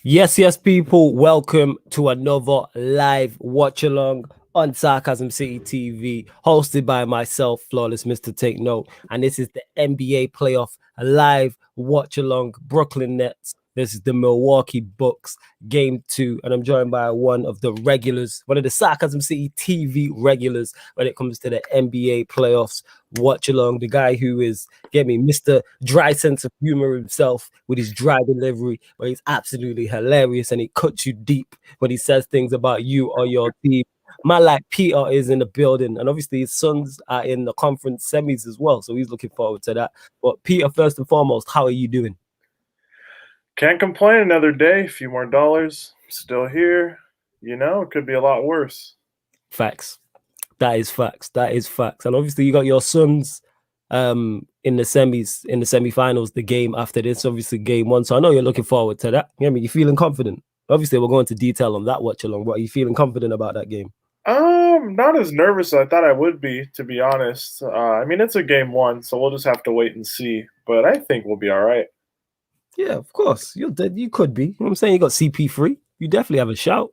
Yes, people. Welcome to another live watch along on Sarcasm City TV, hosted by myself, Flawless Mr. Take Note. And this is the NBA playoff live watch along Brooklyn Nets. This is the Milwaukee Bucks game 2. And I'm joined by one of the regulars, one of the Sarcasm City TV regulars when it comes to the NBA playoffs. Watch along, the guy who is, get me, Mr. Dry Sense of Humor himself with his dry delivery, where he's absolutely hilarious and he cuts you deep when he says things about you or your team. Man like Peter is in the building, and obviously his sons are in the conference semis as well, so he's looking forward to that. But Peter, first and foremost, how are you doing? Can't complain. Another day, a few more dollars. Still here. It could be a lot worse. Facts. That is facts. That is facts. And obviously you got your sons in the semifinals, the game after this, obviously game 1. So I know you're looking forward to that. You know what I mean? You're feeling confident. Obviously, we'll go into detail on that watch along. But are you feeling confident about that game? Not as nervous as I thought I would be, to be honest. It's a game 1, so we'll just have to wait and see. But I think we'll be all right. Yeah, of course. You could be. You know what I'm saying? You got CP3. You definitely have a shout.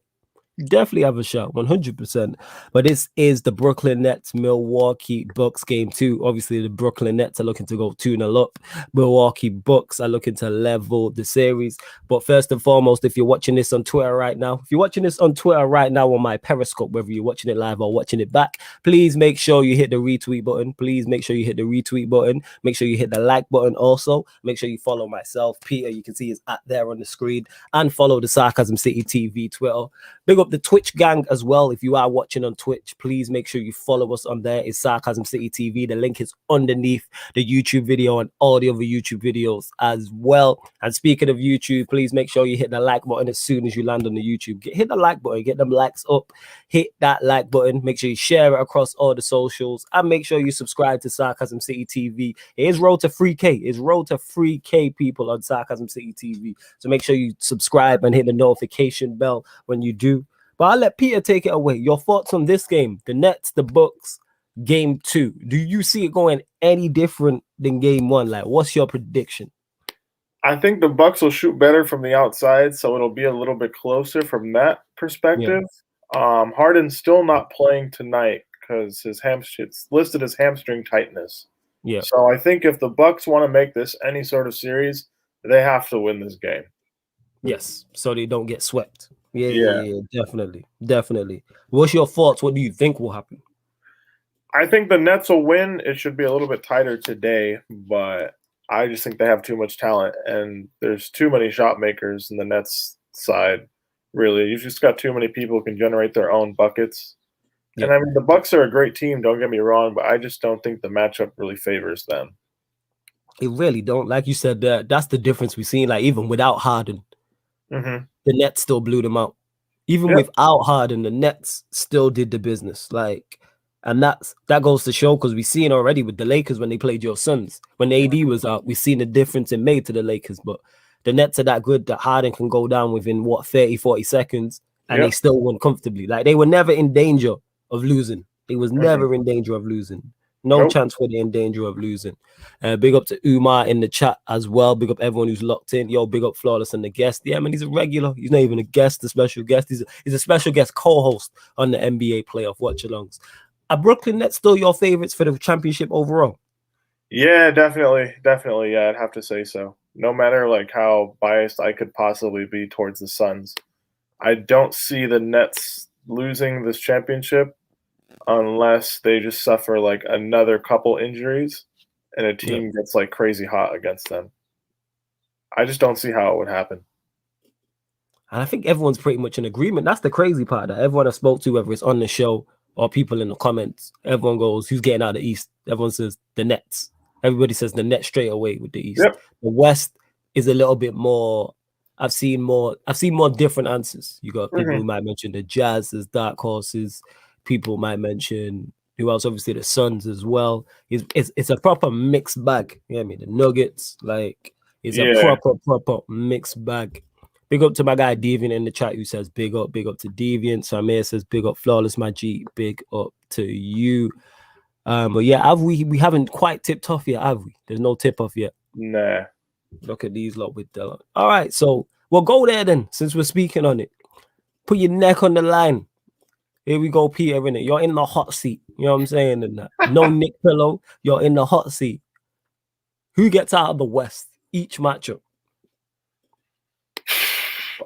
Definitely have a shot, 100%. But this is the Brooklyn Nets Milwaukee Bucks game 2. Obviously, the Brooklyn Nets are looking to go 2-0 up. Milwaukee Bucks are looking to level the series. But first and foremost, if you're watching this on Twitter right now, on my Periscope, whether you're watching it live or watching it back, please make sure you hit the retweet button. Make sure you hit the like button also. Make sure you follow myself, Peter. You can see his at there on the screen. And follow the Sarcasm City TV Twitter. Big up the Twitch gang as well. If you are watching on Twitch, please make sure you follow us on there. It's Sarcasm City TV. The link is underneath the YouTube video and all the other YouTube videos as well. And speaking of YouTube, please make sure you hit the like button as soon as you land on the YouTube. Hit the like button, get them likes up. Hit that like button. Make sure you share it across all the socials. And make sure you subscribe to Sarcasm City TV. It is road to 3K. It's road to 3K people on Sarcasm City TV. So make sure you subscribe and hit the notification bell when you do. But I'll let Peter take it away. Your thoughts on this game, the Nets, the Bucks, game 2. Do you see it going any different than game 1? Like, what's your prediction? I think the Bucks will shoot better from the outside, so it'll be a little bit closer from that perspective. Yeah. Harden's still not playing tonight because it's listed as hamstring tightness. Yeah. So I think if the Bucks want to make this any sort of series, they have to win this game. Yes, so they don't get swept. Yeah, definitely. What's your thoughts? What do you think will happen? I think the Nets will win. It should be a little bit tighter today, but I just think they have too much talent, and there's too many shot makers in the Nets side. Really, you've just got too many people who can generate their own buckets. Yeah. And I mean, the Bucks are a great team. Don't get me wrong, but I just don't think the matchup really favors them. It really don't. Like you said, that's the difference we've seen. Like even without Harden. Mm-hmm. The Nets still blew them out. Even without Harden, the Nets still did the business. Like, and that goes to show because we've seen already with the Lakers when they played your Suns. When AD was out, we've seen the difference it made to the Lakers. But the Nets are that good that Harden can go down within 30, 40 seconds and they still won comfortably. Like they were never in danger of losing. They was never in danger of losing. No chance for they in danger of losing. Big up to Umar in the chat as well. Big up everyone who's locked in. Yo, big up Flawless and the guest. Yeah, man, he's a regular. He's not even a guest, a special guest. He's a special guest co-host on the NBA playoff watch-alongs. Are Brooklyn Nets still your favorites for the championship overall? Yeah, definitely. Yeah, I'd have to say so. No matter like how biased I could possibly be towards the Suns, I don't see the Nets losing this championship unless they just suffer like another couple injuries and a team gets like crazy hot against them. I just don't see how it would happen. And I think everyone's pretty much in agreement. That's the crazy part that everyone I spoke to, whether it's on the show or people in the comments, everyone goes, who's getting out of the East? Everyone says the Nets. Everybody says the Nets straight away with the East. Yep. The West is a little bit more. I've seen more different answers. You got people who might mention the Jazz as dark horses. People might mention who else? Obviously the Suns as well. It's a proper mixed bag. You know what I mean? The Nuggets, like it's a proper mixed bag. Big up to my guy Deviant in the chat who says big up to Deviant. Samir says big up Flawless, my G. Big up to you. But yeah, we haven't quite tipped off yet, have we? There's no tip off yet. Nah. Look at these lot with the. All right, so Well, go there then, since we're speaking on it. Put your neck on the line. Here we go, Peter, innit? You're in the hot seat. You know what I'm saying? And that. No Nick Pillow. You're in the hot seat. Who gets out of the West each matchup?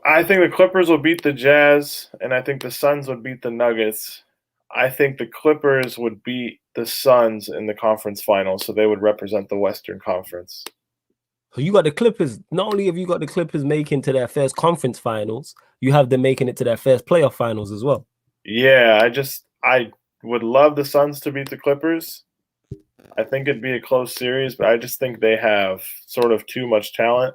I think the Clippers will beat the Jazz, and I think the Suns would beat the Nuggets. I think the Clippers would beat the Suns in the conference finals, so they would represent the Western Conference. So you got the Clippers. Not only have you got the Clippers making to their first conference finals, you have them making it to their first playoff finals as well. Yeah, I would love the Suns to beat the Clippers. I think it'd be a close series, but I just think they have sort of too much talent,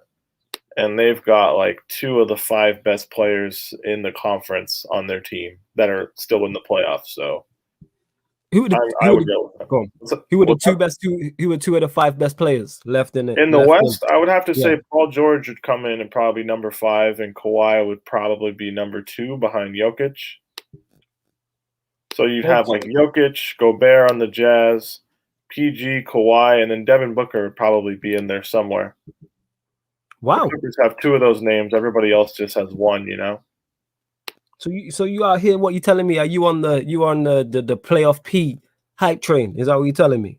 and they've got like 2 of the 5 best players in the conference on their team that are still in the playoffs. So Who would I would go with them. Who were the 2 best? Who were 2 of the 5 best players left in it? In the West, I would have to say Paul George would come in and probably number 5, and Kawhi would probably be number 2 behind Jokic. So you'd have like Jokic, Gobert on the Jazz, PG, Kawhi, and then Devin Booker would probably be in there somewhere. Wow. The Clippers have 2 of those names. Everybody else just has 1, you know? So you out here, what you telling me? Are you on the playoff P hype train? Is that what you're telling me?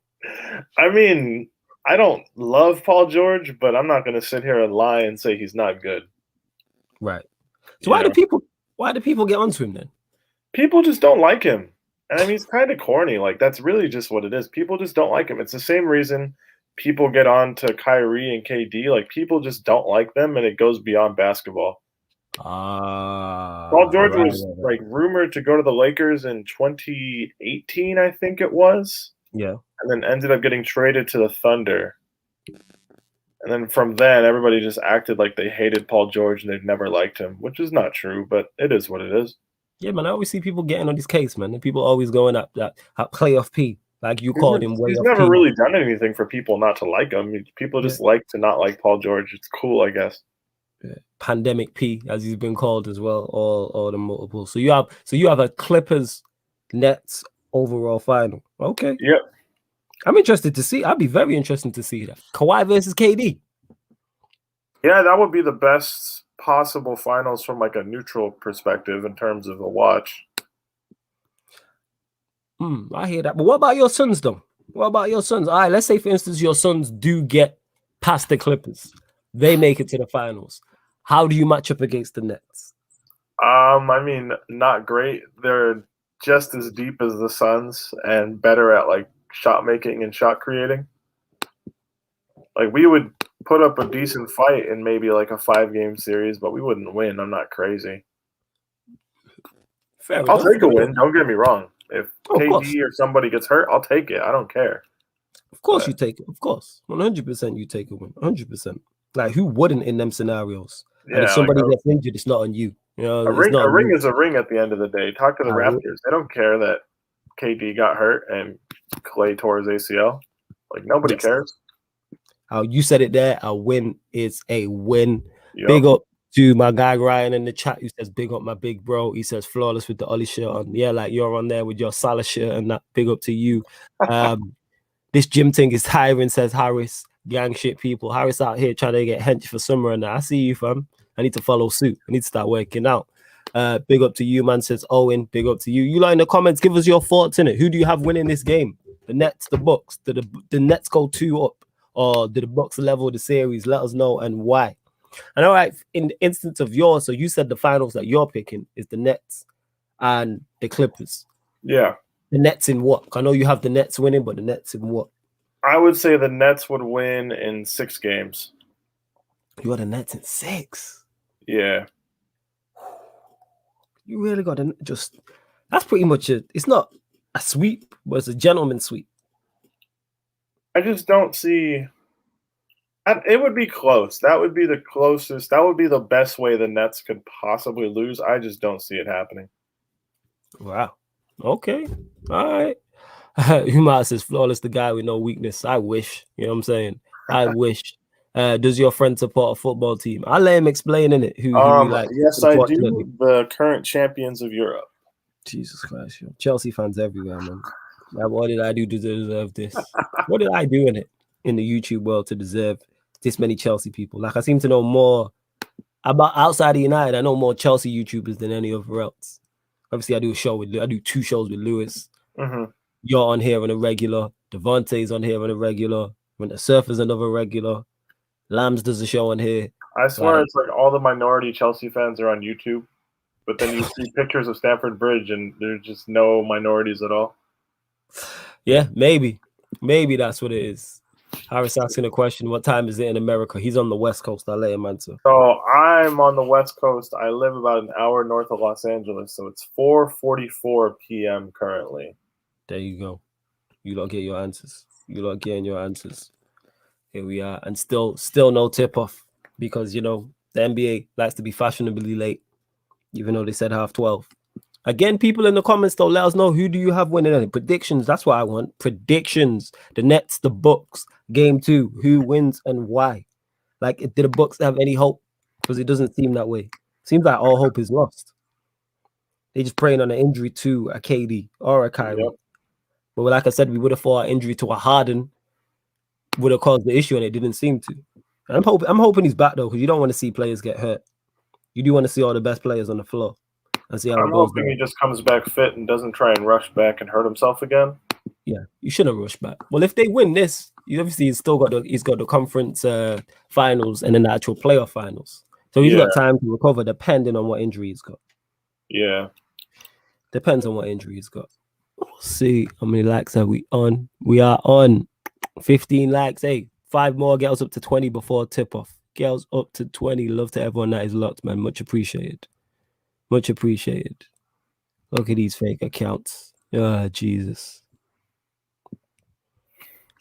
I mean, I don't love Paul George, but I'm not going to sit here and lie and say he's not good. Right. So why do people get onto him then? People just don't like him. And I mean, he's kind of corny. Like, that's really just what it is. People just don't like him. It's the same reason people get on to Kyrie and KD. Like, people just don't like them, and it goes beyond basketball. Paul George was like rumored to go to the Lakers in 2018, I think it was. Yeah. And then ended up getting traded to the Thunder. And then from then, everybody just acted like they hated Paul George and they've never liked him, which is not true, but it is what it is. Yeah, man, I always see people getting on this case, man. And people always going up that playoff P, like you called him. He's never really done anything for people not to like him. People just like to not like Paul George. It's cool, I guess. Pandemic P, as he's been called as well, or the multiple. So you have a Clippers Nets overall final. Okay. Yep. I'm interested to see. I'd be very interested to see that. Kawhi versus KD. Yeah, that would be the best possible finals from like a neutral perspective in terms of a watch. I hear that. But what about your Suns, though? What about your Suns? All right, let's say, for instance, your Suns do get past the Clippers. They make it to the finals. How do you match up against the Nets? I mean, not great. They're just as deep as the Suns and better at like shot making and shot creating. Like, we would put up a decent fight in maybe like a 5-game series, but we wouldn't win. I'm not crazy. I'll take a win. Don't get me wrong. If KD or somebody gets hurt, I'll take it. I don't care. Of course you take it. Of course. 100% you take a win. 100%. Like, who wouldn't in them scenarios? Yeah, and if somebody gets injured, it's not on you. You know, a ring is a ring at the end of the day. Talk to the Raptors. They don't care that KD got hurt and Clay tore his ACL. Like, nobody cares. How you said it there. A win is a win. Yep. Big up to my guy Ryan in the chat who says, big up my big bro. He says, flawless with the Ollie shirt on. Yeah, like you're on there with your Salah shirt and that. Big up to you. This gym thing is tiring, says Harris. Gang shit people. Harris out here trying to get hench for summer, and I see you, fam. I need to follow suit. I need to start working out. Big up to you, man, says Owen. Big up to you. You like in the comments, give us your thoughts in it. Who do you have winning this game? The Nets, the Bucks? Did the Nets go 2 up? Or did the Bucks level the series? Let us know and why. And all right, in the instance of yours, so you said the finals that you're picking is the Nets and the Clippers. Yeah. The Nets in what? I know you have the Nets winning, but the Nets in what? I would say the Nets would win in 6 games. You got the Nets in 6? Yeah. You really got to just... That's pretty much it. It's not a sweep, but it's a gentleman's sweep. I just don't see... It would be close. That would be the closest. That would be the best way the Nets could possibly lose. I just don't see it happening. Wow. Okay. All right. Umar says, flawless, the guy with no weakness. I wish. You know what I'm saying? I wish. Does your friend support a football team? I'll let him explain in it. Who like? Yes, I do. The current champions of Europe. Jesus Christ. Yo. Chelsea fans everywhere, man. Like, what did I do to deserve this? What did I do in the YouTube world to deserve this many Chelsea people? Like, I seem to know more About outside of United, I know more Chelsea YouTubers than any other else. Obviously, I do 2 shows with Lewis. Mm-hmm. You're on here on a regular. Devontae's on here on a regular. When the Surfer's another regular. Lambs does a show on here. I swear it's like all the minority Chelsea fans are on YouTube, but then you see pictures of Stamford Bridge and there's just no minorities at all. Yeah, maybe that's what it is. Harris asking a question, what time is it in America? He's on the West Coast. I'll let him answer. So I'm on the West Coast. I live about an hour north of Los Angeles, so it's 4:44 p.m. currently. There you go. You lot get your answers. You lot getting your answers. Here we are. And still no tip-off because, you know, the NBA likes to be fashionably late, even though they said 12:30. Again, people in the comments, though, let us know who do you have winning any predictions. That's what I want. Predictions. The Nets, the Bucks, game 2. Who wins and why? Like, did the Bucks have any hope? Because it doesn't seem that way. Seems like all hope is lost. They just praying on an injury to a KD or a Kyrie. Yep. But like I said, we would have thought an injury to a Harden would have caused the issue, and it didn't seem to. And I'm hoping he's back, though, because you don't want to see players get hurt. You do want to see all the best players on the floor. And see how I'm hoping he just comes back fit and doesn't try and rush back and hurt himself again. Yeah, you shouldn't rush back. Well, if they win this, obviously he's got the conference finals and then the actual playoff finals. So he's got time to recover depending on what injury he's got. Yeah. Depends on what injury he's got. We'll see how many likes are we on. We are on 15 likes. Hey, 5 more, get us up to 20 before tip-off. Get us up to 20. Love to everyone that is locked, man. Much appreciated. Much appreciated. Look at these fake accounts. Oh, Jesus.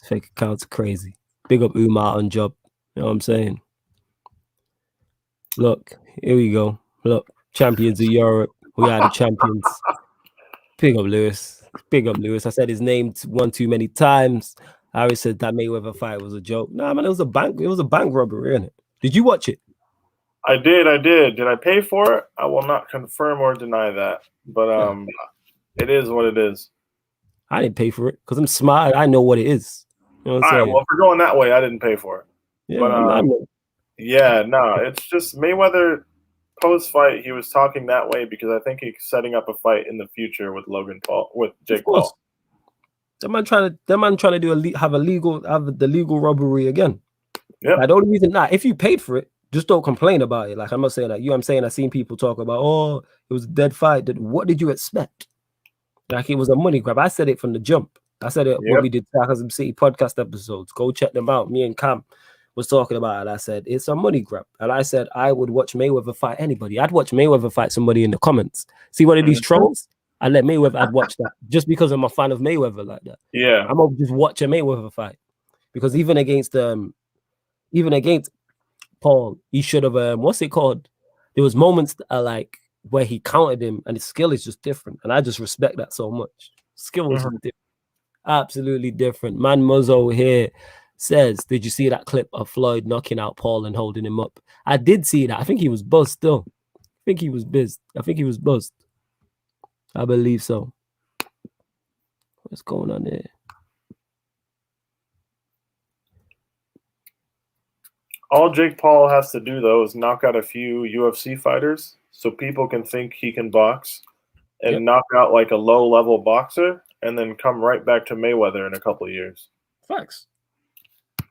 Fake accounts are crazy. Big up Umar on job. You know what I'm saying? Look, here we go. Look, champions of Europe. We are the champions. Big up Lewis. Big up Lewis. I said his name one too many times. I always said that Mayweather fight was a joke. Nah, man, it was a bank robbery, isn't it? Did you watch it? I did. Did I pay for it? I will not confirm or deny that. But it is what it is. I didn't pay for it because I'm smart. I know what it is. You know what I'm saying? Well, if we're going that way, I didn't pay for it. Yeah, but it's just Mayweather post-fight. He was talking that way because I think he's setting up a fight in the future with Jake Paul. That man trying to do have the legal robbery again. Yeah. Like, the only reason if you paid for it, just don't complain about it. Like, I'm not saying that I'm saying I've seen people talk about, it was a dead fight. What did you expect? Like, it was a money grab. I said it from the jump. I said it when we did Sarcasm City podcast episodes. Go check them out. Me and Cam was talking about it. I said it's a money grab. And I said I would watch Mayweather fight anybody. I'd watch Mayweather fight somebody in the comments. See one of these trolls? I'd let Mayweather, I'd watch that just because I'm a fan of Mayweather like that. Yeah. I'm gonna just watch a Mayweather fight. Because even against Paul, he should have what's it called? There was moments like where he countered him and his skill is just different. And I just respect that so much. Skill was different. Absolutely different. Man Muzzo here says, did you see that clip of Floyd knocking out Paul and holding him up? I did see that. I think he was buzzed still. I think he was buzzed. I believe so. What's going on there? All Jake Paul has to do, though, is knock out a few UFC fighters so people can think he can box and knock out like a low-level boxer and then come right back to Mayweather in a couple of years. Facts.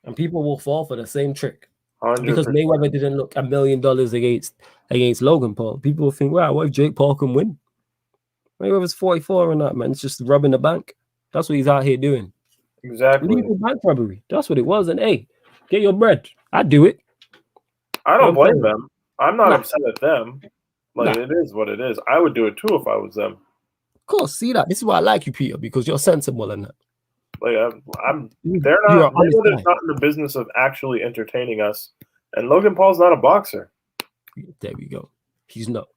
And people will fall for the same trick. 100%. Because Mayweather didn't look $1 million against Logan Paul. People will think, wow, what if Jake Paul can win? Mayweather's 44 and that, man. It's just robbing the bank. That's what he's out here doing. Exactly. Legal bank robbery. That's what it was. And hey, get your bread. I'd do it. I don't blame them. I'm not upset at them. Like, it is what it is. I would do it too if I was them. Of course, see that. This is why I like you, Peter, because you're sensible in that. Like, they're not in the business of actually entertaining us. And Logan Paul's not a boxer. There we go. He's not.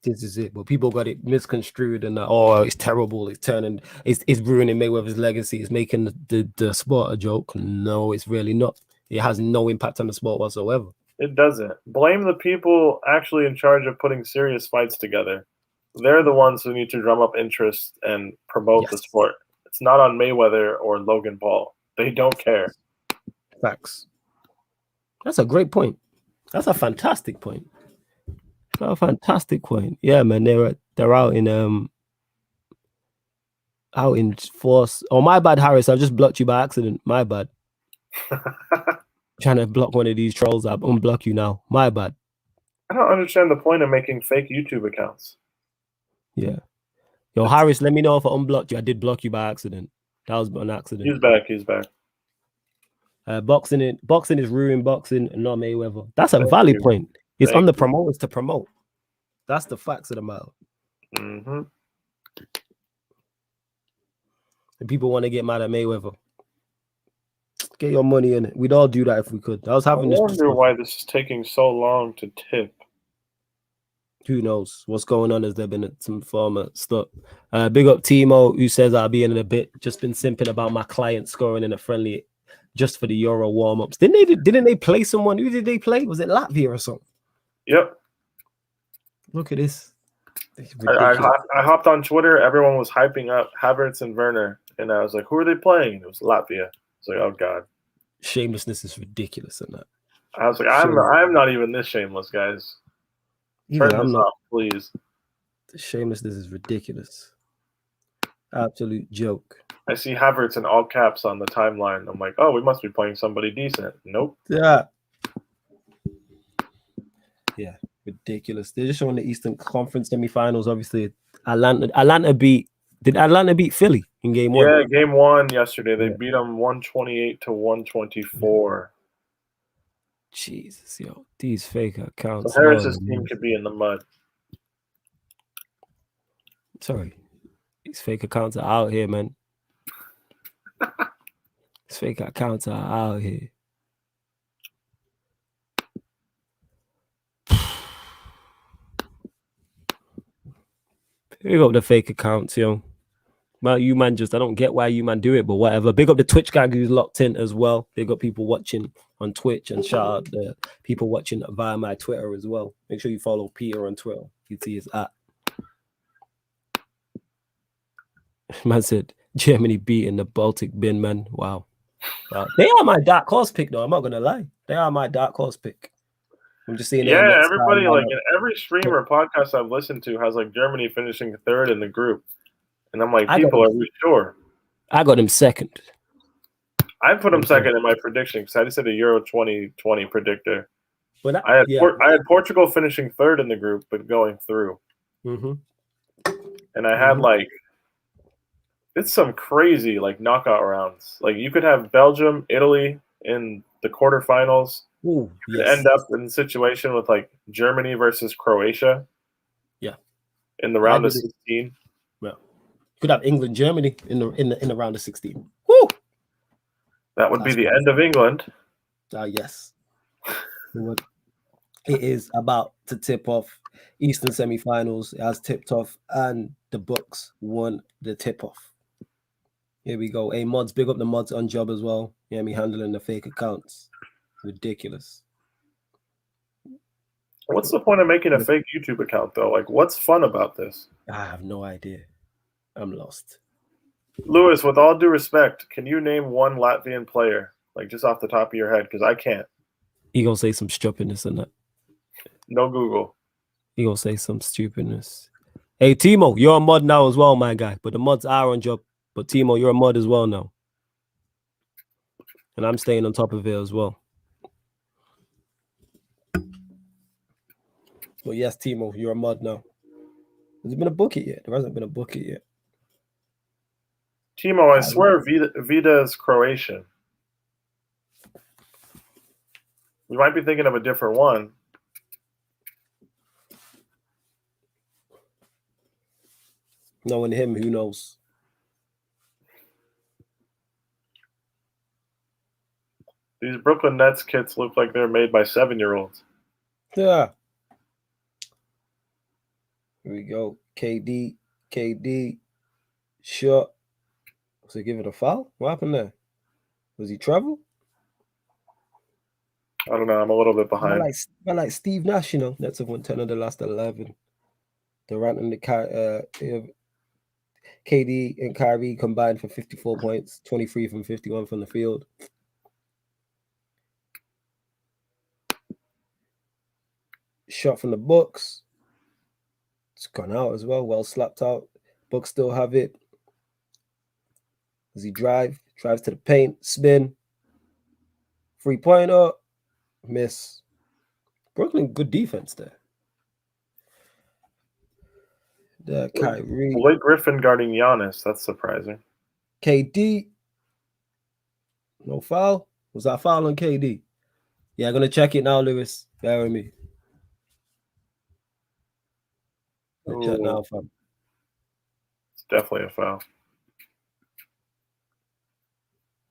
This is it. But people got it misconstrued and it's terrible. It's ruining Mayweather's legacy. It's making the sport a joke. No, it's really not. It has no impact on the sport whatsoever. It doesn't. Blame the people actually in charge of putting serious fights together. They're the ones who need to drum up interest and promote the sport. It's not on Mayweather or Logan Paul. They don't care. Facts. That's a great point. That's a fantastic point. That's a fantastic point. Yeah, man. They're out in force. Oh, my bad, Harris. I've just blocked you by accident. My bad. Trying to block one of these trolls. I'll unblock you now. My bad. I don't understand the point of making fake YouTube accounts. Yeah. Yo, Harris, let me know if I unblocked you. I did block you by accident. That was an accident. He's back. He's back. Boxing is ruined boxing and not Mayweather. That's a valid point. It's on the promoters to promote. That's the facts of the matter. Mm-hmm. And people want to get mad at Mayweather. Get your money in it. We'd all do that if we could. I wonder why this is taking so long to tip. Who knows what's going on? Has there been some former stuff? Big up Timo, who says I'll be in a bit. Just been simping about my client scoring in a friendly just for the Euro warm-ups. Didn't they play someone? Who did they play? Was it Latvia or something? Yep. Look at this. I hopped on Twitter. Everyone was hyping up Havertz and Werner, and I was like, "Who are they playing?" It was Latvia. It's like, oh god, shamelessness is ridiculous in that. I was like, I'm not even this shameless, guys. Turn this off, please. The shamelessness is ridiculous. Absolute joke. I see Havertz in all caps on the timeline. I'm like, oh, we must be playing somebody decent. Nope. Yeah. Ridiculous. They're just showing the Eastern Conference semifinals. Obviously, Did Atlanta beat Philly in game one? Yeah, game one yesterday. They beat them 128 to 124. Jesus, yo, these fake accounts. So Harris's team could be in the mud. Sorry, these fake accounts are out here, man. These fake accounts are out here. Big up the fake accounts, yo. Well, you man, I don't get why you man do it, but whatever. Big up the Twitch gang who's locked in as well. Big up people watching on Twitch, and shout out the people watching via my Twitter as well. Make sure you follow Peter on Twitter. You see his at. Man said Germany beating the Baltic bin, man. Wow. They are my dark horse pick, though. I'm not gonna lie. They are my dark horse pick. I'm just seeing. Yeah, everybody like in every stream or podcast I've listened to has like Germany finishing third in the group, and I'm like, people, are we sure? I got him second. I put him second in my prediction because I just did a Euro 2020 predictor. But I had Portugal finishing third in the group, but going through. Mm-hmm. And I had like, it's some crazy like knockout rounds. Like you could have Belgium, Italy in the quarterfinals. Ooh, you could end up in a situation with like Germany versus Croatia. Yeah. In the round of 16. Yeah. Could have England, Germany in the round of 16. Woo! That would be the end of England. Yes. It is about to tip off. Eastern semifinals. It has tipped off, and the Bucks won the tip off. Here we go. Hey, mods, big up the mods on job as well. Yeah, me handling the fake accounts. Ridiculous. What's the point of making a fake YouTube account, though? Like, what's fun about this? I have no idea. I'm lost. Lewis, with all due respect, can you name one Latvian player, like just off the top of your head? Because I can't. He gonna say some stupidness in that. No Google. He gonna say some stupidness. Hey, Timo, you're a mod now as well, my guy. But the mods are on job. But Timo, you're a mod as well now. And I'm staying on top of it as well. But yes, Timo, you're a mod now. Has there been a bucket yet? There hasn't been a bucket yet. Timo, I swear Vida is Croatian. We might be thinking of a different one. Knowing him, who knows? These Brooklyn Nets kits look like they're made by 7-year-olds. Yeah. Here we go. KD. Shot. Was he giving a foul? What happened there? Was he travel? I don't know. I'm a little bit behind. I like Steve Nash, you know. Nets have won 10 of the last 11. Durant and KD and Kyrie combined for 54 points, 23 from 51 from the field. Shot from the Bucks. It's gone out as well. Well slapped out. Bucks still have it. Does he drives to the paint, spin. 3-pointer. Miss. Brooklyn, good defense there. Kyrie. Blake Griffin guarding Giannis. That's surprising. KD. No foul. Was that foul on KD? Yeah, I'm going to check it now, Lewis. Bear with me. Check now, fam. It's definitely a foul.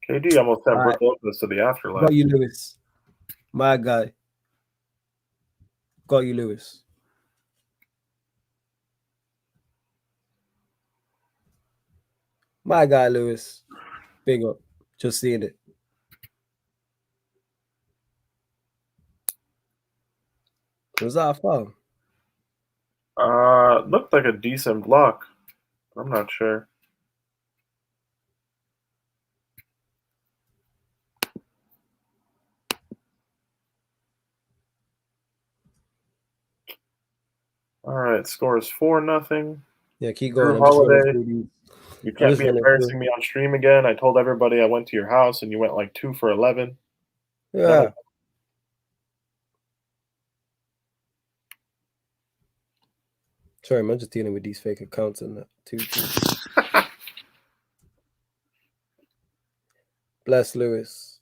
KD almost sent Brook Lopez to the afterlife. Got you, Lewis. My guy. Got you, Lewis. My guy, Lewis. Big up. Just seeing it. Was that a foul? Looked like a decent block. I'm not sure. All right, score is 4-0. Yeah, keep going. Holiday. You can't be embarrassing me on stream again. I told everybody I went to your house and you went like 2 for 11. Yeah. Sorry, I'm just dealing with these fake accounts and that too. Bless Lewis.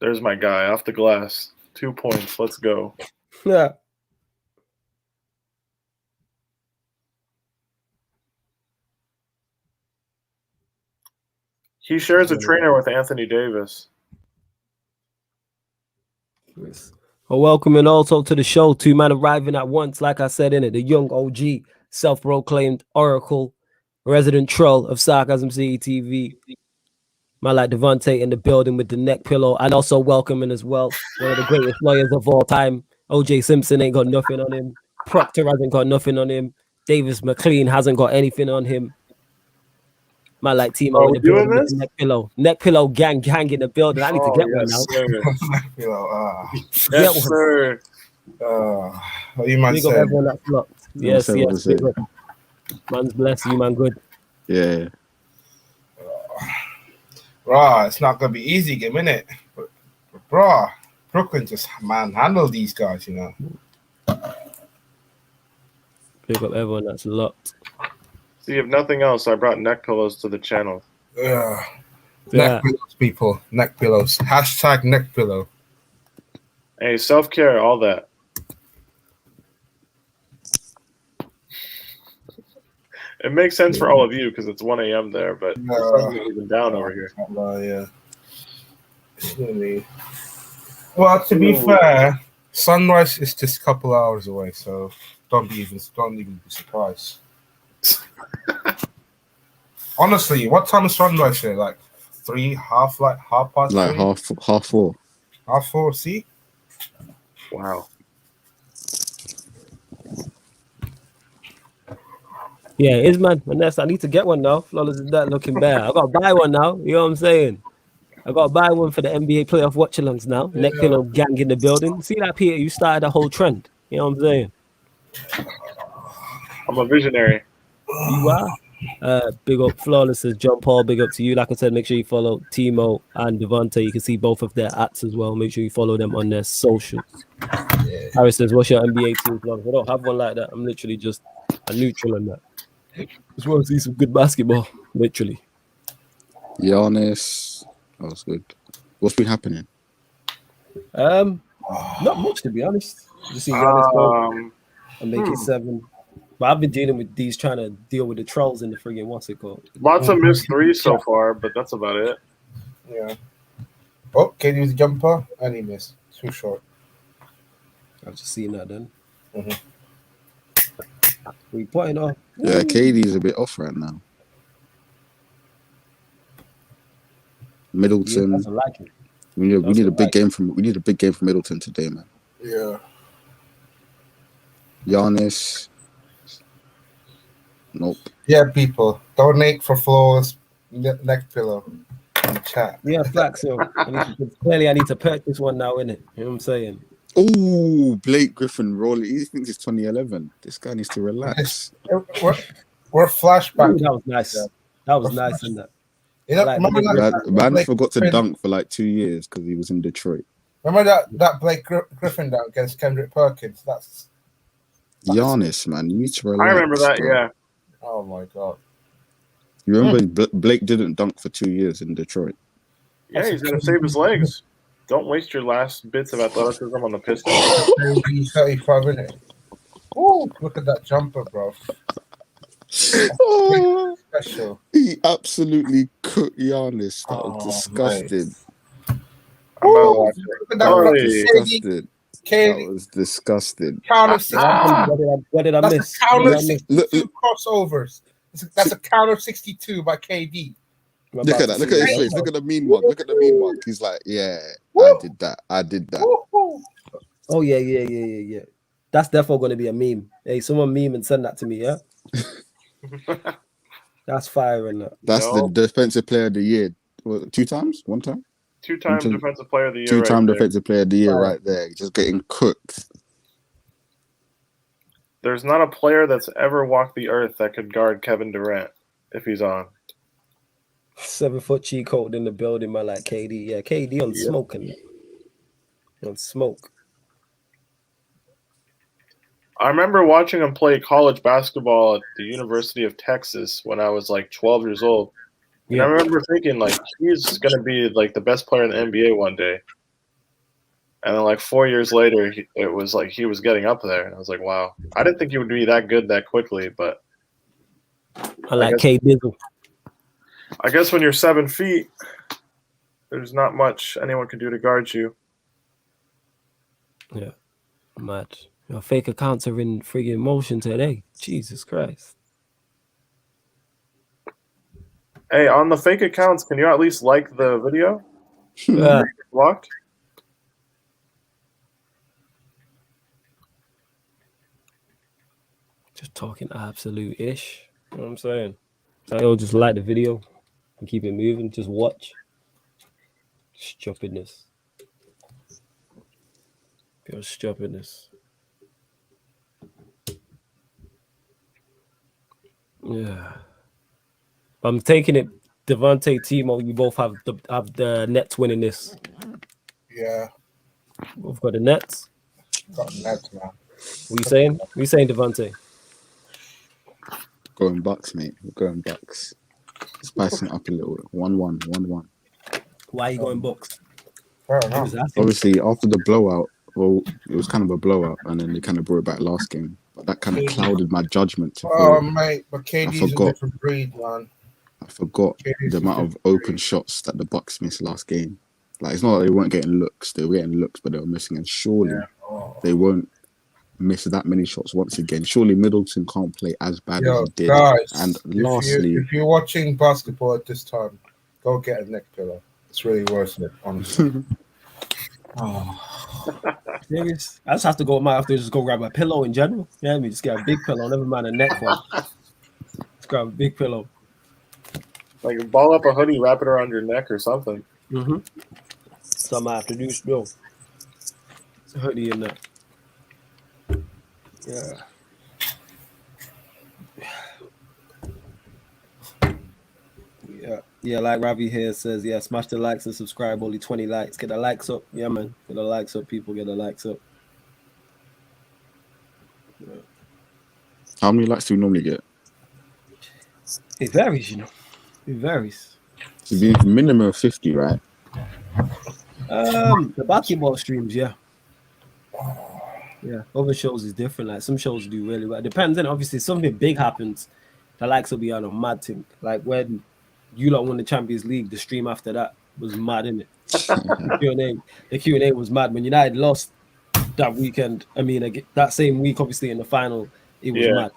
There's my guy off the glass. 2 points. Let's go. Yeah. He shares a trainer with Anthony Davis. Well, welcoming also to the show, 2 men arriving at once, like I said in it, the young OG, self-proclaimed Oracle, resident troll of Sarcasm City TV. My like Devontae in the building with the neck pillow, and also welcoming as well one of the greatest lawyers of all time. OJ Simpson ain't got nothing on him. Proctor hasn't got nothing on him. Davis McLean hasn't got anything on him. My like Timo in the building with the neck pillow gang in the building. I need to get one now. Neck pillow, yes, sir. What you man big up said? everyone that's locked. Yes. Big up. Man's bless you, man. Good. Yeah. Bruh, it's not gonna be easy game, innit? But bruh, Brooklyn just manhandle these guys, you know. Big up everyone that's locked. See, if nothing else, I brought neck pillows to the channel. Neck pillows, people. Neck pillows. Hashtag neck pillow. Hey, self-care, all that. It makes sense for all of you because it's 1 a.m. there, but the sun's even down over here. Yeah. Well, to be fair, sunrise is just a couple hours away, so don't even be surprised. Honestly, what time is sunrise here? Like 3, half past? Like 3? half 4. Half 4, see? Wow. Yeah, it is, man. Unless I need to get one now. Flawless is that looking bad. I got to buy one now. You know what I'm saying? I got to buy one for the NBA playoff watchalongs now. Yeah. Neck pillow gang in the building. See that, Peter? You started a whole trend. You know what I'm saying? I'm a visionary. You are. Big up Flawless says John Paul. Big up to you. Like I said, make sure you follow Timo and Devontae. You can see both of their ats as well. Make sure you follow them on their socials. Yeah. Harris says, what's your NBA team? I don't have one like that. I'm literally just a neutral on that. Just want to see some good basketball, literally. Giannis, that was good. What's been happening? Not much, to be honest. Just see Giannis go and make it 7. But I've been dealing with these, trying to deal with the trolls in the friggin' what's it called? Lots of missed 3s so far, but that's about it. Yeah. Oh, can you use jumper? And he missed. Too short. I've just seen that then. Mm-hmm. We pointing off. Yeah, KD's a bit off right now. Middleton. Yeah, we need a big game from Middleton today, man. Yeah. Giannis. Nope. Yeah, people donate for Flawless neck pillow. in the chat. Yeah, Flax. So clearly, I need to purchase one now, innit? You know what I'm saying? Oh, Blake Griffin rolling. He thinks it's 2011. This guy needs to relax. We're flashback. Ooh, that was nice. Yeah. That was nice, isn't it? You know, Like, remember that Man Blake forgot to Griffin- dunk for like 2 years because he was in Detroit. Remember that Blake Griffin dunk against Kendrick Perkins? That's Giannis, man, you need to relax. I remember that, bro. yeah. oh my god. You remember Blake didn't dunk for 2 years in Detroit. Yeah, he's going to save his legs. Don't waste your last bits of athleticism on the Pistons. 35 minutes. Oh, look at that jumper, bro. Oh, Special. he absolutely cooked Giannis. That was Oh, disgusting. I'm about to watch it. Look at That that Holy. was fucking disgusting. That KD was disgusting. count of 62. What did I That's miss? a count What of did I miss? 62 crossovers. That's a count of 62 by KD. I'm Look about at to that. Look see at his it. face. Look at the mean mug. Look at the mean mug. He's like, yeah, I Woo. did that. I did that. Woo-hoo. Oh yeah. That's definitely going to be a meme. Hey, someone meme and send that to me. Yeah, that's fire in that. That's No. the defensive player of the year. What, 2 times? 1 time? Two-time Two- defensive player of the year. 2-time right there. defensive player of the year right there. Just getting cooked. There's not a player that's ever walked the earth that could guard Kevin Durant if he's on. 7-foot cheat code in the building, man. Like KD. Yeah, KD on Yep. smoking. On smoke. I remember watching him play college basketball at the University of Texas when I was like 12 years old. And I Yeah. remember thinking, like, he's going to be like the best player in the NBA one day. And then like 4 years later, it was like he was getting up there. And I was like, wow. I didn't think he would be that good that quickly. But I like guess- KD. I guess when you're 7 feet, there's not much anyone can do to guard you. Yeah. Mad. Your fake accounts are in friggin' motion today. Jesus Christ. Hey, on the fake accounts, can you at least like the video? Yeah. Blocked? Just talking absolute ish. You know what I'm saying? So I'll just like the video and keep it moving. Just watch. Stupidness. Pure stupidness. Yeah. I'm taking it. Devontae, Timo, you both have the Nets winning this. Yeah, We've got the Nets. got Nets, man. What you saying? What you saying, Devontae? Going Bucks, mate. We're going Bucks. Spicing it up a little. 1-1. 1-1. Why are you going Bucks? Fair enough. Obviously, after the blowout, well, it was kind of a blowout, and then they kind of brought it back last game. But that kind of clouded my judgment. Oh, mate, but KD's a forgot. different breed, man. I forgot the amount of open shots that the Bucks missed last game. Like, it's not like they weren't getting looks. They were getting looks, but they were missing. And surely Oh. they won't miss that many shots once again. Surely Middleton can't play as bad as Yo, he did. guys, And if lastly, if you're watching basketball at this time, go get a neck pillow. It's really worth it, honestly. Serious? I just have to go. Might have to just go grab my pillow in general. Yeah, me just get a big pillow. Never mind a neck one. Just grab a big pillow. Like, ball up a hoodie, wrap it around your neck or something. Mm-hmm. Something I have to do still. It's a hoodie in there. Yeah. Yeah, like Ravi here says, yeah, smash the likes and subscribe. Only 20 likes. Get the likes up. Yeah, man. Get the likes up, people. Get the likes up. how many likes do we normally get? It varies, you know. It varies. It's been minimum of 50, right? The basketball streams, yeah. Yeah, other shows is different. Like some shows do really well. It depends, and obviously something big happens, the likes will be on a mad thing. Like when you lot won the Champions League, the stream after that was mad, innit? The Q&A was mad. When United lost that weekend, I mean, that same week, obviously in the final, it was mad.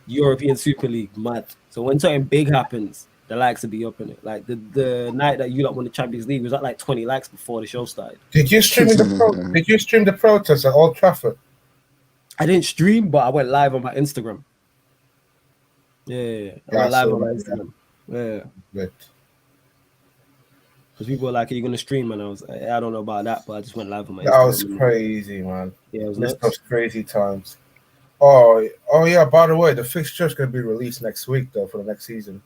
European Super League, mad. So when something big happens, the likes will be up in it. Like the night that you lot won the Champions League was at like 20 likes before the show started. Did you stream the protest at Old Trafford? I didn't stream, but I went live on my Instagram. Yeah. I went live on my Instagram. Yeah. But Because people were like, "Are you gonna stream?" And I was like, I don't know about that, but I just went live on my That was Instagram. crazy, man. Yeah, it was Missed nuts. those crazy times. Oh yeah. By the way, the fixture's gonna be released next week though for the next season.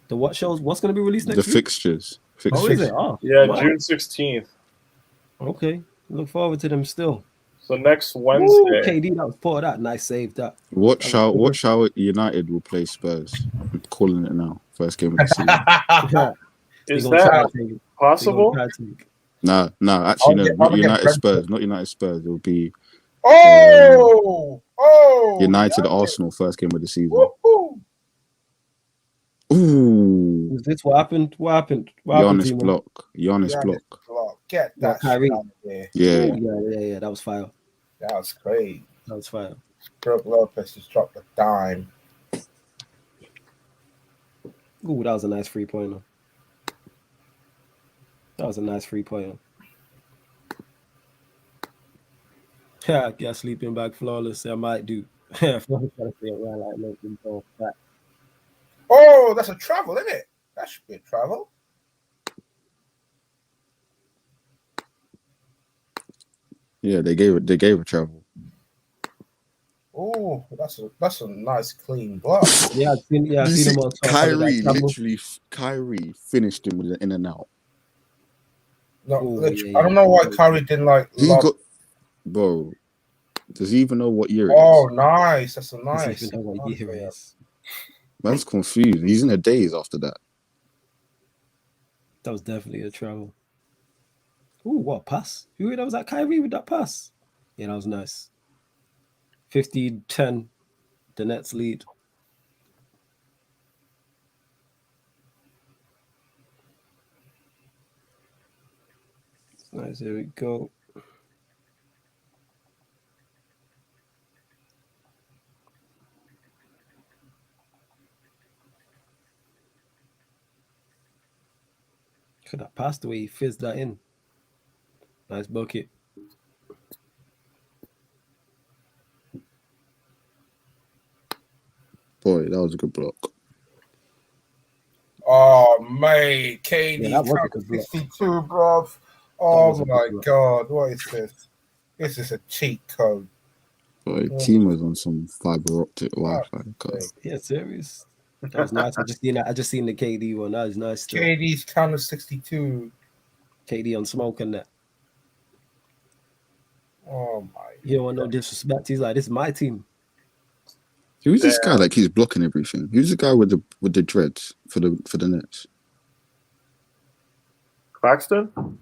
The what shows? What's gonna be released The next week? fixtures. Oh, is it? Oh, Yeah, wow. June 16th. Okay, look forward to them still. So next Wednesday. Ooh, KD, that was poor. That nice save. That. Watch how United will play Spurs. I'm calling it now. First game of the season. Yeah. Is They gonna try that to take it. possible? They gonna try to take it. No, actually, no, I'll not get United Brentford. Spurs. Not United Spurs. It will be United Arsenal first game of the season. Woo-hoo. Ooh, Was this what happened? What happened? What happened, Giannis Timo? block. Giannis block. Get that shit Kyrie. out of there. Yeah. Yeah. That was fire. That was great. That was fire. Brook Lopez just dropped a dime. Ooh, that was a nice 3-pointer. That was a nice 3-pointer. Yeah, get sleeping bag flawless. I might do. Yeah, Oh, that's a travel, isn't it? That should be a travel. Yeah, they gave a travel. Oh, that's a nice clean block. Yeah, I've seen him on top. Kyrie finished him with an in and out. No, Oh, literally, yeah. I don't know why Kyrie didn't like. He got, bro. Does he even know what year it Oh, is? nice. That's a Doesn't nice. even know what year it is. Man's confused. He's in a daze after that. That was definitely a travel. Ooh, what a pass? Who that was that Kyrie with that pass? Yeah, that was nice. 15-10, the Nets lead. Nice, here we go. Could have passed the way he fizzed that in. Nice bucket. Boy, that was a good block. Oh, mate. KD Yeah, that was a good block. 62, bruv. Oh, my God. What is this? This is a cheat code. Boy, Timo's on some fiber optic Wi-Fi. Yeah, serious. That was nice. I just seen the KD one. That was nice. Still. KD's counter 62. KD on smoke and that. Oh my! You don't want no disrespect. He's like, this is my team. Who's this guy? Like he's blocking everything. Who's the guy with the dreads for the Nets? Claxton?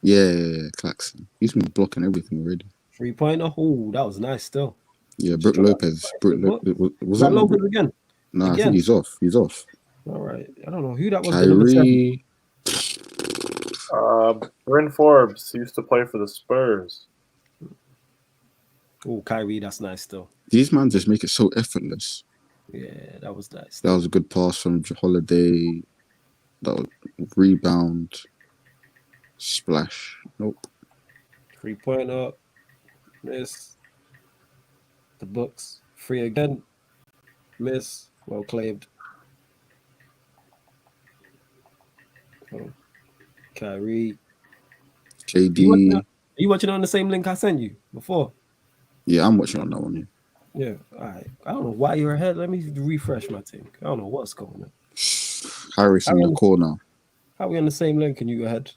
Yeah, Claxton. He's been blocking everything already. 3-pointer. Oh, that was nice. Still. Yeah, Brook Lopez. Was that Lopez again? No, I think he's off. He's off. All right. I don't know who that was. Kyrie. Bryn Forbes used to play for the Spurs. Oh, Kyrie, that's nice still. These man just make it so effortless. Yeah, that was nice. That was a good pass from Holiday. That was rebound. Splash. Nope. 3-pointer. Miss. The Bucks. Free again. Miss. Well claimed. Oh. Kyrie. KD. Are you watching on the same link I sent you before? Yeah, I'm watching on that one. Yeah. All right. I don't know why you're ahead. Let me refresh my thing. I don't know what's going on. Harris in the corner. How are we on the same link and you go ahead?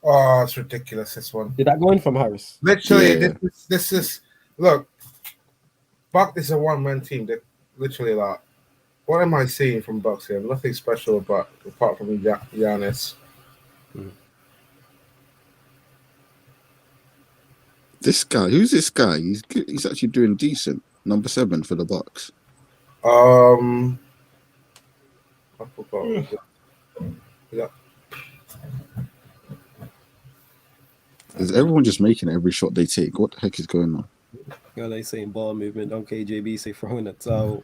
Oh, it's ridiculous, this one. Did that go in from Harris? Literally, Yeah. this is... Look, Buck is a one-man team. That literally, like... What am I seeing from Bucks here? Nothing special apart from Giannis. This guy, who's this guy? He's good. He's actually doing decent. Number 7 for the Bucks. I forgot. Yeah. Is everyone just making every shot they take? What the heck is going on? You know, they saying ball movement. Don't KJB say throwing it. So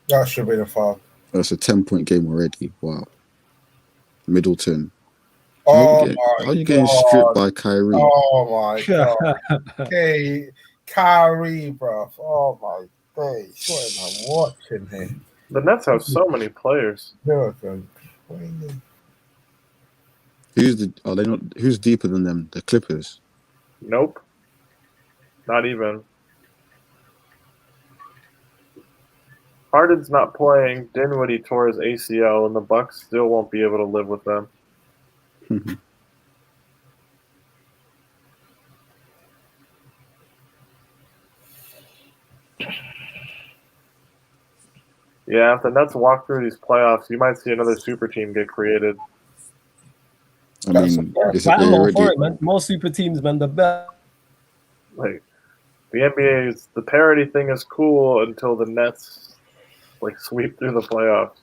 That should be the foul. That's a 10-point game already. Wow. Middleton. Oh how you getting stripped by Kyrie? Oh my God. Hey, Kyrie, bro. Oh my days. What am I watching here? The Nets have so many players. Pelicans. Who's deeper than them? The Clippers. Nope. Not even. Harden's not playing. Dinwiddie tore his ACL, and the Bucks still won't be able to live with them. Yeah, if the Nets walk through these playoffs, you might see another super team get created. I mean, I'm all for it, man. More super teams, man, the best. Like the NBA's the parity thing is cool until the Nets like sweep through the playoffs.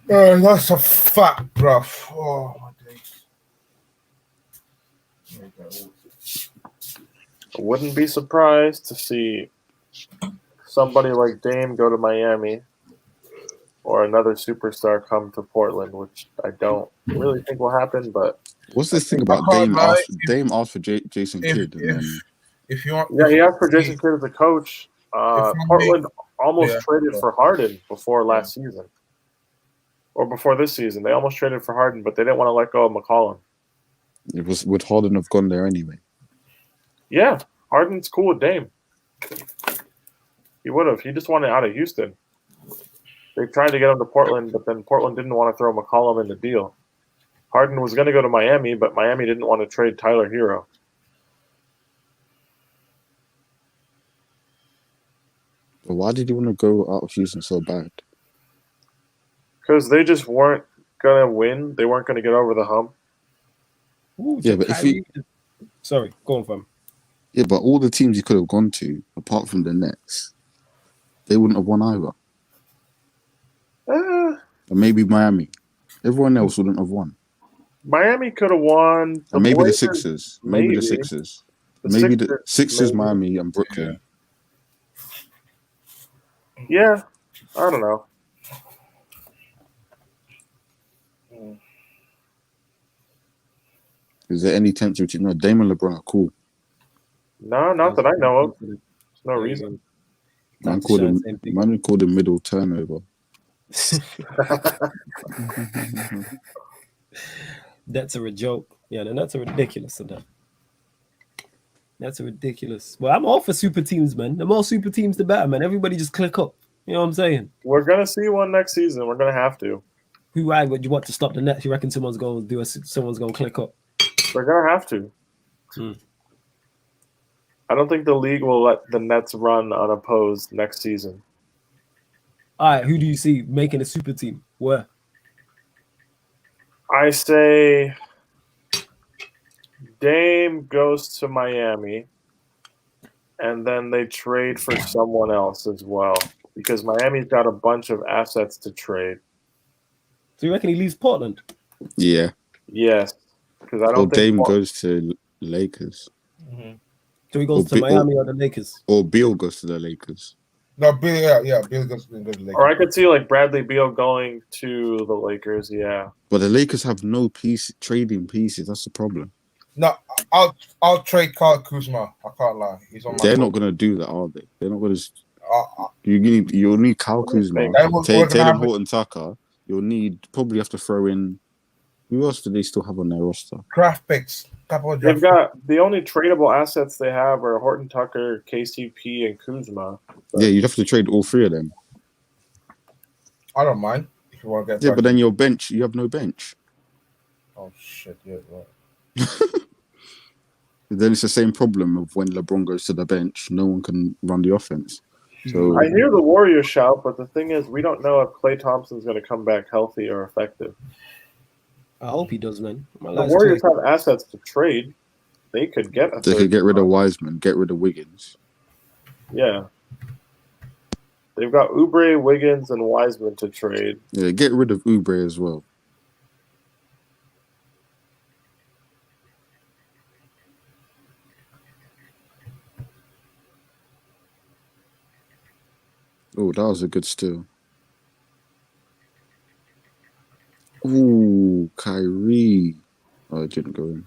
That's a fact, bruv. Oh my days. I wouldn't be surprised to see somebody like Dame go to Miami or another superstar come to Portland, which I don't really think will happen. But what's this thing about Dame asked for Jason Kidd, and then if you want, yeah, he asked for Jason Kidd as a coach. Portland almost traded for Harden before last season, or before this season. They almost traded for Harden, but they didn't want to let go of McCollum. Would Harden have gone there anyway? Yeah, Harden's cool with Dame. He would have. He just wanted out of Houston. They tried to get him to Portland, but then Portland didn't want to throw McCollum in the deal. Harden was going to go to Miami, but Miami didn't want to trade Tyler Hero. But why did he want to go out of Houston so bad? Because they just weren't going to win. They weren't going to get over the hump. Ooh, Yeah, but Kyrie... Sorry, go on, fam. Yeah, but all the teams he could have gone to, apart from the Nets, they wouldn't have won either. Or maybe Miami. Everyone else wouldn't have won. Miami could have won. Or maybe the Sixers. Maybe the Sixers. Maybe the Sixers, Miami, and Brooklyn. Yeah, I don't know. Is there any tension between? No, Dame and LeBron are cool. No, not that I know of. There's no reason. Man called him middle turnover. That's a joke. Yeah, no, that's a ridiculous of that. That's a ridiculous. Well, I'm all for super teams, man. The more super teams, the better, man. Everybody just click up. You know what I'm saying? We're gonna see one next season. We're gonna have to. Who would you want to stop the Nets? You reckon someone's going to someone's going to click up? We're gonna have to. I don't think the league will let the Nets run unopposed next season. All right, who do you see making a super team? Where? I say Dame goes to Miami, and then they trade for someone else as well, because Miami's got a bunch of assets to trade. So you reckon he leaves Portland? Yeah. Yes, because I don't think Dame goes to Lakers. Mm-hmm. So he goes to Miami or the Lakers? Or Beal goes to the Lakers. No, Beal, Beal goes to the Lakers. Or I could see like Bradley Beal going to the Lakers, yeah. But the Lakers have no trading pieces. That's the problem. No, I'll trade Kyle Kuzma. I can't lie. He's on. They're not going to do that, are they? They're not going to. You'll need Kyle Kuzma, Taylor Horton-Tucker. You'll probably have to throw in. Who else do they still have on their roster? Draft picks. They've got the only tradable assets they have are Horton Tucker, KCP, and Kuzma. So. Yeah, you'd have to trade all three of them. I don't mind if you want to get. Yeah, but then your bench, you have no bench. Oh shit! Yeah, right. Then it's the same problem of when LeBron goes to the bench, no one can run the offense. So I hear the Warriors shout, but the thing is, we don't know if Klay Thompson's going to come back healthy or effective. I hope he does, man. The Warriors have assets to trade. They could get. They could get rid of Wiseman, get rid of Wiggins. Yeah, they've got Oubre, Wiggins, and Wiseman to trade. Yeah, get rid of Oubre as well. Oh, that was a good steal. Ooh, Kyrie. Oh, it didn't go in.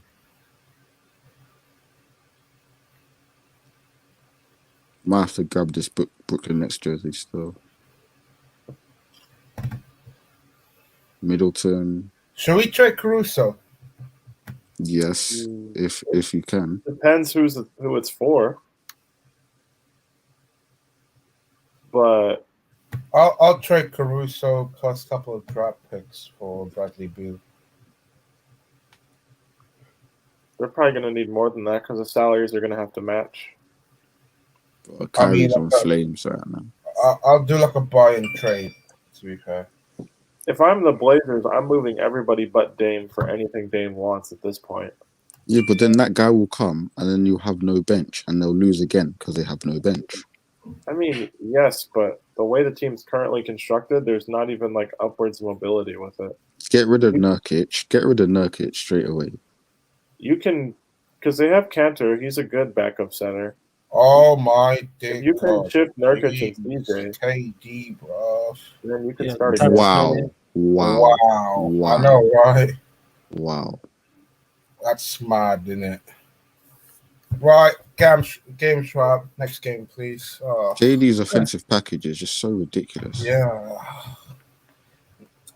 Might have to grab this Brooklyn Nets jersey still. Middleton. Should we trade Caruso? Yes, if you can. Depends who it's for. But I'll trade Caruso plus a couple of draft picks for Bradley Beal. they're probably going to need more than that because the salaries are going to have to match. Kyrie's on flames right now. I'll do like a buy and trade, to be fair. If I'm the Blazers, I'm moving everybody but Dame for anything Dame wants at this point. Yeah, but then that guy will come and then you'll have no bench and they'll lose again because they have no bench. I mean, yes, but the way the team's currently constructed, there's not even like upwards mobility with it. Get rid of Nurkic. Get rid of Nurkic straight away. You can, because they have Cantor. He's a good backup center. Oh my If you can ship Nurkic and CJ, KD, bro. then you can start again. Wow. I know, right? Wow. That's mad, isn't it? Right, game Schwab. Next game, please. JD's offensive package is just so ridiculous. Yeah.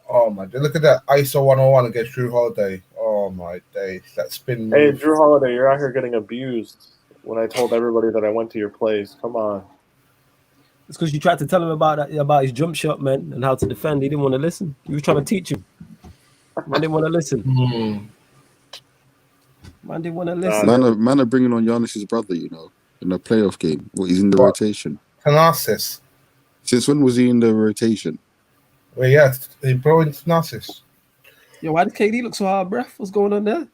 Oh my! Look at that ISO 101 against Drew Holiday. Oh my days! That spin move. Hey, Drew Holiday, you're out here getting abused. When I told everybody that I went to your place, come on. It's because you tried to tell him about his jump shot, man, and how to defend. He didn't want to listen. You were trying to teach him. Man didn't want to listen. Man didn't want to listen. Man are bringing on Giannis's brother, you know, in a playoff game. Well, he's in the rotation. Thanasis. Since when was he in the rotation? Well, yeah, he brought in Thanasis. Yo, why did KD look so hard, breath? What's going on there?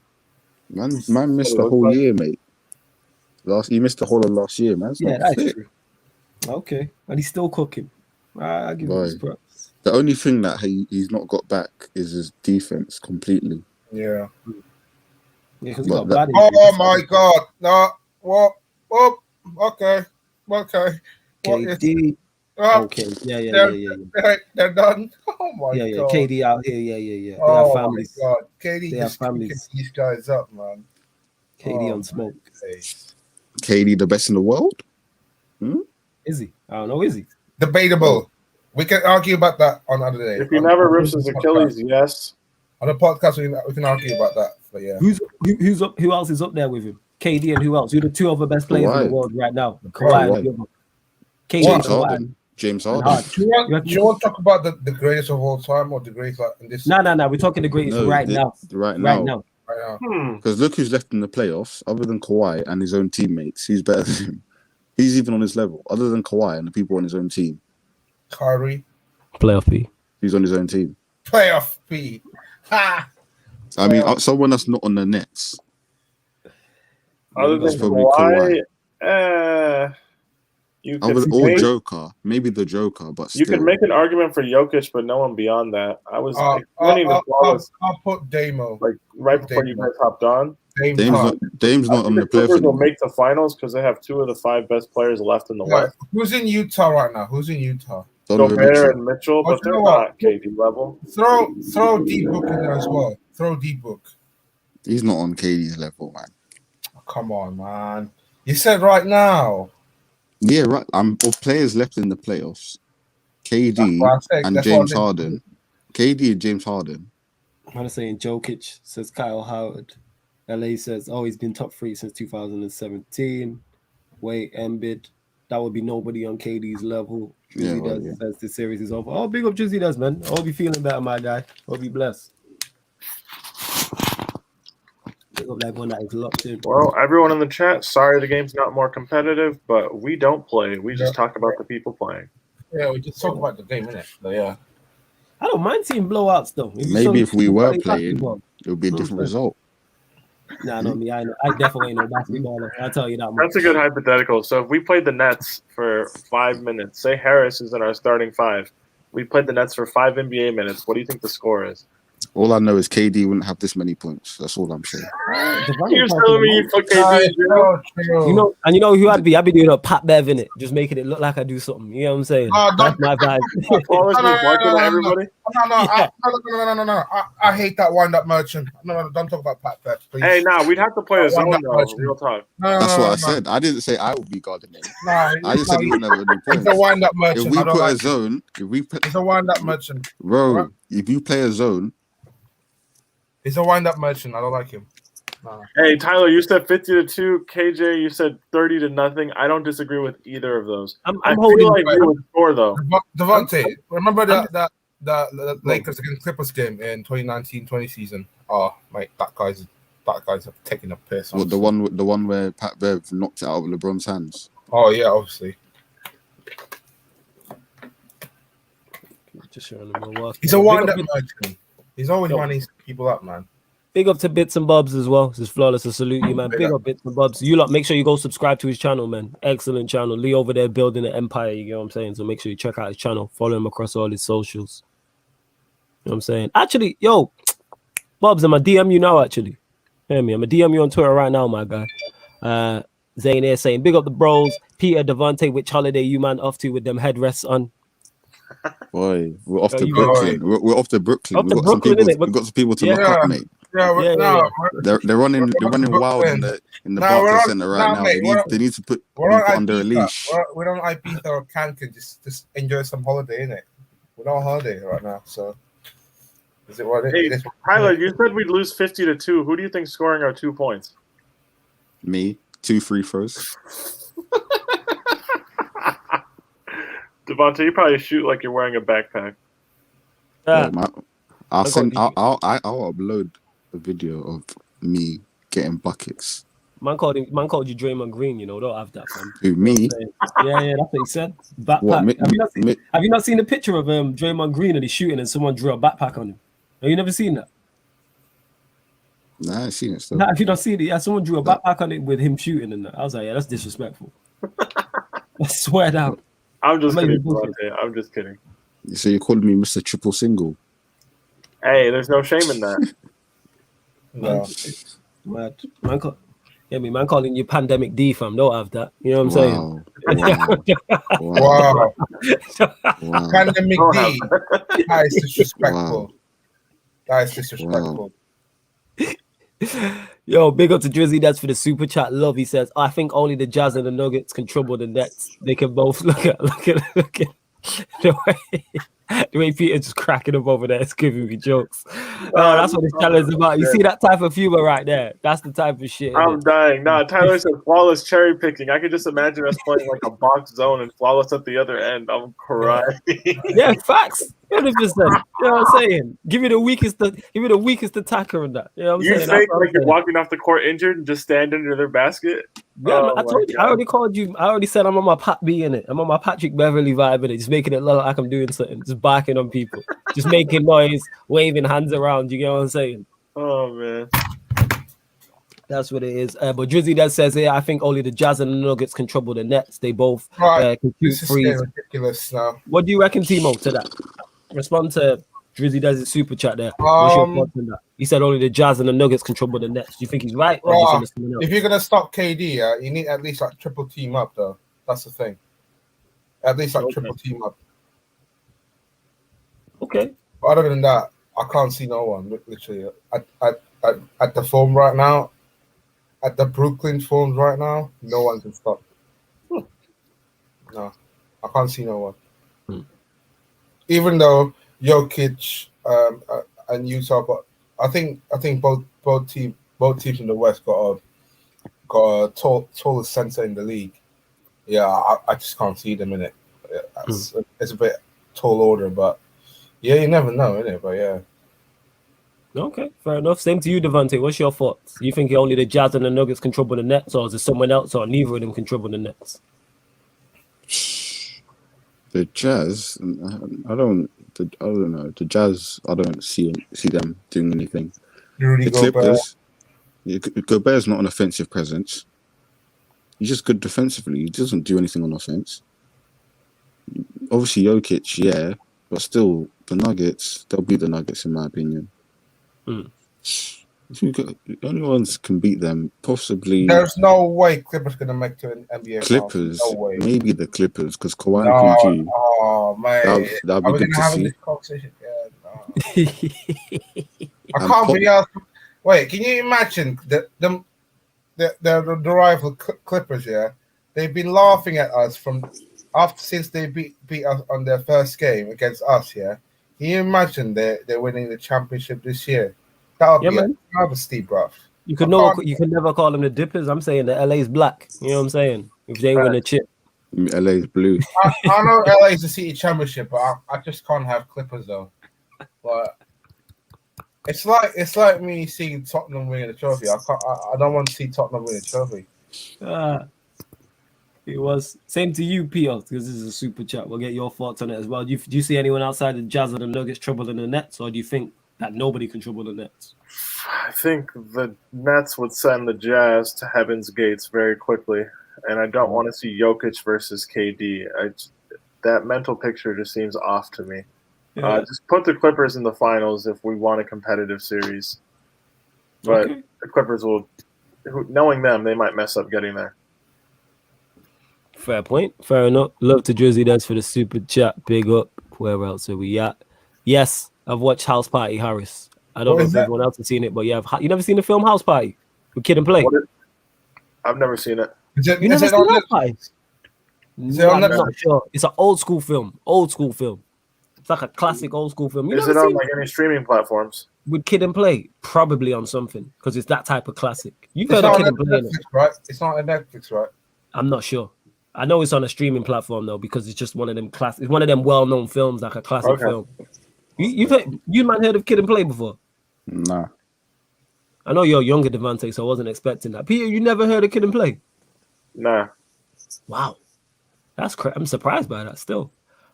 Man missed the whole year, mate. He missed the whole of last year, man. Yeah, that's true. Okay, and he's still cooking. I give him his props. The only thing that he's not got back is his defense completely. Yeah. Yeah, because he got bad. Oh my God! No, what? Oh, okay. KD. Okay, yeah. They're done. Oh my God. Yeah. KD out here. Yeah. They Oh have families. my God. KD they have families. These guys up, man. KD on smoke. KD the best in the world? Is he? I don't know. Is he? Debatable. We can argue about that on another day. If he never rips his Achilles, yes. On the podcast, we can argue about that. But yeah. Who's up? Who else is up there with him? KD and who else? Who are the two other best players in the world right now? Kawhi. KD. James Harden. Do you want to talk about the greatest of all time or the greatest in this? No. We're talking the greatest right now. Right now. Because look who's left in the playoffs, other than Kawhi and his own teammates. Who's better than him? He's even on his level, other than Kawhi and the people on his own team. Kyrie. Playoff P. He's on his own team. Playoff P. Ha! I mean, someone that's not on the Nets. Other than Kawhi. Joker, maybe the Joker, but still. You could make an argument for Jokic, but no one beyond that. I was I'll put Damo like right before you guys hopped on. Dame's not on the playoffs. Clippers will make the finals because they have two of the 5 best players left in the West. Who's in Utah right now? Gobert and Mitchell, but they're not KD level. Throw D-Book in there as well. Throw D-Book. He's not on KD's level, man. Oh, come on, man. You said right now. Yeah, right. Of players left in the playoffs, KD and James Harden. KD and James Harden. I'm saying Jokic, says Kyle Howard. LA says, he's been top 3 since 2017. Wait, Embiid. That would be nobody on KD's level. Drizzy says the series is over. Oh, big up Drizzy does, man. I hope you feeling better, my guy. Hope you blessed. Big up that one that is locked in. Well, everyone in the chat, sorry the game's not more competitive, but we don't play. We just talk about the people playing. Yeah, we just talk about the game, innit? But yeah. I don't mind seeing blowouts, though. Maybe if we were playing, it would be a different result. Nah, not me. I definitely ain't no basketballer. I'll tell you that much. That's a good hypothetical. So if we played the Nets for 5 minutes, say Harris is in our starting 5. We played the Nets for 5 NBA minutes. What do you think the score is? All I know is KD wouldn't have this many points. That's all I'm saying. You're telling me you fuck KD? You know who I'd be? I'd be doing a Pat Bev in it, just making it look like I do something. You know what I'm saying? That's my vibe. No. I hate that wind-up merchant. No, don't talk about Pat Bev, please. Hey, we'd have to play a zone though. Real talk. That's what I said. I didn't say I would be guarding him. I just said he wouldn't have any points. It's a wind-up merchant. If we put a zone, it's a wind-up merchant, bro. If you play a zone, he's a wind-up merchant. I don't like him. No. Hey, Tyler, you said 50-2. KJ, you said 30-0. I don't disagree with either of those. I'm holding like you would score though. Devontae, remember the Lakers against Clippers game in 2019-20 season? Oh, mate, that guy's taking a piss. What, the one where Pat Bev knocked it out of LeBron's hands. Oh yeah, obviously. Just showing the Milwaukee. He's a wind-up merchant. He's always winding people up, man. Big up to Bits and Bobs as well. This is Flawless. I salute you, man. Big up Bits and Bobs. You lot, make sure you go subscribe to his channel, man. Excellent channel. Lee over there building an empire. You know what I'm saying? So make sure you check out his channel. Follow him across all his socials. You know what I'm saying? Actually, yo, Bobs, I'm a DM you now. Actually, hear me? I'm a DM you on Twitter right now, my guy. Zane here saying, big up the bros. Peter, Devontae, which holiday you man off to with them headrests on? Boy, we're off to Brooklyn. We're off to Brooklyn. We've got some people to look up, mate. They're running wild in the Barclays Center right now. They need to put people under a leash. We're on Ibiza or Cancun, just enjoy some holiday, innit? We're on holiday right now, so is it what it is? Hey, Tyler, you said we'd lose 50-2. Who do you think's scoring our 2 points? Me, 2 free throws. Devontae, you probably shoot like you're wearing a backpack. I'll upload a video of me getting buckets. Man called you Draymond Green, you know, don't have that, fam. Who, me? Yeah, that's what he said. Backpack. Have you not seen the picture of Draymond Green and he's shooting and someone drew a backpack on him? Have you never seen that? Nah, I ain't seen it still. Nah, have you not seen it? Yeah, someone drew a backpack on it with him shooting and that. I was like, yeah, that's disrespectful. I swear down. I'm just kidding, Devontae. I'm just kidding. So you called me Mr. Triple Single? Hey, there's no shame in that. No. Man calling you Pandemic D, fam. Don't have that. You know what I'm saying? Wow. Pandemic D. That is disrespectful. Wow. That is disrespectful. Wow. Yo, big up to Drizzy. That's for the super chat. Love. He says, I think only the Jazz and the Nuggets can trouble the Nets. They can both look at the way Peter's just cracking up over there. It's giving me jokes. That's what this challenge is about. You see that type of humor right there? That's the type of shit. I'm dying. Nah, Tyler said flawless cherry picking. I could just imagine us playing like a box zone and flawless at the other end. I'm crying. Yeah, facts. 100%. You know what I'm saying? Give me the weakest attacker in that. You know what I'm saying? Think like you're walking off the court injured and just stand under their basket? Yeah, I told you. I already called you. I already said I'm on my Pat B in it. I'm on my Patrick Beverly vibe in it. Just making it look like I'm doing something. Just barking on people. Just making noise, waving hands around. You get what I'm saying? Oh, man. That's what it is. But Drizzy does says here, I think only the Jazz and the Nuggets can trouble the Nets. They both can shoot threes. Ridiculous now. What do you reckon, Timo, to that? Respond to Drizzy does his super chat there. What's your thoughts on that? He said only the Jazz and the Nuggets can trouble the Nets. Do you think he's right? Or do you think if you're gonna stop KD, you need at least like triple team up though. That's the thing. At least like triple team up. Okay. But other than that, I can't see no one. Literally, at the form right now, at the Brooklyn forms right now, no one can stop. No, I can't see no one. Even though Jokic and Utah, but I think both teams in the West got a tallest center in the league. Yeah, I just can't see them in it. It's a bit tall order, but yeah, you never know, innit? But yeah. Okay, fair enough. Same to you, Devontae. What's your thoughts? You think only the Jazz and the Nuggets can trouble the Nets, or is it someone else, or neither of them can trouble the Nets? The Jazz, I don't know. The Jazz, I don't see them doing anything. The Clippers, Gobert's not an offensive presence. He's just good defensively. He doesn't do anything on offense. Obviously, Jokic, yeah, but still, the Nuggets, they'll beat the Nuggets in my opinion. The only ones can beat them, possibly There's no way Clippers gonna make to an NBA Clippers. Finals. No way. Maybe the Clippers, because Kawhi No, and PG. oh man, That'd are be we good gonna to have see. this conversation? Yeah, no. I And can't be asked. Wait, can you imagine the rival Clippers? Yeah, they've been laughing at us since they beat us on their first game against us. Yeah, can you imagine they're winning the championship this year? That would be another steep rough. You can never call them the Dippers. I'm saying the LA's black. You know what I'm saying? If they win a chip. LA's blue. I know LA's the city championship, but I just can't have Clippers though. But it's like me seeing Tottenham winning a trophy. I don't want to see Tottenham win a trophy. It was same to you, Peter, because this is a super chat. We'll get your thoughts on it as well. Do you see anyone outside the Jazz or the Nuggets troubling the Nets, or do you think that nobody can trouble the Nets? I think the Nets would send the Jazz to heaven's gates very quickly, and I don't want to see Jokic versus KD. That mental picture just seems off to me. Yeah. Just put the Clippers in the finals if we want a competitive series. But the Clippers will, knowing them, they might mess up getting there. Fair point. Fair enough. Look to Drizzy Dance for the super chat. Big up. Where else are we at? Yes, I've watched House Party, Harris. I don't know if everyone else has seen it, but you never seen the film House Party with Kid and Play? I've never seen it. You never seen House Party? I'm not sure. It's an old school film. It's like a classic old school film. Is it on like any streaming platforms? With Kid and Play? Probably on something, because it's that type of classic. You've heard of Kid and Play, right? It's not on Netflix, right? I'm not sure. I know it's on a streaming platform though, because it's just one of them classic. It's one of them well-known films, like a classic film. You man heard of Kid and Play before? Nah. I know you're younger, Devante, so I wasn't expecting that. Peter, you never heard of Kid and Play? Nah. Wow, that's I'm surprised by that. Still,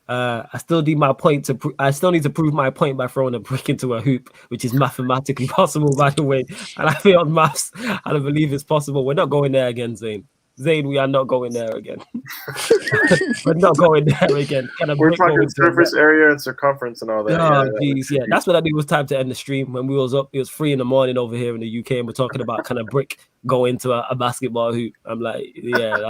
I still need my point I still need to prove my point by throwing a brick into a hoop, which is mathematically possible, by the way. And I failed maths. I don't believe it's possible. We're not going there again, Zane. Zane, we are not going there again. We're not going there again. We're talking surface area and circumference and all that. Oh, geez, yeah. That's what I knew was time to end the stream. When we was up, it was 3 a.m. over here in the UK, and we're talking about kind of brick going to a basketball hoop. I'm like, yeah,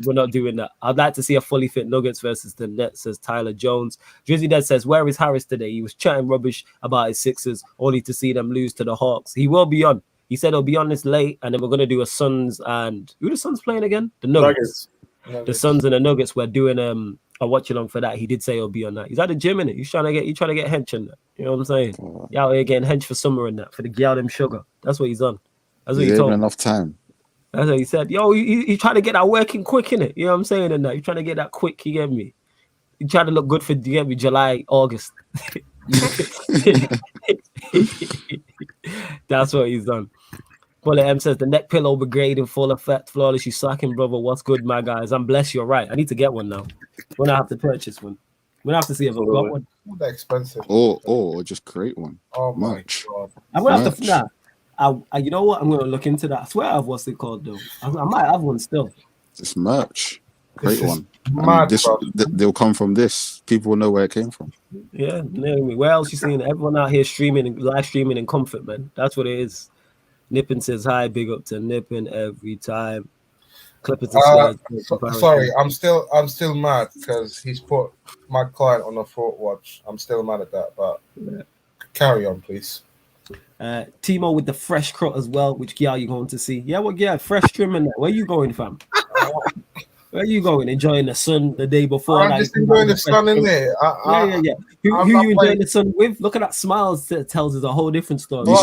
we're not doing that. I'd like to see a fully fit Nuggets versus the Nets, says Tyler Jones. Drizzy Dead says, where is Harris today? He was chatting rubbish about his Sixers, only to see them lose to the Hawks. He will be on. He said he'll be on this late, and then we're going to do a Suns and... Who the Suns playing again? The Nuggets. The Suns and the Nuggets. We're doing a watch-along for that. He did say he'll be on that. He's at the gym, innit? He's trying to get hench in that. You know what I'm saying? He's out here getting hench for summer and that, for the gal them sugar. That's what he's on. That's what he told me. Enough time. That's what he said. Yo, he's trying to get that working quick, innit? You know what I'm saying? And that he's trying to get that quick, you get me? He's trying to look good for, you get me, July, August. That's what he's done. Bullet M says the neck pillow brigade in full effect, flawless. You slacking, brother. What's good, my guys? I'm blessed. You're right. I need to get one now. We're gonna have to purchase one. We're gonna have to see if I've got one. They're expensive. Or just create one. Oh my god! I'm gonna have to. You know what? I'm gonna look into that. I swear I've what's it called though. I might have one still. It's merch. Create one. Mad, they'll come from this. People will know where it came from. Yeah. Where else you seeing everyone out here streaming and live streaming in comfort, man? That's what it is. Nippin says hi, big up to Nippin every time. Clippers and sorry, I'm still mad because he's put my client on a thought watch. I'm still mad at that, but carry on, please. Timo with the fresh crop as well. Which gear are you going to see? Yeah, what gear? Fresh trim and that. Where you going, fam? Where you going? Enjoying the sun the day before? I'm just enjoying the sun in there. Yeah. Who you enjoying the sun with? Look at that smile. Tells us a whole different story. Well,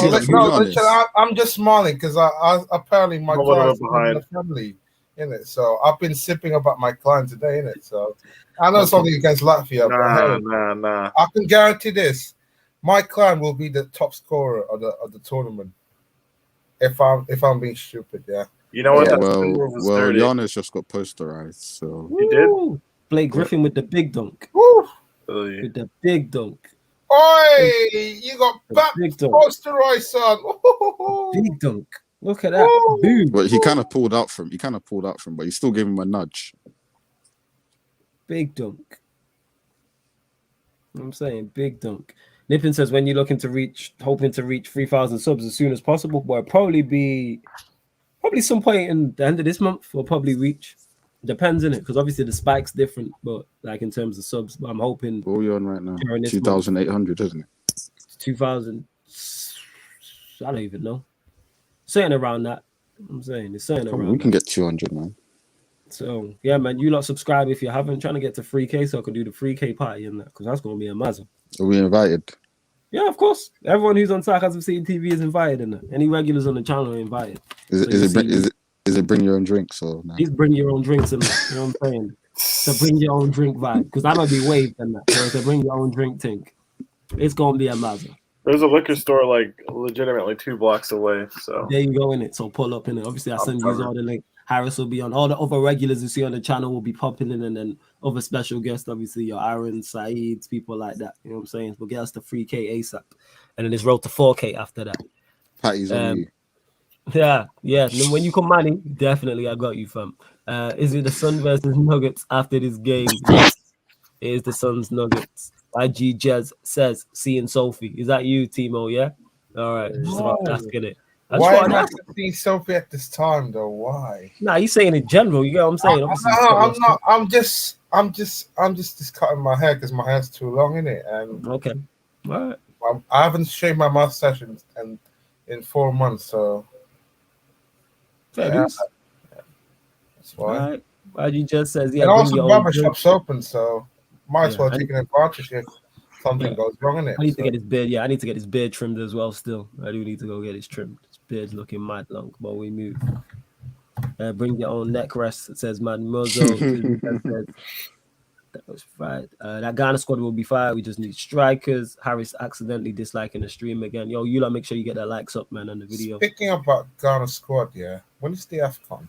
I'm just smiling because I apparently my client's in the family in it. So I've been sipping about my client today in it. So I know it's only against Latvia, but hey, I can guarantee this: my client will be the top scorer of the tournament. If I'm being stupid, yeah. You know what? Yeah, well, Giannis just got posterized, so he did. Blake Griffin with the big dunk. Woo. With the big dunk. Oi, you got back posterized, son. Big dunk. Look at that. Boom. But he kind of pulled out from, but he still gave him a nudge. Big dunk. I'm saying big dunk. Nippin says when you're hoping to reach 3,000 subs as soon as possible. Well, probably some point in the end of this month. We'll probably reach. Depends on it, because obviously the spike's different, but like in terms of subs, but I'm hoping. What are we on right now? 2,800, isn't it? 2,000. I don't even know. Something around that. I'm saying it's something around. We can get 200, man. So yeah, man, you lot subscribe if you haven't. Trying to get to 3K so I can do the 3K party in that, because that's gonna be a mazza. Are we invited? Yeah, of course. Everyone who's on Sarcasm City TV is invited in that. Any regulars on the channel are invited. Is it bring your own drinks or no? Please bring your own drinks in that. You know what I'm saying? So bring your own drink vibe, because I'm gonna be waved in that. So bring your own drink tank. It's gonna be a mazza. There's a liquor store like legitimately 2 blocks away. So there you go in it. So pull up in it. Obviously, I send you all the link. Harris will be on. All the other regulars you see on the channel will be popping in, and then other special guests, obviously your Aaron, Saeeds, people like that. You know what I'm saying? We'll get us to 3K ASAP, and then it's road to 4K after that. Patty's on you. Yeah. And then when you come money, definitely I got you, fam. Is it the Sun versus Nuggets after this game? Yes, it is the Suns Nuggets. IG Jez says, seeing Sophie. Is that you, Timo? Yeah. All right. Just about asking it. Why not see Sophie at this time though? Why? Nah, he's saying in general. You get what I'm saying? I'm not. I'm just cutting my hair because my hair's too long in it. And okay, all right. I haven't shaved my mustache in 4 months, so yeah, that's why. All right. IG just says, yeah. And also, barbershop's open, so might as well take an advantage if something goes wrong in it. I need to get his beard. Yeah, I need to get his beard trimmed as well. Still, I do need to go get his trimmed. His beard's looking mad long, but we move. Bring your own neck rest. It says, man, Mozo. That was right. That Ghana squad will be fire. We just need strikers. Harris accidentally disliking the stream again. Yo, you lot make sure you get that likes up, man, on the video. Speaking about Ghana squad, yeah. When is the AFCON?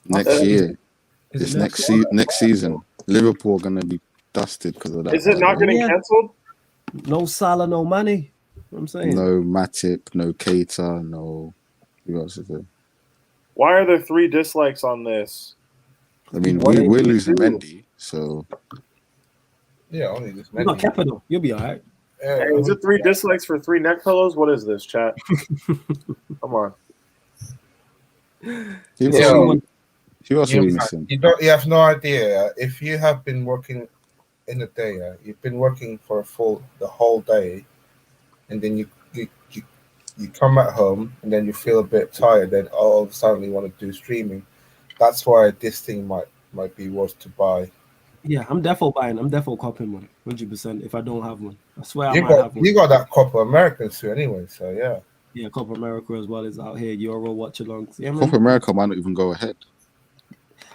Next year. It's next season. Liverpool are gonna be dusted because of that. Is it not getting cancelled? No Salah, no money. You know what I'm saying? No Matip, no Keita, no. Who else is there? Why are there 3 dislikes on this? I mean, we're losing Mendy, so. Yeah, only this Mendy. You got capital. You'll be all right. Hey, is it 3 dislikes for 3 neck pillows? What is this, chat? Come on. Who else are we missing? You have no idea. If you have been working in the day, you've been working for the whole day, and then you come at home and then you feel a bit tired, then all of a sudden you want to do streaming. That's why this thing might be worth to buy. Yeah, I'm defo buying. I'm defo copying one, 100%. If I don't have one, I swear I might have one. You got that Copa America too, anyway. So yeah. Yeah, Copa America as well is out here. Euro Watchalong. Yeah, Copa America might not even go ahead.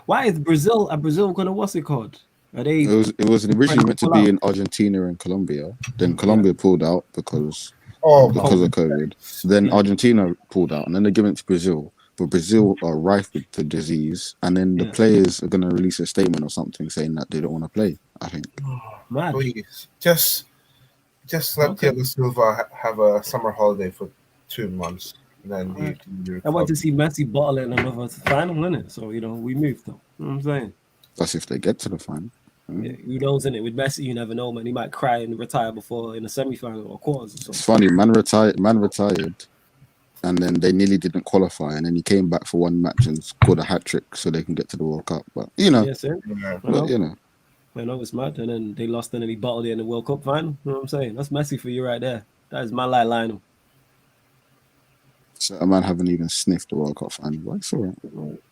Why is Brazil gonna what's it called? Are they? It was originally meant to be in Argentina and Colombia. Then Colombia pulled out because of COVID. Then Argentina pulled out, and then they give it to Brazil. But Brazil are rife with the disease, and then the players are going to release a statement or something saying that they don't want to play. I think. Please, just let Thiago Silva have a summer holiday for 2 months. Then I want to see Messi bottling another final, innit? So we moved though. You know what I'm saying? That's if they get to the final. Yeah, who knows, innit? With Messi, you never know, man. He might cry and retire before in the semi-final or quarters. Or something. It's funny, man retired, and then they nearly didn't qualify, and then he came back for one match and scored a hat trick so they can get to the World Cup. But yes, sir. I know it's mad, and then they lost, and then he bottled it in the World Cup final. You know what I'm saying? That's Messi for you right there. That is my light Lionel. So a man haven't even sniffed the World Cup final. But it's all right.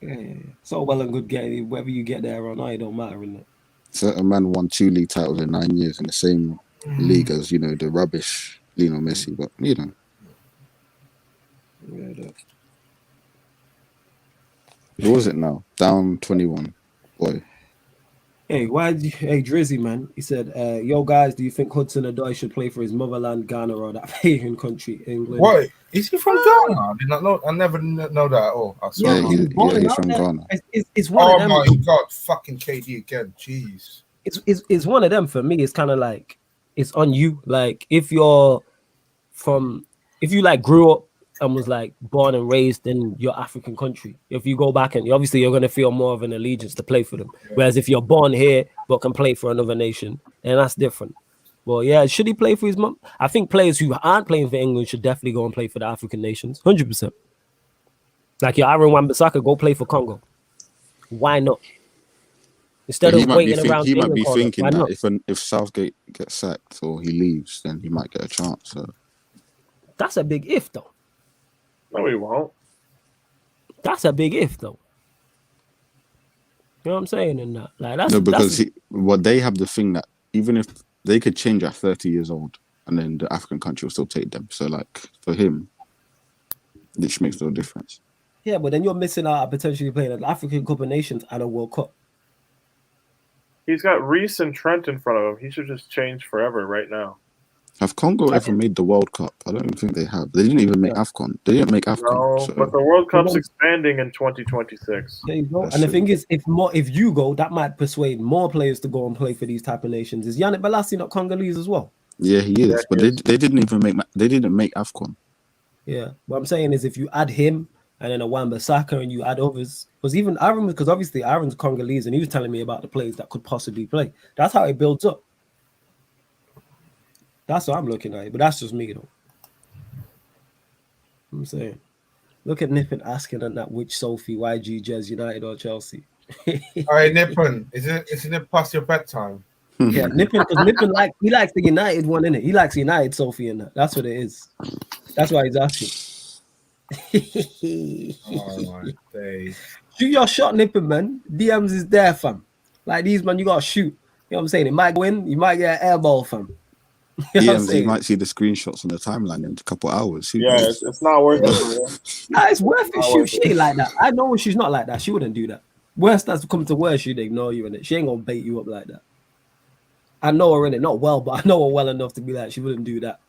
Yeah. It's all well and good getting whether you get there or not. It don't matter, innit? So a man won 2 league titles in 9 years in the same league as the rubbish Lionel Messi. But Yeah, what was it now? Down 21. Boy. Hey, Drizzy, man. He said, yo, guys, do you think Hudson-Odoi should play for his motherland, Ghana, or that pagan country, England? What? Is he from Ghana? I did not know. I never know that at all. Yeah, he's from Ghana. It's one of them. Oh, my God. Fucking KD again. Jeez. It's one of them for me. It's kind of like, it's on you. Like, if you grew up and was like born and raised in your African country, if you go back and obviously you're going to feel more of an allegiance to play for them. Whereas if you're born here but can play for another nation, then that's different. Well, yeah, should he play for his mum? I think players who aren't playing for England should definitely go and play for the African nations. 100%. Like your Aaron Wan-Bissaka, go play for Congo. Why not? Instead But of waiting around he the might England be corner, thinking why that not? if Southgate gets sacked or he leaves, then he might get a chance. So That's a big if, though. No, he won't. That's a big if, though. You know what I'm saying? And like that's no, because they have the thing that even if they could change at 30 years old, and then the African country will still take them. So like for him, which makes no difference. yeah, but then you're missing out on potentially playing an African Cup of Nations and a World Cup. He's got Reese and Trent in front of him. He should just change forever right now. Have Congo ever made the World Cup? I don't even think they have. They didn't even make AFCON. They didn't make AFCON. No, So. but the World Cup's expanding in 2026. There you go. That's And the true. thing is, if you go, that might persuade more players to go and play for these type of nations. Is Yannick Bolasie not Congolese as well? Yeah, he is. Yeah, but he they didn't even make AFCON. Yeah. What I'm saying is, if you add him and then a Wan-Bissaka and you add others, because even Aaron, because obviously Aaron's Congolese, and he was telling me about the players that could possibly play. That's how it builds up. That's what I'm looking at, but that's just me though. I'm saying, look at Nippon asking on that which Sophie, YG, Jez, United or Chelsea. All right, Nippon, isn't it past your bedtime? Yeah, Nippon, because Nippon he likes the United one, innit? He likes United Sophie in that. That's what it is. That's why he's asking. Oh my days. Shoot your shot, Nippon, man. DMs is there, fam. Like these, man, you gotta shoot. You know what I'm saying? It might win, you might get an air ball, fam. You know what I'm DMs, you saying? might see the screenshots on the timeline in a couple of hours. Who Yeah, knows? it's not worth it. Nah, it's worth it. Not Shoot, worth she ain't like that. I know she's not like that. She wouldn't do that. Worst that's come to worst, she'd ignore you in it. She ain't gonna bait you up like that. I know her in it, not well, but I know her well enough to be like she wouldn't do that.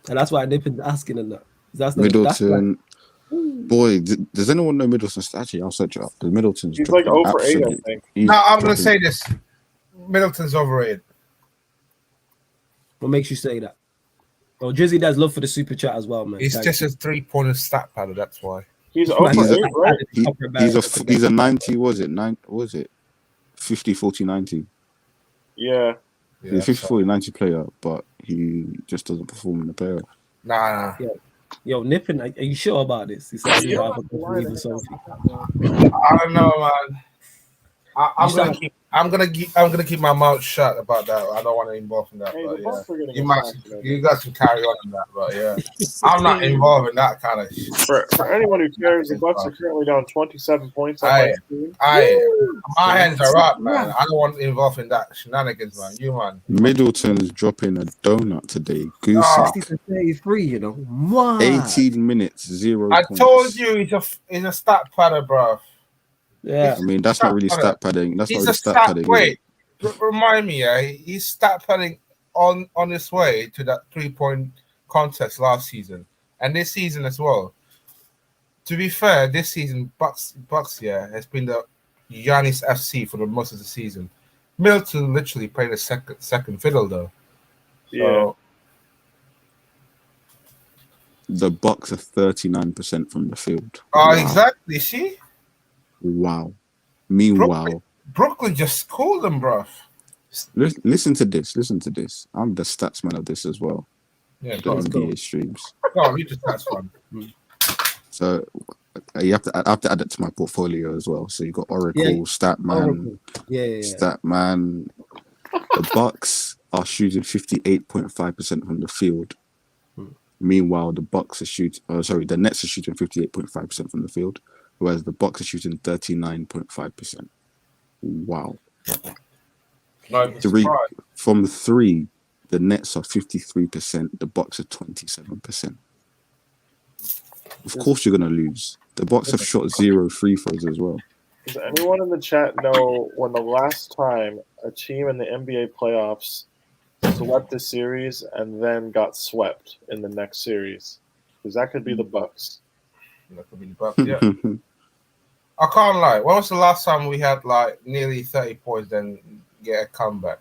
And that's why Nippon's asking her that. That's Middleton. Boy, does anyone know Middleton's? Actually, I'll search it up. Because Middleton's He's like dropping 0 for 8, I absolute- think. he's Now I'm gonna dropping- say this: Middleton's overrated. What makes you say that? Oh, Drizzy does love for the super chat as well, man. He's Thank just you. a 3-pointer stat padder. That's why. He's Man, 0 for He's a- 8, right? he's a 90. Was it 50, 40, 90? Yeah. He's a 50, 40, 90 player, but he just doesn't perform in the playoff. Nah. Yo, Nippon, are you sure about this? He said, I do have a good reason, Sophie. I don't know, man. I'm gonna keep my mouth shut about that. I don't want to involve in that. Hey, But the yeah, Bucks are gonna get sacked, you guys can carry on in that. But yeah, I'm not involved in that kind of shit. For anyone who cares, the Bucks are currently down 27 points on my team. My hands are up, man. I don't want to involve in that shenanigans, man. You, man. Middleton's dropping a donut today. Oh. 60 to 33, you know. What? 18 minutes, 0 I points. told you he's a stat padder, bro. Yeah. I mean, that's not really stat padding. That's not He's really a stat stat. padding. Wait, remind me, yeah. He's stat padding on his way to that 3-point contest last season and this season as well. To be fair, this season Bucks has been the Giannis FC for the most of the season. Middleton literally played a second fiddle though. Yeah. The Bucks are 39% from the field. Oh, Wow. exactly. See, Wow. Meanwhile, Brooklyn just schooled them, bro. listen to this. Listen to this. I'm the stats man of this as well. Yeah, The go on. NBA streams. Go on, read the stats one. So you have to add it to my portfolio as well. So you got Oracle, Yeah. Statman, Oracle. Yeah. Statman. The Bucks are shooting 58.5% from the field. Meanwhile, the Nets are shooting 58.5% from the field, whereas the Bucks are shooting 39.5%. Wow. From three, the Nets are 53%, the Bucks are 27%. Of course you're gonna lose. The Bucks have shot 0 free throws as well. Does anyone in the chat know when the last time a team in the NBA playoffs swept a series and then got swept in the next series? Because that could be the Bucks. That could be the Bucks, yeah. I can't lie. When was the last time we had like nearly 30 points then get a comeback?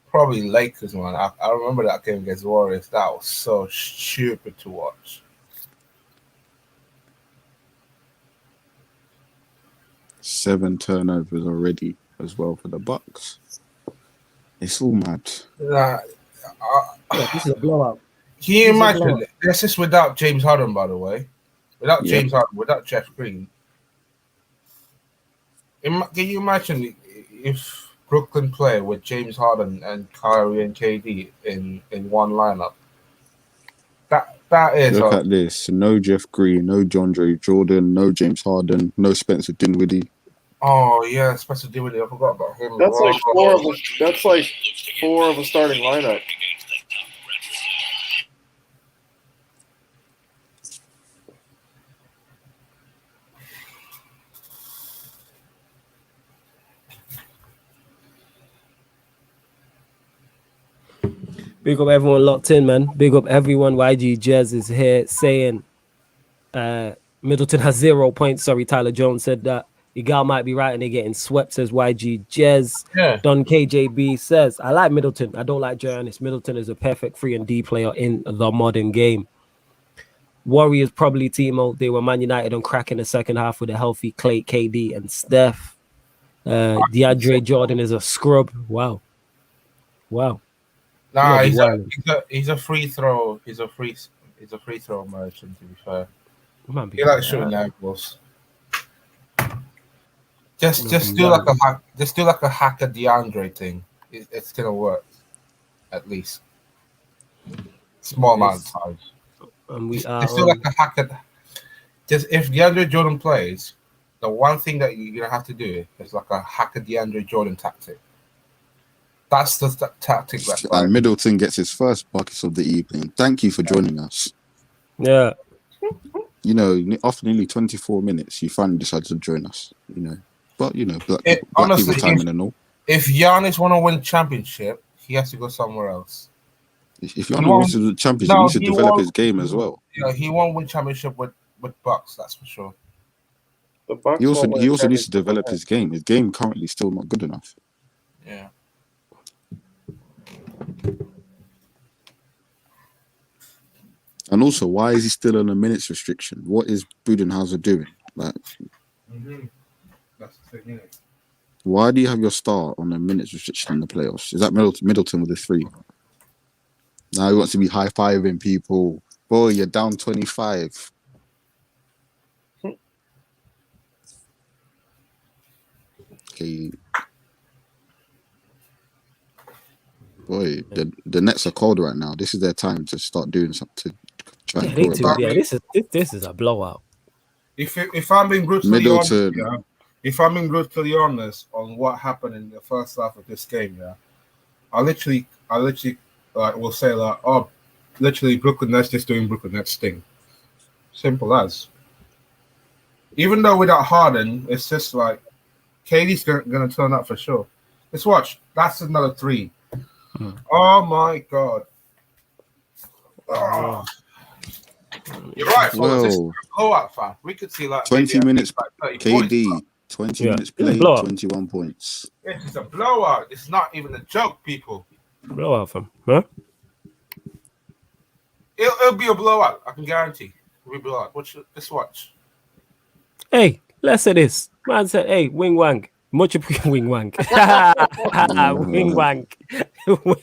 Probably Lakers, man. I remember that game against Warriors. That was so stupid to watch. Seven turnovers already as well for the Bucks. It's all mad. Nah, This is a blowout. can you This is a imagine? blowout. This is without James Harden, by the way. Without Yeah. James Harden, without Jeff Green. Can you imagine if Brooklyn play with James Harden and Kyrie and KD in one lineup? That is. Look at this. No Jeff Green, no DeAndre Jordan, no James Harden, no Spencer Dinwiddie. Oh yeah, Spencer Dinwiddie. I forgot about him. That's like four of a starting lineup. Big up everyone locked in, man. Big up everyone. YG Jez is here saying Middleton has 0 points. Sorry, Tyler Jones said that. Igal might be right and they're getting swept, says YG Jez. Yeah. Don KJB says, I like Middleton. I don't like Giannis. Middleton is a perfect 3 and D player in the modern game. Warriors probably Timo. They were Man United on crack in the second half with a healthy Clay, KD, and Steph. DeAndre Jordan is a scrub. Wow. Nah, Yeah, he's a free throw. He's a free throw merchant. To be fair, Man, he likes shooting angles. Just do like a hacker DeAndre thing. It's gonna work, at least. Small amount of time. And we are Just do like a hacker. Just if DeAndre Jordan plays, the one thing that you're gonna have to do is like a hacker DeAndre Jordan tactic. That's the tactic. And Middleton gets his first buckets of the evening. Thank you for joining us. Yeah. You know, after nearly 24 minutes, you finally decided to join us. You know, but you know, black honestly, people timing and all. If Giannis want to win championship, he has to go somewhere else. If Giannis wants to the championship, he needs to develop his game as well. Yeah, he won't win championship with Bucks. That's for sure. The Bucks He also needs to championship develop his game. His game currently still not good enough. Yeah. And also, why is he still on a minutes restriction? What is Budenholzer doing? Like, That's the thing, innit? why do you have your star on a minutes restriction in the playoffs? Is that Middleton with a 3? Now he wants to be high-fiving people. Boy, you're down 25. Okay. Boy, the Nets are cold right now. This is their time to start doing something. To try and grow it back. This is a blowout. If I'm being brutally Middleton. honest, if I'm being brutally honest on what happened in the first half of this game, I literally will say that, oh, literally Brooklyn Nets just doing Brooklyn Nets thing. Simple as. Even though without Harden, it's just like KD's gonna turn up for sure. Let's watch. That's another 3. Oh my god. Oh. You're right, Well, this is a blowout, fam. We could see like 20 minutes, like 30 KD, points. 20 minutes It's a played, blowout. 21 points. This is a blowout. It's not even a joke, people. Blowout, fam. Huh? It'll be a blowout. I can guarantee. It'll be a blowout. Let's watch. Hey, let's say this. Man said, hey, wing wank. Much appreciated, wing wank. Wing wank.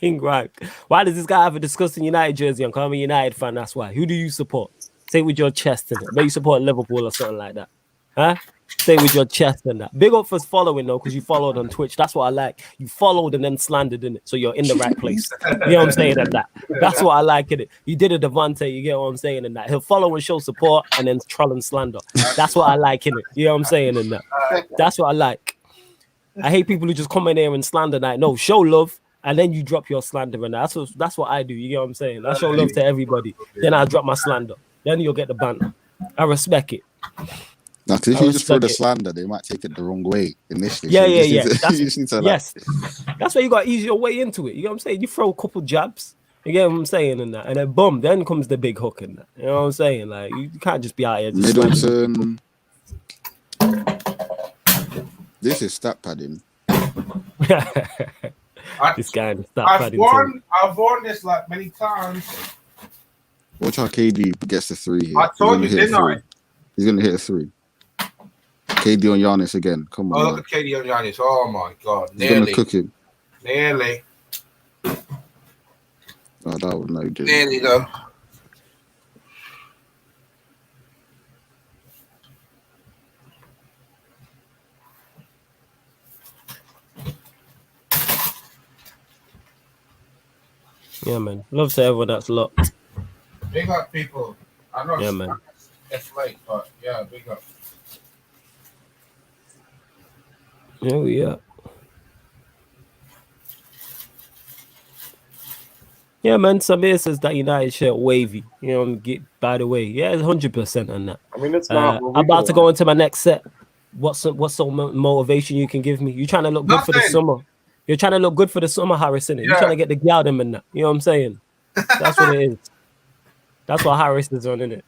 Wing wank. Why does this guy have a disgusting United jersey on? 'Cause I'm a United fan, that's why. Who do you support? Say it with your chest in it. Maybe you support Liverpool or something like that. Huh? Say it with your chest in that. Big up for following though, because you followed on Twitch. That's what I like. You followed and then slandered in it. So you're in the right place. You know what I'm saying in that. That's what I like in it. You did a Devontae, you get what I'm saying in that. He'll follow and show support and then troll and slander. That's what I like in it. You know what I'm saying in that. That's what I like. I hate people who just come in here and slander that. No, show love and then you drop your slander and that's what I do. You get what I'm saying? I show love to everybody. Then I drop my slander. Then you'll get the banter. I respect it. Now, if you just throw the slander, they might take it the wrong way initially. Yeah. Yes. That's why you got to ease your way into it. You know what I'm saying? You throw a couple jabs. You get what I'm saying in that, and then boom, then comes the big hook in that. You know what I'm saying? Like you can't just be out here. Just Middleton. This is stat padding. This guy in stat I've padding. won this like many times. Watch how KD gets the 3 here. I told you, didn't I? He's going to hit a 3. KD on Giannis again. Come on. Oh, look at KD on Giannis. Oh my god. He's going to cook him. Nearly. Oh, that would no do. There you go. Yeah, man. Love to everyone that's locked. Big up, people. I know Yeah, man. it's late, but yeah, big up. Yeah, we are. Yeah, man. Samir says that United shirt wavy. You know, get by the way. Yeah, 100% on that. I mean, it's not. I'm about to go into my next set. What's some motivation you can give me? You trying to look good for the summer? You're trying to look good for the summer, Harris, innit? You're trying to get the gal them and that. You know what I'm saying? That's what it is. That's what Harris is on, innit?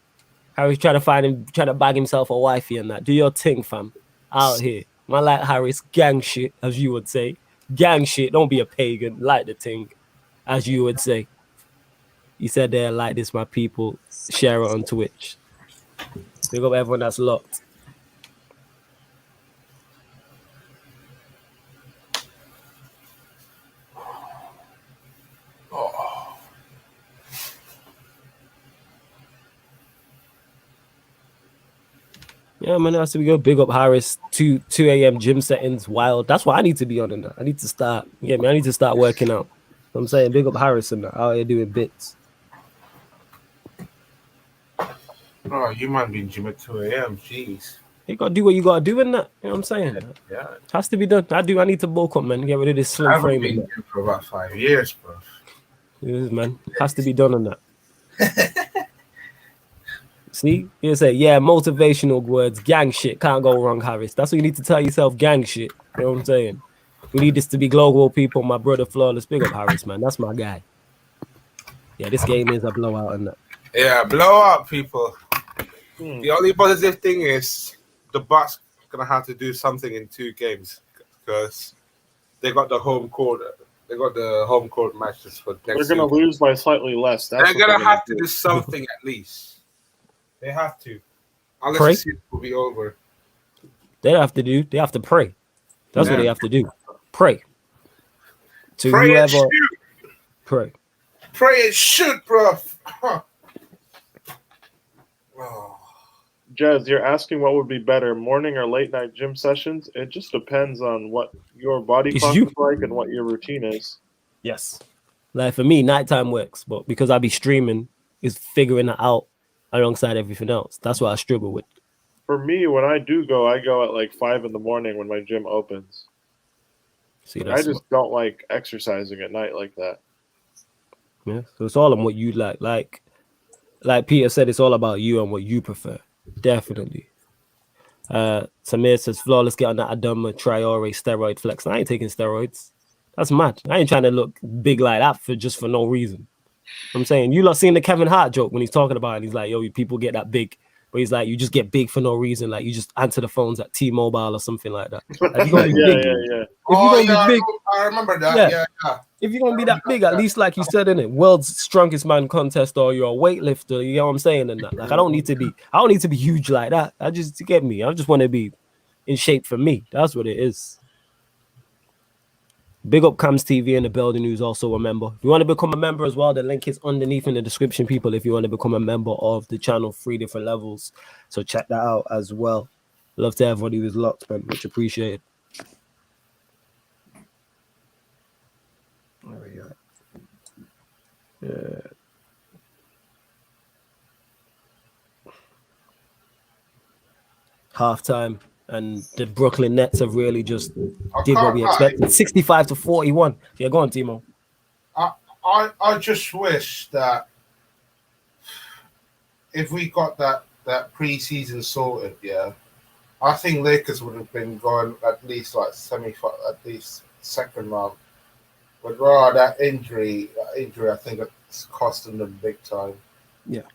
Harris trying to bag himself a wifey and that. Do your thing, fam. Out here. Man like Harris, gang shit, as you would say. Gang shit. Don't be a pagan. Like the thing, as you would say. He said there, like this, my people. Share it on Twitch. Big up everyone that's locked. Yeah, man, that's we go. Big up Harris. 2 a.m. gym settings. Wild. That's what I need to be on in that. I need to start. Yeah, man, I need to start working out. I'm saying, big up Harris and that. Out here doing bits. Oh, you might be in gym at 2 a.m. Jeez. You gotta do what you gotta do in that. You know what I'm saying? Yeah. Has to be done. I need to bulk up, man. Get rid of this slim frame. I've been in gym for about 5 years, bro. It is, man. Has to be done on that. See? You say, yeah, motivational words, gang shit. Can't go wrong, Harris. That's what you need to tell yourself, gang shit. You know what I'm saying? We need this to be global, people. My brother Flawless. Big up Harris, man. That's my guy. Yeah, this game is a blowout on that. Yeah, blowout, people. The only positive thing is the Bucks gonna have to do something in 2 games because they got the home court. They got the home court matches for next. They're gonna lose by slightly less. They're gonna have to do something at least. They have to. Unless the season will be over. They have to pray. That's what they have to do. Pray. To pray whoever. And shoot. Pray. Pray and shoot, bro. Oh. Jez, you're asking what would be better, morning or late night gym sessions? It just depends on what your body clock is like and what your routine is. Yes. Like for me, nighttime works, but because I be streaming, is figuring it out alongside everything else. That's what I struggle with. For me, when I go at like 5 in the morning when my gym opens. See, I just don't like exercising at night like that. Yeah, so it's all on what you like. Like Peter said, it's all about you and what you prefer. Definitely. Samir says, Flawless, get on that Adama Traore steroid flex. I ain't taking steroids. That's mad. I ain't trying to look big like that for no reason. I'm saying, you lot seen the Kevin Hart joke when he's talking about it. He's like, yo, people get that big. But he's like, you just get big for no reason. Like, you just answer the phones at T-Mobile or something like that. Like, you're gonna be big. Yeah. If you're gonna be big, I remember that. Yeah. If you're gonna be that big, at least like you said in it, world's strongest man contest, or you're a weightlifter, you know what I'm saying? And that. Like, I don't need to be huge like that. I just want to be in shape for me. That's what it is. Big up Cams TV in the building, who's also a member. If you want to become a member as well, the link is underneath in the description, people. If you want to become a member of the channel, 3 different levels. So check that out as well. Love to everybody who's locked, man. Much appreciated. There we go. Yeah. Halftime. And the Brooklyn Nets have really just did what we expected. 65-41. Yeah, go on, Timo. I just wish that if we got that preseason sorted, I think Lakers would have been going at least like at least second round. But that injury, I think it's costing them big time. Yeah.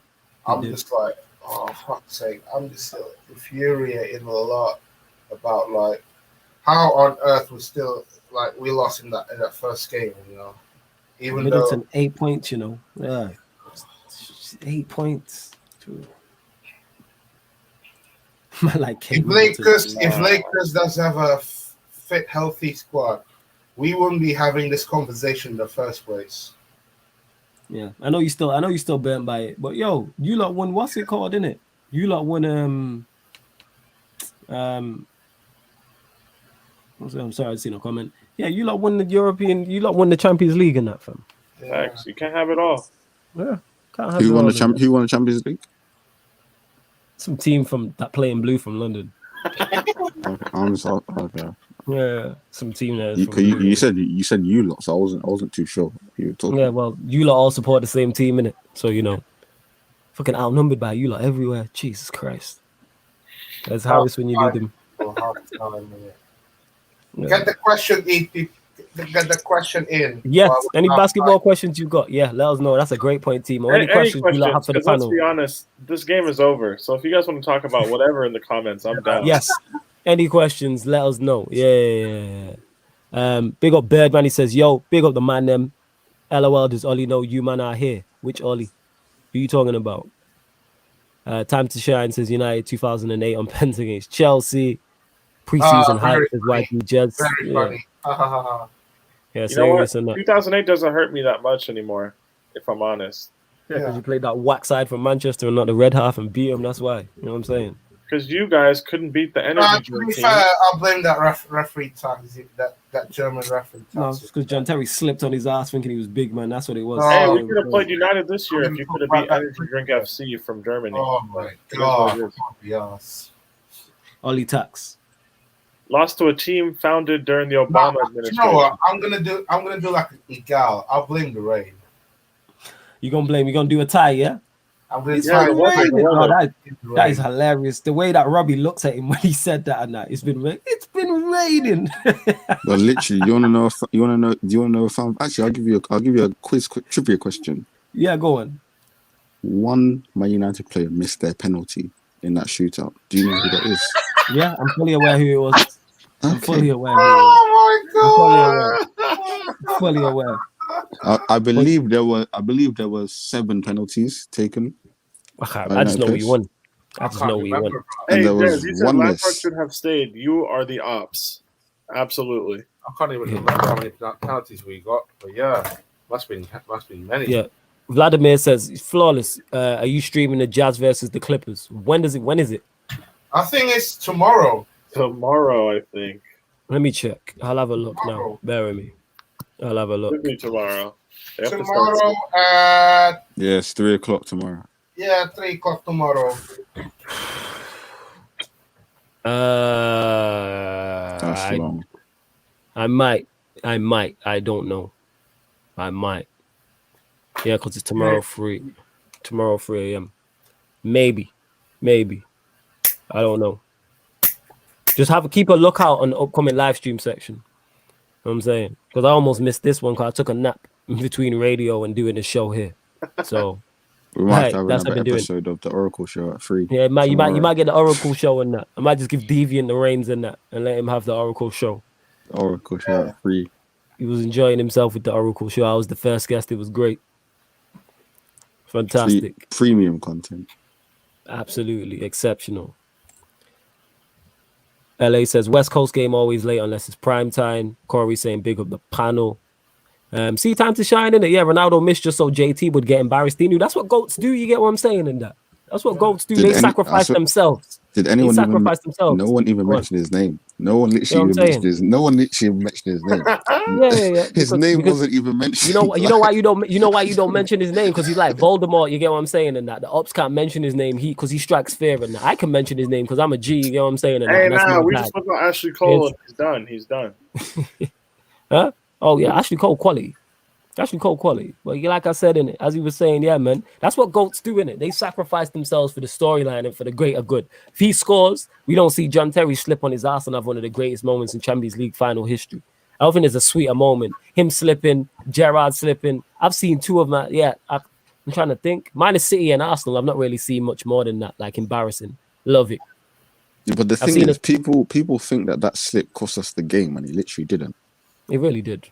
I'm just like, oh, fuck's sake. I'm just infuriated a lot about like how on earth we still like we lost in that first game, you know. Even Middleton, though 8 points, you know. Yeah. 8 points. Like if Lakers does have a fit, healthy squad, we wouldn't be having this conversation in the first place. Yeah, I know you still burnt by it, but yo, you lot won. What's it called, innit? You lot won. I'm sorry, I seen a comment. Yeah, you lot won the European. You lot won the Champions League in that, fam. Facts. You can't have it all. Yeah, can't have Who it won all the in that. Who won the Champions League? Some team from that play in blue from London. Okay, I'm so, okay. Yeah, some team there. You said you lot, so I wasn't too sure who you were talking. Yeah, well, you lot all support the same team, innit? So you know, fucking outnumbered by you lot everywhere. Jesus Christ. There's Harris when you need him. Yeah. Get the question in. Get the question in. Yeah. Any basketball questions you got? Yeah, let us know. That's a great point, team. Or any questions you lot have for the let's panel? be honest, this game is over. So if you guys want to talk about whatever in the comments, I'm down. Yes. Any questions? Let us know. Yeah. Big up Birdman. He says, "Yo, big up the man. Them. LOL. Does Ollie know you man are here? Which Ollie? Who you talking about?" Time to Shine says United 2008 on pens against Chelsea. Preseason hype is YG Jets. Very funny. Yeah, You know what? serious enough. 2008 doesn't hurt me that much anymore, if I'm honest. Yeah, because you played that whack side from Manchester and not the red half and beat them. That's why. You know what I'm saying? Because you guys couldn't beat the energy To drink be team. fair, I'll blame that referee tax. That German referee tax. No, it's because John Terry slipped on his ass thinking he was big, man. That's what it was. Hey, Oh, we could have played United this year if you could have beat Energy Drink FC from Germany. Oh my It is what it god! is. Yes. Ollie Tax. Lost to a team founded during the Obama You administration. know what? I'm gonna do like Igal. I'll blame the rain. You gonna do a tie, yeah? I'm gonna It's Yeah, been the weather, raining. the weather. Oh, that is hilarious. The way that Robbie looks at him when he said that and that. It's been raining. Well, literally, do you want to know if I'm actually? I'll give you a quick trivia question. Yeah, go on. One Man United player missed their penalty in that shootout. Do you know who that is? Yeah, I'm fully aware who it was. I'm Okay. fully aware who it was. Oh my god! Fully aware. I believe there were 7 penalties taken. I just know we won. I just know we won. Hey, And there was Des, you said one Lampard miss. should have stayed. You are the ops. Absolutely. I can't even remember how many penalties we got, but yeah, must been many. Yeah. Vladimir says, flawless. Are you streaming the Jazz versus the Clippers? When is it? I think it's tomorrow. Tomorrow, I think. Let me check. I'll have a look now. Tomorrow. Bear with me. I'll have a look. Could be tomorrow. They have to start Tomorrow soon. at Yeah, it's 3:00 tomorrow. 3:00 tomorrow. That's long. I might. I don't know. I might. Yeah, because it's tomorrow 3. Tomorrow 3 a.m. Maybe. I don't know. Just keep a lookout on the upcoming live stream section. You know what I'm saying? Because I almost missed this one because I took a nap in between radio and doing the show here. So We might Right, have that's another what I've been doing. episode of the Oracle Show at 3. yeah, you tomorrow. might get the Oracle show and that. I might just give Deviant the reins and that and let him have the Oracle show. Oracle Show at 3. He was enjoying himself with the Oracle show. I was the first guest. It was great. Fantastic. Premium content. Absolutely exceptional. LA says West Coast game always late unless it's prime time. Corey saying big up the panel. See, time to shine in it. Yeah, Ronaldo missed just so JT would get embarrassed. He knew that's what goats do. You get what I'm saying in that. That's what goats do. They sacrifice themselves. Did anyone They even? sacrifice themselves. No one even Go on. mentioned his name. No one literally You know even what I'm mentioned his. No one literally mentioned his name. Yeah. His name wasn't even mentioned. You know why you don't mention his name, because he's like Voldemort. You get what I'm saying? And that the ops can't mention his name. Because he strikes fear. And that I can mention his name because I'm a G. You get what I'm saying? And Hey, that's nah, my we tag. just spoke about Ashley Cole. And he's done. Huh? Oh yeah, Ashley Cole quality. Ashley Cole quality. But like I said in it, as he was saying, yeah, man, that's what goats do in it. They sacrifice themselves for the storyline and for the greater good. If he scores, we don't see John Terry slip on his ass and have one of the greatest moments in Champions League final history. I don't think there's a sweeter moment. Him slipping, Gerrard slipping. I've seen 2 of them. Yeah, I'm trying to think. Minus City and Arsenal, I've not really seen much more than that. Like embarrassing. Love it. Yeah, but the I've thing seen is, people think that slip cost us the game, and it literally didn't. It really did.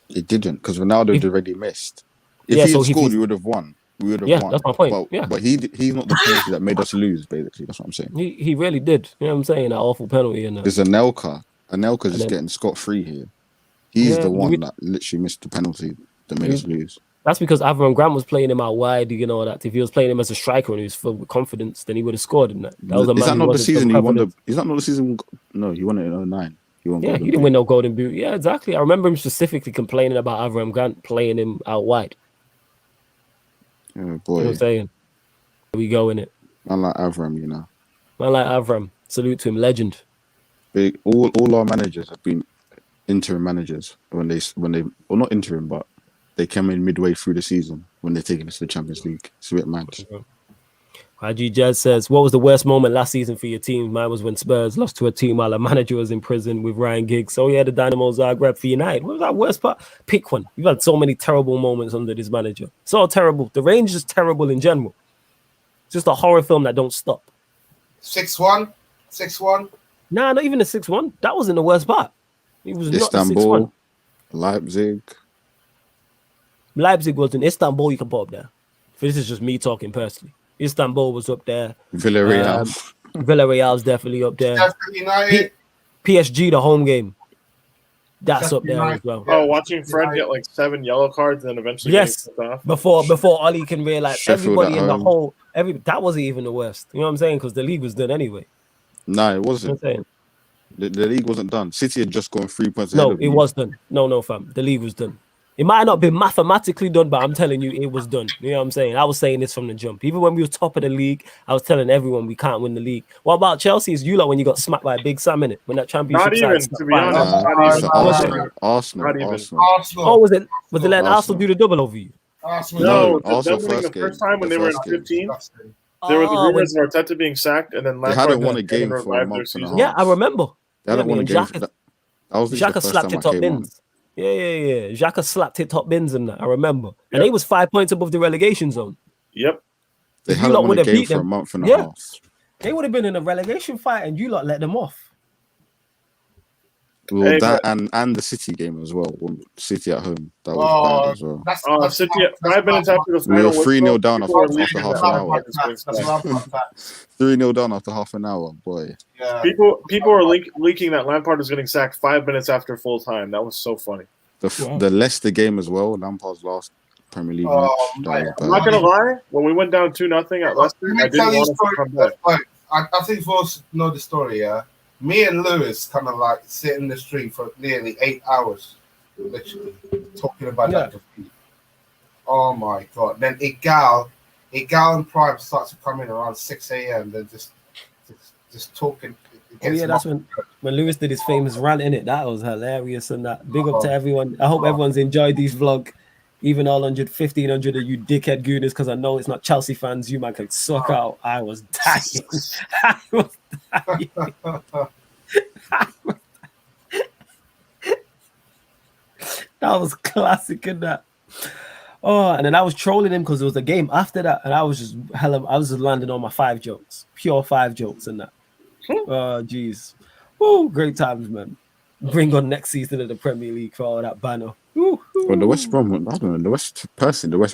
It didn't, because Ronaldo had already missed. If Yeah, he so had if scored, he- we would have won. We would have Yeah, won. that's my point. But he's not the penalty that made us lose. Basically, that's what I'm saying. He really did. You know what I'm saying? That awful penalty and that. There's Anelka. Anelka's just then- getting scot-free here. He's Yeah, the one we- that literally missed the penalty that made us lose. That's because Avram Grant was playing him out wide, you know that. If he was playing him as a striker and he was filled with confidence, then he would have scored in that. That was a Is man that who not the wasn't season so he won confident. Is that not the season? No, he won it in 09. He won Yeah, Golden he didn't Boot. win no Golden Boot. Yeah, exactly. I remember him specifically complaining about Avram Grant playing him out wide. Yeah, You know what boy. I'm saying? Here we go in it. Man like Avram, you know. Man like Avram. Salute to him. Legend. All our managers have been interim managers when they well, not interim, but they came in midway through the season when they're taking us to the Champions League. It's a bit mad. IG Jazz says, what was the worst moment last season for your team? Mine was when Spurs lost to a team while a manager was in prison with Ryan Giggs. Oh yeah, the Dynamo Zagreb for United. What was that worst part? Pick one. You've had so many terrible moments under this manager. So terrible. The Rangers is terrible in general. It's just a horror film that don't stop. 6-1? 6-1? Nah, not even the 6-1. That wasn't the worst part. It was not the 6-1. Istanbul, Leipzig. Leipzig was in Istanbul. You can put up there. This is just me talking personally. Istanbul was up there. Villarreal. Villarreal's definitely up there. United. PSG, the home game. That's up there United. as well. Oh, watching Fred get like 7 yellow cards and then eventually Yes. getting sent off. Before Ollie can realize Sheffield everybody at in the home. whole that wasn't even the worst. You know what I'm saying? Because the league was done anyway. No, it You know what I'm wasn't. saying? The league wasn't done. City had just gone 3 points ahead No, of it you. was done. No, fam. The league was done. It might not be mathematically done, but I'm telling you, it was done. You know what I'm saying? I was saying this from the jump. Even when we were top of the league, I was telling everyone we can't win the league. What about Chelsea? Is you lot when you got smacked by a Big Sam in it? When that championship Not side even, snapped to be by honest. us? Not even. Arsenal. Arsenal. Not even. Arsenal. Oh, was it letting Arsenal Arsenal. do the double over you? Arsenal. No, Arsenal them winning first the first game. time when The they were in first game. 15, there were the Oh, rumors of Arteta being sacked, and then They Lampard hadn't won a came game and for a revived their month and a season. yeah, I remember. They hadn't won a game. Xhaka, That was literally the Xhaka first slapped time it I top came on. bins. Yeah. Xhaka slapped it top bins and that. I remember. And Yep. they was 5 points above the relegation zone. Yep. They You hadn't lot won would a have game beat for a them. month and a Yeah. half. They would have been in a relegation fight and you lot let them off. Well, Hey, that and the City game as well. City at home. That was Oh, bad as well. that's City, 5 minutes after the We were final 3-0 whistle, down people were after leaking half that an Lampard hour. was going That's back. Lampard facts. 3-0 down after half an hour, boy. Yeah. People were leaking that Lampard was getting sacked 5 minutes after full time. That was so funny. The Leicester game as well. Lampard's last Premier League Oh, match. man. That I'm was not bad. gonna lie. When we went down 2-0 at Leicester, Let I me tell didn't you a want us to story. come back. I think folks know the story, yeah. Me and Lewis kind of like sit in the street for nearly 8 hours, literally, talking about that defeat. Oh my god. Then a gal in Prime starts to come in around 6 a.m. They're just talking. Oh yeah, that's when Lewis did his famous rant in it. That was hilarious and that. Big up to everyone. I hope everyone's enjoyed these vlog. Even all 100, 1,500 of you dickhead gooners, because I know it's not Chelsea fans. You man can suck out. I was dying. I was dying. That was classic in that. Oh, and then I was trolling him because it was a game after that, and I was just landing on my 5 jokes, pure 5 jokes and that. Oh, jeez. Oh, great times, man. Bring on next season of the Premier League for all that banner. Well, the West Brom, I don't know. The West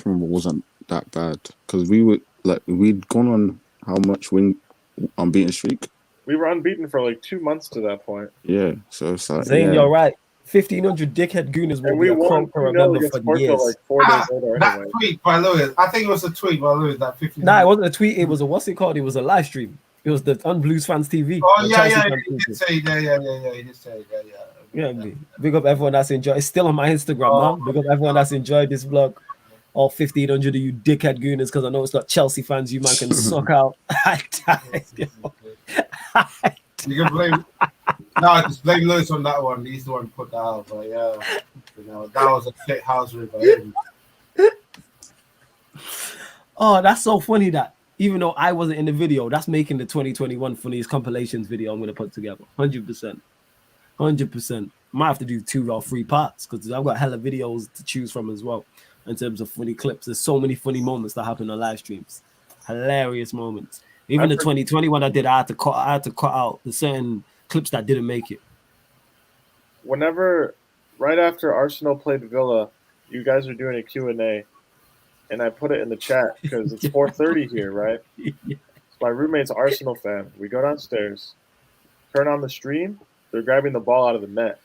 Brom wasn't that bad because we'd gone on how much unbeaten streak. We were unbeaten for like 2 months to that point. Yeah, so it's like Zane, you're right. 1,500 dickhead gooners will And be we a won quote to 2-0 remember against for Porto years. like 4 days later That anyway. tweet by Lewis, I think it was a tweet by Lewis that 50. Nah, it wasn't a tweet. It was a what's it called? It was a live stream. It was the on Blues Fans TV. Oh the yeah, Chelsea yeah, Fans he TV. did say, yeah, he did say, yeah. Yeah, big up everyone that's enjoyed. It's still on my Instagram now. Big up everyone that's enjoyed this vlog. All 1,500 of you dickhead gooners, because I know it's not Chelsea fans. You man can suck out. I died. You can blame. No, just blame Lewis on that one. He's the one who put that out. But yeah, that was a shit house by him. Oh, that's so funny that even though I wasn't in the video, that's making the 2021 funniest compilations video I'm going to put together. 100%. 100%. Might have to do 2 or 3 parts because I've got hella videos to choose from as well in terms of funny clips. There's so many funny moments that happen on live streams. Hilarious moments. Even the 2021 I did, I had to cut out the certain clips that didn't make it. Whenever, right after Arsenal played Villa, you guys are doing a Q&A, and I put it in the chat because it's 4:30 here, right? Yeah. My roommate's an Arsenal fan. We go downstairs, turn on the stream. They're grabbing the ball out of the net.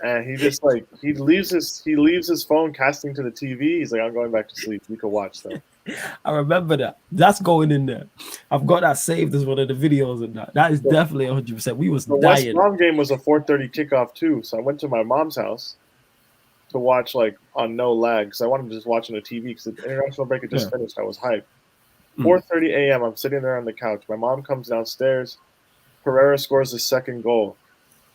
And he just like he leaves his phone casting to the TV. He's like, I'm going back to sleep. You can watch that. I remember that. That's going in there. I've got that saved as one of the videos and that. That is definitely 100%. We was The West dying. Brom game was a 4:30 kickoff too, so I went to my mom's house to watch like on no lag because I wanted to just watch on the TV because the international break had just finished. I was hyped. 4:30 a.m. I'm sitting there on the couch. My mom comes downstairs. Pereira scores his second goal,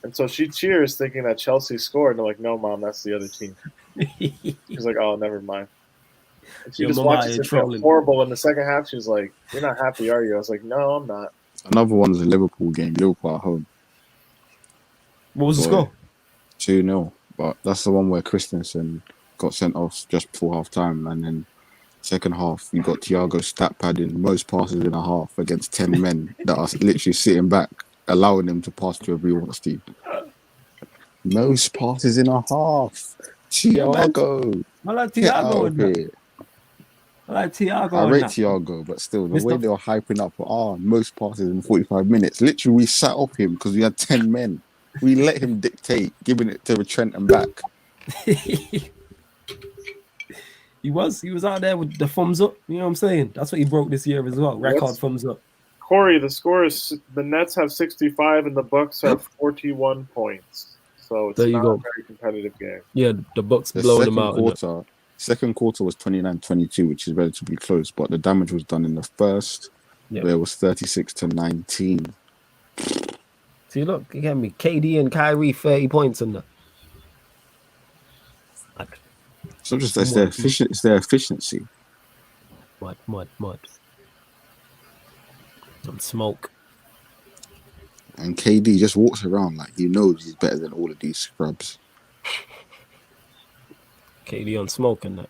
and so she cheers, thinking that Chelsea scored. And I'm like, "No, mom, that's the other team." She's like, "Oh, never mind." And she just watches it feel horrible in the second half. She's like, "You're not happy, are you?" I was like, "No, I'm not." Another one's a Liverpool game. Liverpool at home. What was the score? 2-0. But that's the one where Christensen got sent off just before half time, and then second half you got Thiago stat padding most passes in a half against 10 men that are literally sitting back, allowing him to pass to whoever he wants to. Most passes in a half. Thiago. I like Thiago in that. I like Thiago. I rate Thiago, but still, the way they were hyping up, most passes in 45 minutes. Literally, we sat off him because we had 10 men. We let him dictate, giving it to Trent and back. He was out there with the thumbs up. You know what I'm saying? That's what he broke this year as well. Record thumbs up. Corey, the score is the Nets have 65 and the Bucks have 41 points. So it's not a very competitive game. Yeah, the Bucks blowing them out. Second quarter was 29-22, which is relatively close, but the damage was done in the first, where it was 36-19. See, look, you get me. KD and Kyrie 30 points in that. So just it's their efficiency. Mud. Some smoke. And KD just walks around like he knows he's better than all of these scrubs. KD on smoke and that.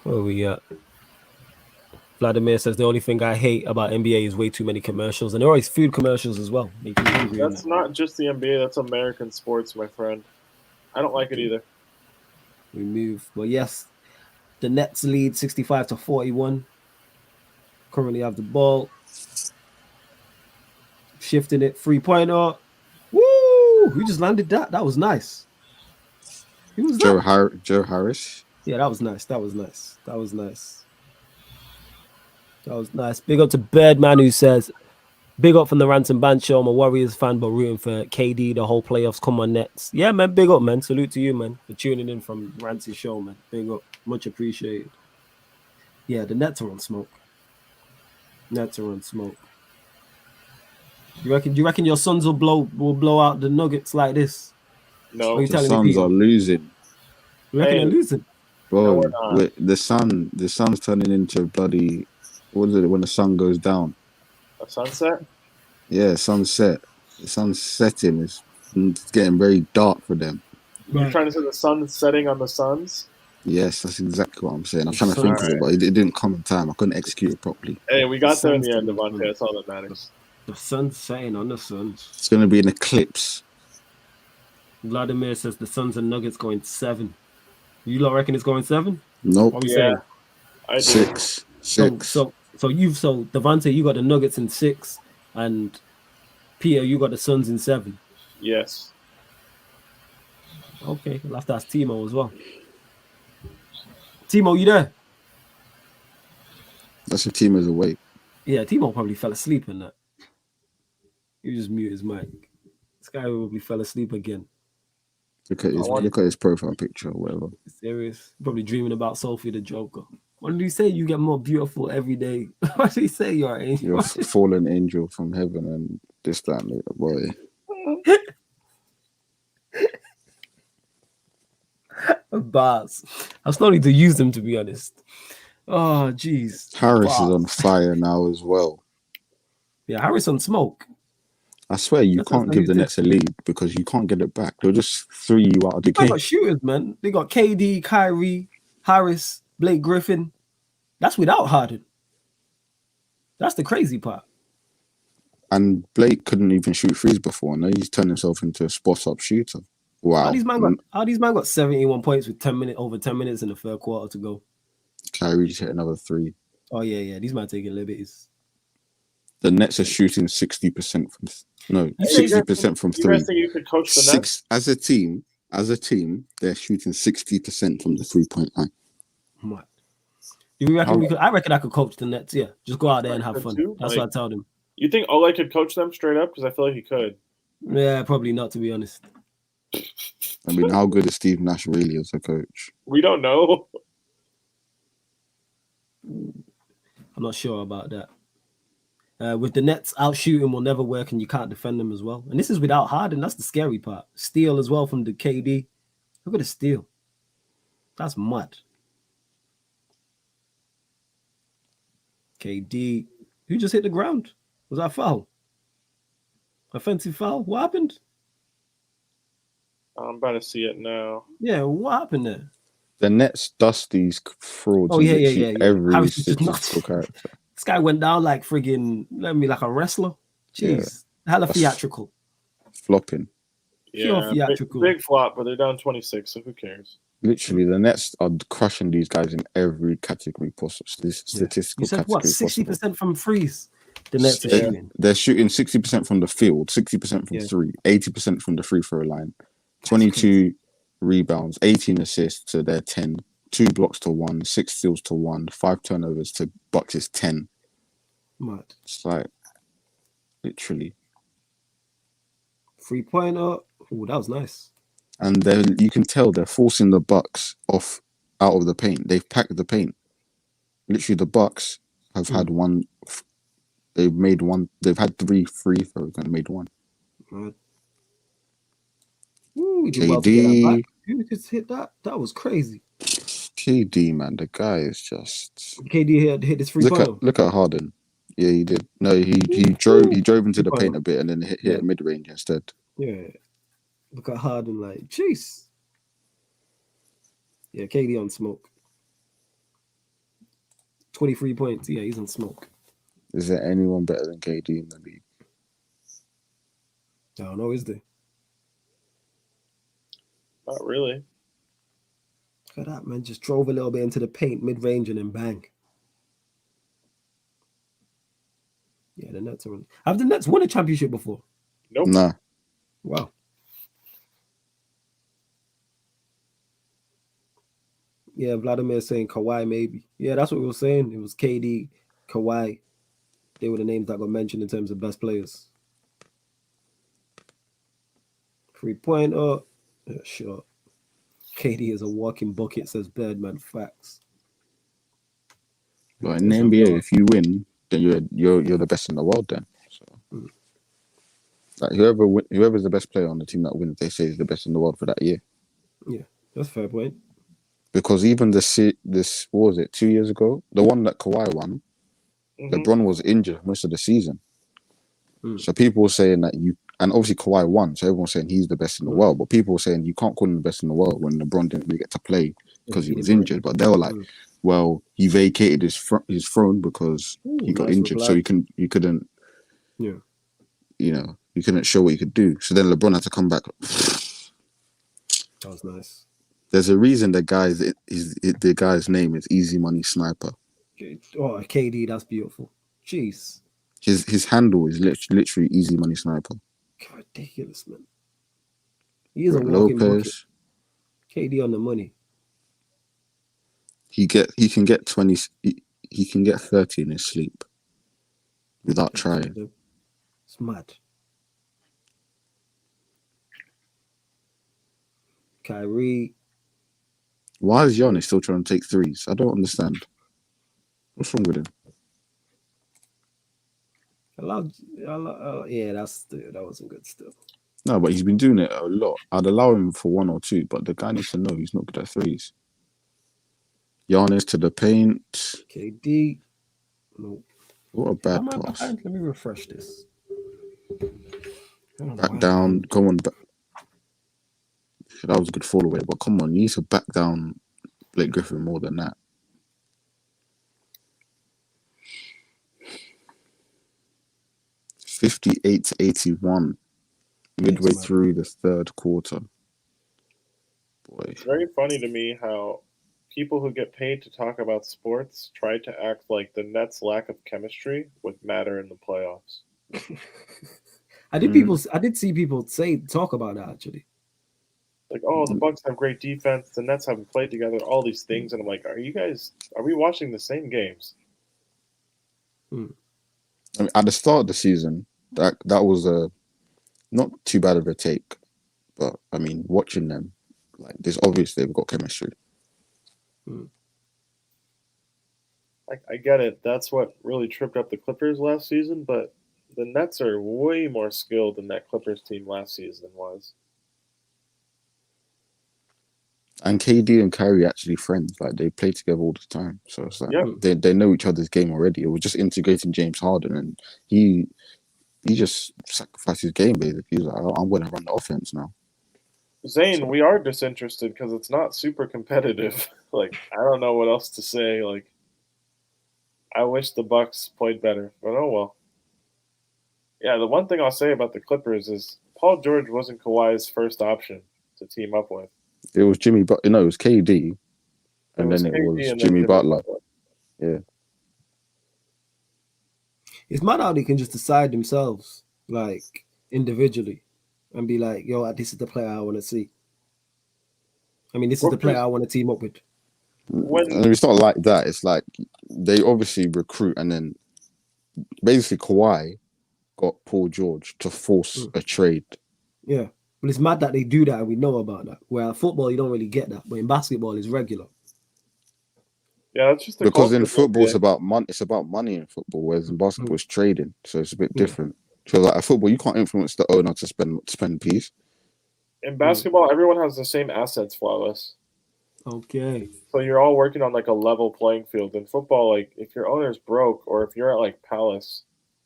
Where we at? Vladimir says the only thing I hate about NBA is way too many commercials, and there are always food commercials as well. That's not just the NBA, that's American sports, my friend. I don't like it either. We move. Well, yes, the Nets lead 65-41. Currently have the ball. Shifting it. 3-pointer. Woo! We just landed that. That was nice. Who was that? Joe Harris. Yeah, that was nice. Big up to Birdman who says, big up from the Rant and Band show. I'm a Warriors fan, but rooting for KD the whole playoffs. Come on, Nets. Yeah, man. Big up, man. Salute to you, man, for tuning in from Rant's show, man. Big up. Much appreciated. Yeah, the Nets are on smoke. You reckon your Suns will blow out the Nuggets like this? No, the Suns are losing. You reckon they're losing? Bro, the sun's turning into bloody. What is it when the sun goes down? A sunset? Yeah, sunset. The sun's setting. It's getting very dark for them. You're trying to say the sun's setting on the Suns? Yes, that's exactly what I'm saying. I'm trying to think of it, but it didn't come in time. I couldn't execute it properly. Hey, we got there in the end, Devontae. That's all that matters. The sun's setting on the Suns. It's going to be an eclipse. Vladimir says the Suns and Nuggets going 7. You lot reckon it's going 7? Nope. What are we saying? I do. 6. So Devontae, you got the Nuggets in 6, and Peter, you got the Suns in 7. Yes. Okay, we'll have to ask Timo as well. Timo, you there? That's if Timo's awake. Yeah, Timo probably fell asleep in that. You just mute his mic. This guy probably fell asleep again. Look at his profile picture or whatever. Serious? Probably dreaming about Sophie the Joker. What did he say? You get more beautiful every day. What did he say? You're an angel. You're a fallen angel from heaven and this, that, and that, boy. Bars. I was not need to use them, to be honest. Oh, jeez. Harris is on fire now as well. Yeah, Harris on smoke. I swear you can't give the Nets a lead because you can't get it back. They'll just throw you out of the game. They got shooters, man. They got KD, Kyrie, Harris, Blake Griffin. That's without Harden. That's the crazy part. And Blake couldn't even shoot threes before. Now he's turned himself into a spot-up shooter. Wow. How these man got 71 points with over 10 minutes in the third quarter to go? Kyrie just hit another 3. Oh yeah. These might taking liberties. The Nets are shooting 60% from You say- 60% from You guys 3. think you could coach the Nets? As a team, they're shooting 60% from the 3-point line. What? Do you reckon we could? I reckon I could coach the Nets. Yeah, just go out there and have Could fun. too? That's Like- what I told him. You think Ole could coach them straight up? Because I feel like he could. Yeah, probably not, to be honest. I mean, how good is Steve Nash really as a coach? We don't know. I'm not sure about that. With the Nets, out shooting will never work, and you can't defend them as well. And this is without Harden. That's the scary part. Steal as well from the KD. Look at the steal. That's mud. KD. Who just hit the ground? Was that a foul? Offensive foul? What happened? I'm about to see it now. Yeah, what happened there? The Nets dust these frauds. Oh, in yeah. literally every Harris was just statistical not- character. This guy went down like friggin', like a wrestler. Jeez. Hella theatrical. Flopping. Pure Yeah, theatrical. big flop, but they're down 26, so who cares? Literally, the Nets are crushing these guys in every category possible. This statistical You said category what? 60% from frees. The Nets are shooting. They're shooting 60% from the field, 60% from 3, 80% from the free throw line, 22 rebounds, 18 assists to their 10, 2 blocks to 1, 6 steals to 1, 5 turnovers to Bucks' 10. Mad. It's like literally. 3-pointer. Oh, that was nice. And you can tell they're forcing the Bucks out of the paint. They've packed the paint. Literally, the Bucks have had one. They've made one. They've had 3 free throws and made 1. Right. Ooh, we did well to get that KD, back. Who just hit that? That was crazy. KD, man, the guy is just. KD hit his 3-pointer. Look at Harden. Yeah, he did. No, he drove into the paint a bit and then hit mid range instead. Yeah. Look at Harden, like, jeez. Yeah, KD on smoke. 23 points. Yeah, he's on smoke. Is there anyone better than KD in the league? I don't know, is there? Not really. Look at that, man. Just drove a little bit into the paint, mid-range, and then bang. Yeah, the Nets are. Have the Nets won a championship before? Nope. Nah. Wow. Yeah, Vladimir saying Kawhi maybe. Yeah, that's what we were saying. It was KD, Kawhi. They were the names that got mentioned in terms of best players. 3-pointer. Yeah, sure. KD is a walking bucket, says Birdman. Facts. But in the NBA, if you win, then you're the best in the world. Then, so like whoever's the best player on the team that wins, they say is the best in the world for that year. Yeah, that's a fair point. Because even this what was it 2 years ago, the one that Kawhi won, LeBron was injured most of the season. So people were saying that and obviously Kawhi won, so everyone's saying he's the best in the world. But people were saying you can't call him the best in the world when LeBron didn't really get to play because he was injured. But they were like, well, he vacated his throne because he got injured, so he couldn't. Yeah. You know, he couldn't show what he could do. So then LeBron had to come back. That was nice. There's a reason the guy's name is Easy Money Sniper. Oh, KD, that's beautiful. Jeez. His handle is literally Easy Money Sniper. Ridiculous, man. He's a walking bucket. Lopez. KD on the money. He can get 20. He can get 30 in his sleep without trying. It's mad. Kyrie. Why is Giannis still trying to take threes? I don't understand. What's wrong with him? Yeah, that wasn't good still. No, but he's been doing it a lot. I'd allow him for 1 or 2, but the guy needs to know he's not good at threes. Giannis to the paint. KD. Nope. What a bad pass. Let me refresh this. Back down. Come on. Back. That was a good fall away, but come on. You need to back down Blake Griffin more than that. $58-81. Midway through the third quarter. Boy. It's very funny to me how people who get paid to talk about sports try to act like the Nets' lack of chemistry would matter in the playoffs. I did see people talk about that actually. Like, oh, the Bucks have great defense. The Nets haven't played together. All these things, and I'm like, are we watching the same games? I mean, at the start of the season, that was not too bad of a take, but I mean, watching them, like, this obviously they've got chemistry. Like, I get it. That's what really tripped up the Clippers last season, but the Nets are way more skilled than that Clippers team last season was. And KD and Kyrie actually friends. Like, they play together all the time. So it's like they know each other's game already. It was just integrating James Harden, and he just sacrificed his game basically. He's like, I'm going to run the offense now. Zane, we are disinterested because it's not super competitive. Like, I don't know what else to say. Like, I wish the Bucks played better, but oh well. Yeah, the one thing I'll say about the Clippers is Paul George wasn't Kawhi's first option to team up with. It was Jimmy, but no, it was KD, and then it was Jimmy Butler. Yeah, It's mad how they can just decide themselves, like individually, and be like, "Yo, this is the player I want to see." I mean, this is the player I want to team up with. And it's not like that. It's like they obviously recruit, and then basically Kawhi got Paul George to force a trade. Yeah. But it's mad that they do that and we know about that. Where football, you don't really get that. But in basketball, it's regular. Yeah, that's just because in football, it's about money. It's about money in football, whereas in basketball, it's trading. So it's a bit different. So like at football, you can't influence the owner to spend piece. In basketball, everyone has the same assets, Flawless. Okay. So you're all working on like a level playing field. In football, like if your owner's broke or if you're at like Palace,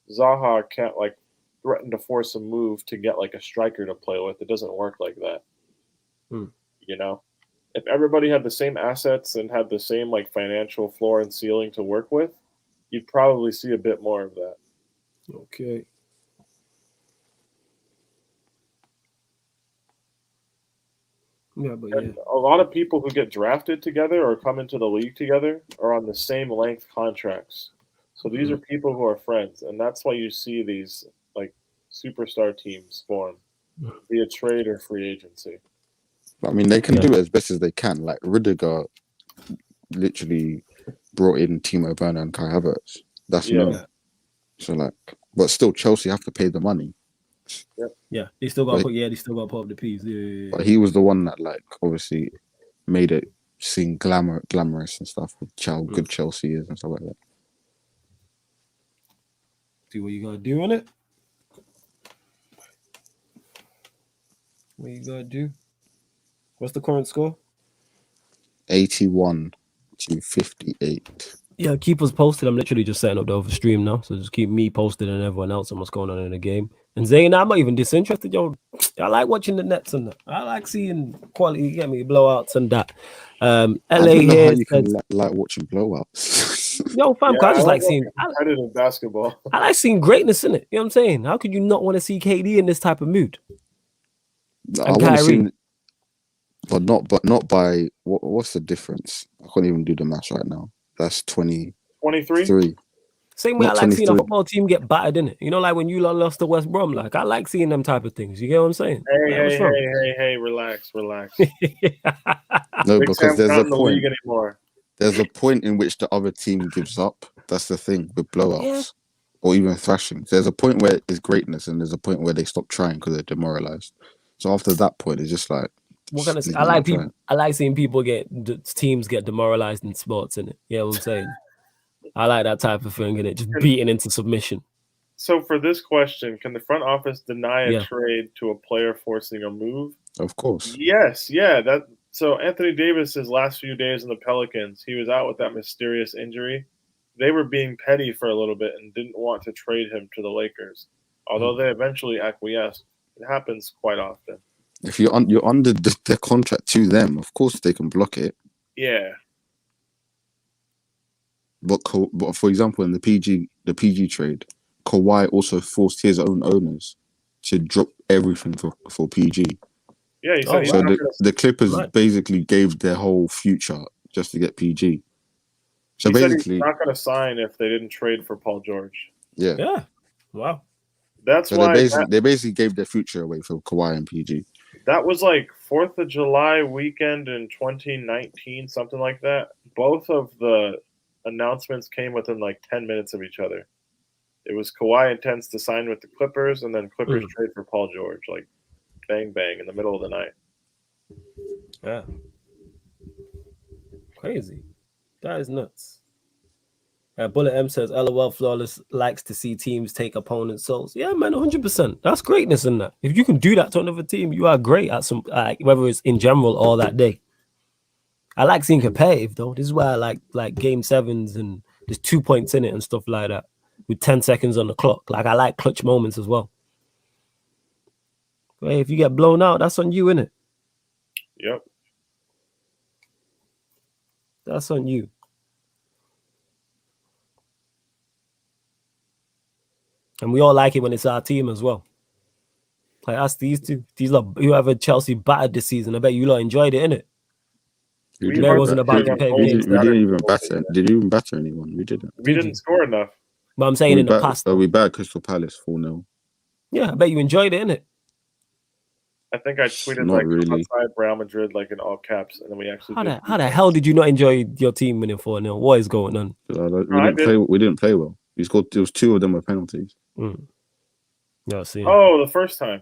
Zaha can't like threaten to force a move to get like a striker to play with. It doesn't work like that. You know, if everybody had the same assets and had the same like financial floor and ceiling to work with, you'd probably see a bit more of that. Okay. Yeah, but and a lot of people who get drafted together or come into the league together are on the same length contracts. So these are people who are friends, and that's why you see these like superstar teams form via trade or free agency. I mean, they can do it as best as they can. Like Rudiger literally brought in Timo Werner and Kai Havertz. That's known. So like, but still, Chelsea have to pay the money. Yeah, they still got to put up the piece. Yeah. But he was the one that like obviously made it seem glamorous and stuff with how good Chelsea is and stuff like that. See what you gotta do on it. What you gotta do? What's the current score? 81-58. Yeah, keep us posted. I'm literally just setting up the other stream now, so just keep me posted and everyone else on what's going on in the game. And Zayn, I'm not even disinterested, yo. I like watching the Nets and that. I like seeing quality, you get me, blowouts and that. LA I don't know here. how you can like watching blowouts. Yo, fam, I just like seeing competitive basketball. I like seeing greatness in it. You know what I'm saying? How could you not want to see KD in this type of mood? I want to see, but not by what's the difference? I can't even do the maths right now. That's 23. Same way I like seeing a football team get battered in it. You know, like when you lost to West Brom. Like I like seeing them type of things. You get what I'm saying? Hey, relax. No, because there's a point. There's a point in which the other team gives up. That's the thing with blowouts or even thrashing. There's a point where it's greatness, and there's a point where they stop trying because they're demoralized. So after that point, it's just like. I like seeing teams get demoralized in sports, innit? You know what I'm saying? I like that type of thing, innit? Just beaten into submission. So for this question, can the front office deny a trade to a player forcing a move? Of course. Yes, so Anthony Davis's last few days in the Pelicans, he was out with that mysterious injury. They were being petty for a little bit and didn't want to trade him to the Lakers. Although they eventually acquiesced. It happens quite often. If you're under the contract to them, of course they can block it. Yeah. But for example, in the PG trade, Kawhi also forced his own owners to drop everything for PG. Yeah, he said so the Clippers basically gave their whole future just to get PG. So He said basically, he's not going to sign if they didn't trade for Paul George. yeah. Yeah. Wow. That's So why they basically gave their future away for Kawhi and PG. that was like 4th of July weekend in 2019, something like that. Both of the announcements came within like 10 minutes of each other. It was Kawhi intends to sign with the Clippers, and then Clippers trade for Paul George. Like, bang, bang, in the middle of the night. Yeah. Crazy. That is nuts. Bullet M says, LOL Flawless likes to see teams take opponents' souls. Yeah, man, 100%. That's greatness in that. If you can do that to another team, you are great at some, whether it's in general or that day. I like seeing competitive, though. This is why I like game sevens and there's 2 points in it and stuff like that with 10 seconds on the clock. Like, I like clutch moments as well. But hey, if you get blown out, that's on you, innit? Yep. That's on you. And we all like it when it's our team as well. Like, ask these two. These lot, whoever Chelsea battered this season, I bet you lot enjoyed it, innit? It wasn't about competitive games. We didn't even batter. Did you even batter anyone? We didn't. We didn't score enough. But I'm saying in the past. We battered Crystal Palace 4-0. Yeah, I bet you enjoyed it, innit? I think I tweeted Not like really. outside Real Madrid like in all caps, and then we actually. How the hell did you not enjoy your team winning 4-0? What is going on? We didn't play well. We scored. There was 2 of them were penalties. Yeah, see. Oh, the first time.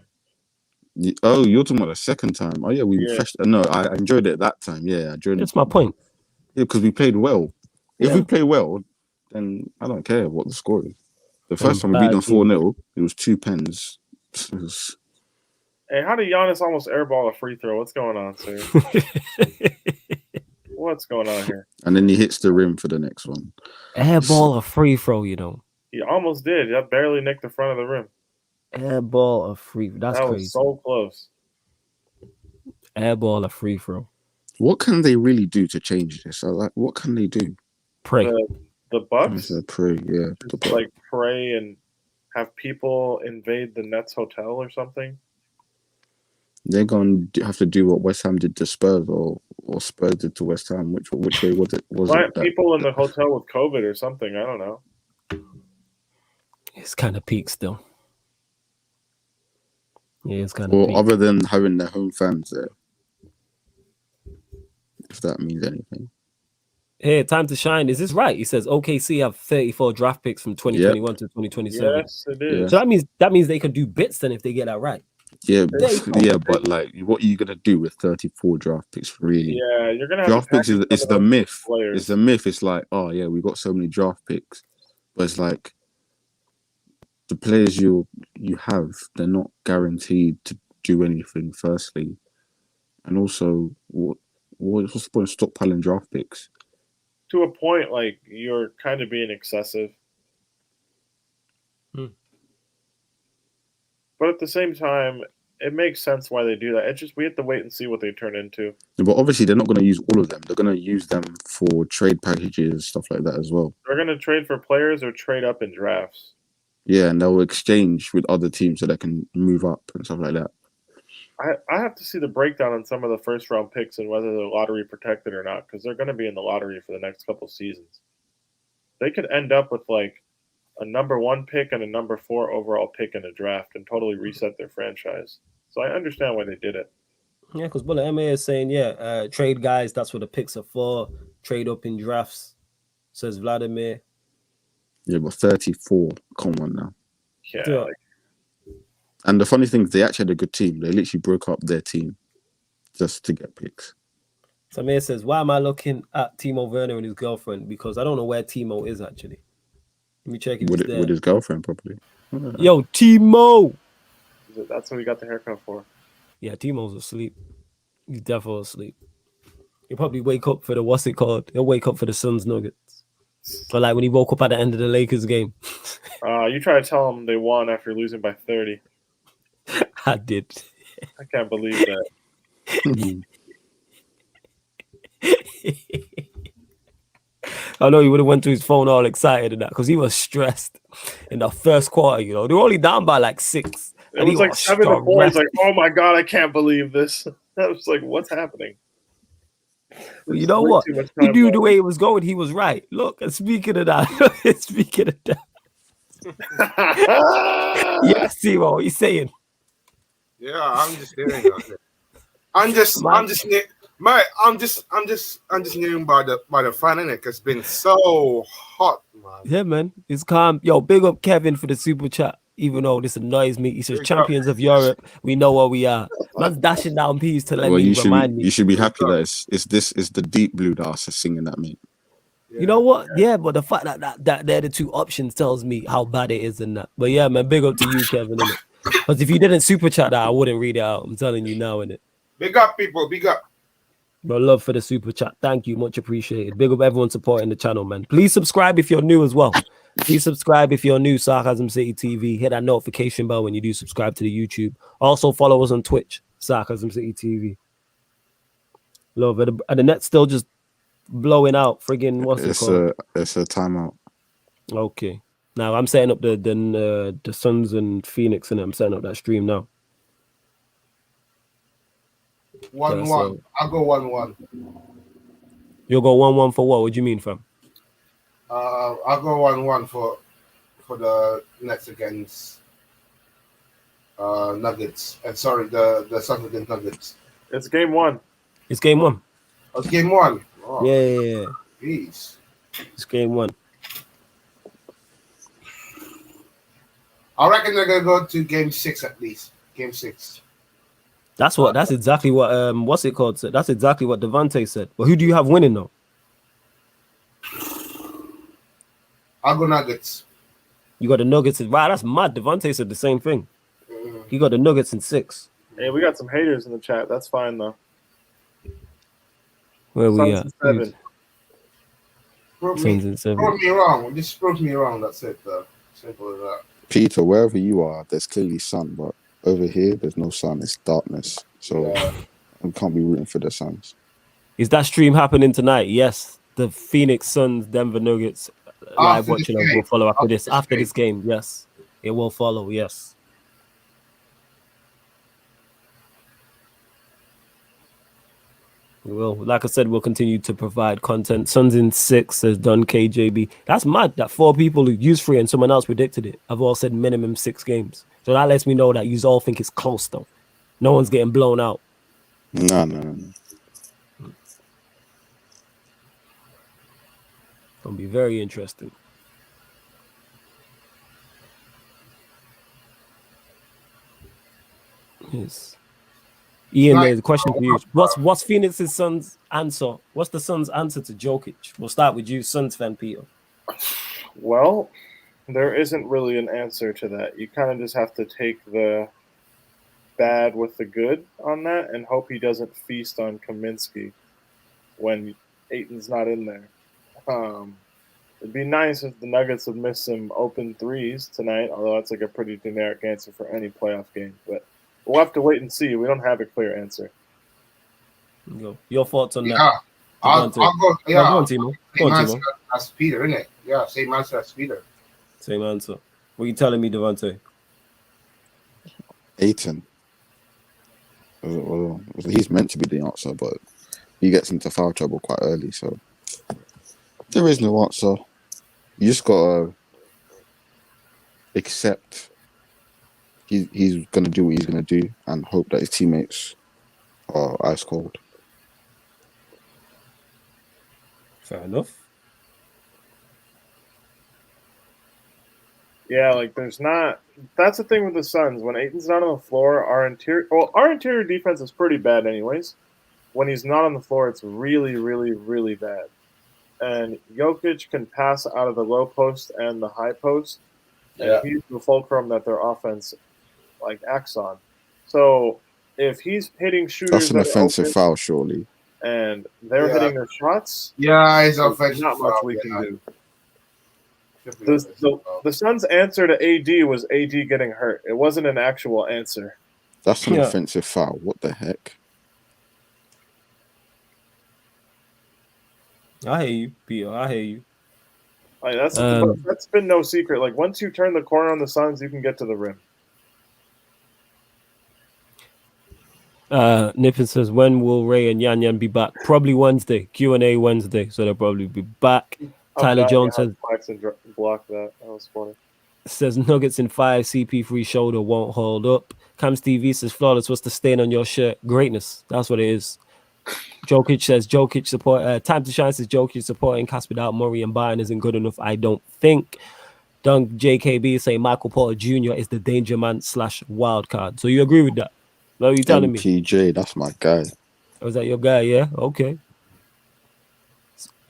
Oh, you're talking about the second time. Oh yeah, No, I enjoyed it that time. Yeah, I enjoyed it. That's my point. Yeah, because we played well. If we play well, then I don't care what the score is. The first time we beat them 4-0, it was 2 pens. Hey, how did Giannis almost airball a free throw? What's going on, sir? What's going on here? And then he hits the rim for the next one. Airball a free throw, you know. He almost did. That barely nicked the front of the rim. Airball a free. That's that crazy. Was so close. Airball a free throw. What can they really do to change this? What can they do? Pray. The Bucks? Pray, yeah. Like pray and have people invade the Nets hotel or something? They're going to have to do what West Ham did to Spurs or Spurs did to West Ham. Which way was it? People in the hotel with COVID or something. I don't know. It's kind of peak still. Yeah, it's kind of peak. Other than having their home fans there. If that means anything. Hey, time to shine. Is this right? He says OKC have 34 draft picks from 2021 to 2027. Yes, it is. So that means they could do bits then if they get that right. Yeah, but like, what are you gonna do with 34 draft picks? Really? Yeah, you're gonna have draft picks. It's the myth. Players. It's the myth. It's like, oh yeah, we got so many draft picks, but it's like the players you have, they're not guaranteed to do anything. Firstly, and also, what's the point of stockpiling draft picks? To a point, like you're kind of being excessive. But at the same time, it makes sense why they do that. It's just we have to wait and see what they turn into. But obviously, they're not going to use all of them. They're going to use them for trade packages and stuff like that as well. They're going to trade for players or trade up in drafts. Yeah, and they'll exchange with other teams so they can move up and stuff like that. I have to see the breakdown on some of the first-round picks and whether they're lottery protected or not, because they're going to be in the lottery for the next couple seasons. They could end up with like a number 1 pick and a number 4 overall pick in a draft and totally reset their franchise. So I understand why they did it. Yeah, because Bullet MA is saying, trade guys, that's what the picks are for. Trade up in drafts, says Vladimir. Yeah, but 34, come on now. Yeah. And the funny thing is they actually had a good team. They literally broke up their team just to get picks. Samir says, why am I looking at Timo Werner and his girlfriend? Because I don't know where Timo is actually. Let me check if he's there. With his girlfriend, probably. Yo, Timo! That's what he got the haircut for. Yeah, Timo's asleep. He's definitely asleep. He'll probably wake up for what's it called? He'll wake up for the Suns Nuggets. Or like when he woke up at the end of the Lakers game. You try to tell him they won after losing by 30. I did. I can't believe that. I know he would have went to his phone all excited and that because he was stressed in the first quarter. You know, they were only down by like 6. It was like 7-4. He's like, oh my god, I can't believe this. I was like, what's happening? Well, you know Way what? too much He time knew left. the way it was going. He was right. Look, and speaking of that, yes, Timo, what you saying? Yeah, I'm just hearing that. I'm just hearing by the fan in it. It's been so hot, man. Yeah, man, it's calm. Yo, big up Kevin for the super chat. Even though this annoys me, he says, Big up. "Champions of Europe, we know what we are." Man's dashing down peas to let Well, me you remind me. should be happy that it's the deep blue that us singing that, mate. You know what? Yeah, but the fact that they're the two options tells me how bad it is and that. But yeah, man, big up to you, Kevin, innit? Because if you didn't super chat that, I wouldn't read it out. I'm telling you now, innit? Big up, people. Big up. But love for the super chat. Thank you. Much appreciated. Big up everyone supporting the channel, man. Please subscribe if you're new as well. Please subscribe if you're new, Sarcasm City TV. Hit that notification bell when you do subscribe to the YouTube. Also follow us on Twitch, Sarcasm City TV. Love it. And the net's still just blowing out. Friggin' what's it called? It's a timeout. Okay. Now I'm setting up the Suns and Phoenix, and I'm setting up that stream now. 1-1. So- I'll go 1-1. You'll go 1-1 for what? What do you mean, fam? I'll go 1-1 for the Nets against Nuggets. And sorry, the Suns against Nuggets. It's game one. It's game one. Oh, it's game one. Oh, Yeah. jeez. It's game one. I reckon they're gonna go to game 6 at least. Game 6. That's exactly what what's it called said. That's exactly what Devontae said. But who do you have winning though? I'll go Nuggets. You got the Nuggets. Wow, that's mad. Devontae said the same thing. He got the Nuggets in 6. Hey, we got some haters in the chat. That's fine though. Where we Suns at? in 7. Prove Suns me, in 7. prove me wrong. Just prove me wrong. That's it. Simple as that. Peter, wherever you are, there's clearly sun, but over here, there's no sun. It's darkness. So I can't be rooting for the Suns. Is that stream happening tonight? Yes. The Phoenix Suns, Denver Nuggets live After this watching game. will follow after this. After After this this game, yes. It will follow, yes. We will. Like I said, we'll continue to provide content. Suns in 6 has done KJB. That's mad that 4 people who used 3 and someone else predicted it have all said minimum 6 games. So that lets me know that you all think it's close though. No one's getting blown out. No. Gonna be very interesting. Yes. Ian, there's a question for you. What's Phoenix's Suns' answer? What's the Suns' answer to Jokic? We'll start with you, Suns fan, Peter. Well, there isn't really an answer to that. You kind of just have to take the bad with the good on that and hope he doesn't feast on Kaminsky when Ayton's not in there. It'd be nice if the Nuggets would miss some open threes tonight, although that's like a pretty generic answer for any playoff game. But we'll have to wait and see. We don't have a clear answer. Your thoughts on that? Yeah. I'll go. Yeah. Go on, Timo. Go on, Timo. That's Peter, isn't it? Yeah, same answer as Peter. Same answer. What are you telling me, Devontae? Ayton. Well, he's meant to be the answer, but he gets into foul trouble quite early, so there is no answer. You just gotta accept he's gonna do what he's gonna do and hope that his teammates are ice cold. Fair enough. Yeah, like there's not. That's the thing with the Suns. When Ayton's not on the floor, our interior defense is pretty bad, anyways. When he's not on the floor, it's really, really, really bad. And Jokic can pass out of the low post and the high post, and he's the fulcrum that their offense like acts on. So if he's hitting shooters, That's an that are offensive open foul, surely. and they're hitting their shots, Yeah, it's there's offensive. not much we can do. The Suns' answer to AD was AD getting hurt. It wasn't an actual answer. That's an offensive foul. What the heck? I hear you, Peter. I hear you. Like, that's been no secret. Like once you turn the corner on the Suns, you can get to the rim. Nippon says, when will Ray and Yan Yan be back? Probably Wednesday. Q&A Wednesday, so they'll probably be back. Tyler Jones says, block that. That was funny. Says Nuggets in 5, CP3 shoulder won't hold up. Cam Stevie says, Flawless, what's the stain on your shirt? Greatness. That's what it is. Jokic says, Jokic support. Time to Shine says, Jokic supporting Cast without Murray and Bayern isn't good enough, I don't think. Dunk JKB is saying Michael Porter Jr. is the danger man / wild card. So you agree with that? What are you telling me? MPJ, that's my guy. Oh, is that your guy? Yeah? Okay.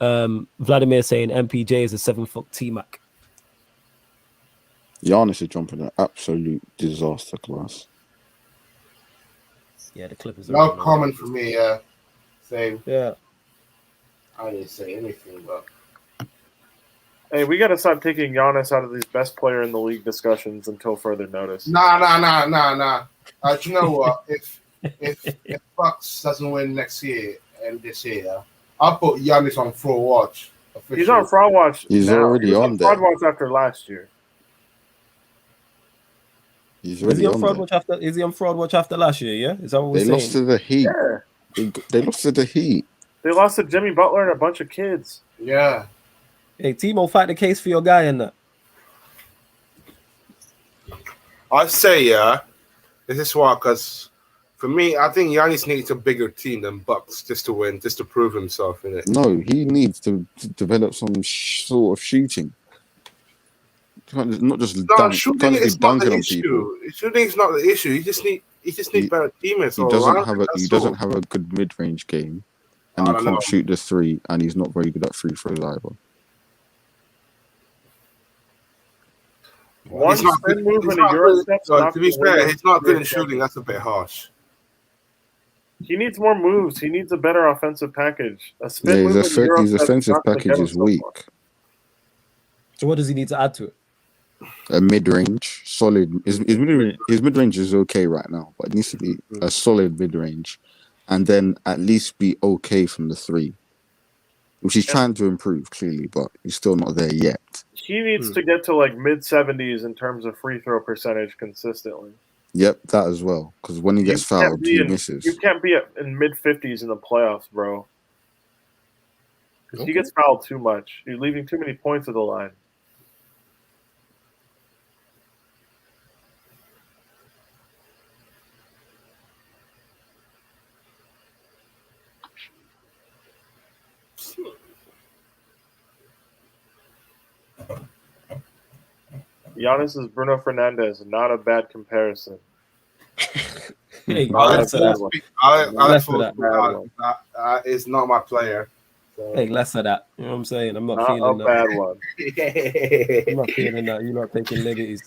Vladimir saying MPJ is a 7-foot T-Mac. Giannis is jumping an absolute disaster class. Yeah, the Clippers are No comment for me. Same. Yeah. I didn't say anything, but hey, we got to stop taking Giannis out of these best player in the league discussions until further notice. Nah. You know what? If Bucks doesn't win next year and this year, I'll put Giannis on fraud watch. Officially. He's on fraud watch. He's now. already on there. Fraud watch after last year. Is he on fraud watch after? Is he on fraud watch after last year? Yeah, is that what we're saying? They lost to the Heat. Yeah. They lost to the Heat. They lost to Jimmy Butler and a bunch of kids. Yeah. Hey, Timo, fight the case for your guy in that. I say this is why, because for me, I think Giannis needs a bigger team than Bucks just to win, just to prove himself in it. No, he needs to develop some sort of shooting. Not just shooting is not the issue. People. Shooting is not the issue. He just needs better teammates. He doesn't have a good mid-range game, and he can't shoot the three, and he's not very good at free throws either. One spin move in a Euro step. To be fair, he's not good in shooting. That's a bit harsh. He needs more moves. He needs a better offensive package. A spin move his offensive package is weak. So what does he need to add to it? A mid-range, solid. His mid-range is okay right now, but it needs to be a solid mid-range, and then at least be okay from the three, which he's trying to improve clearly, but he's still not there yet. He needs to get to like mid-70s in terms of free throw percentage consistently. Yep, that as well. Because when he gets fouled, he misses. You can't be in mid-50s in the playoffs, bro. Because he gets fouled too much. You're leaving too many points at the line. Giannis is Bruno Fernandes, not a bad comparison. Hey, that is not my player. So. Hey, less of that. You know what I'm saying? I'm not feeling a that. bad one. I'm not feeling that. You're not taking liberties.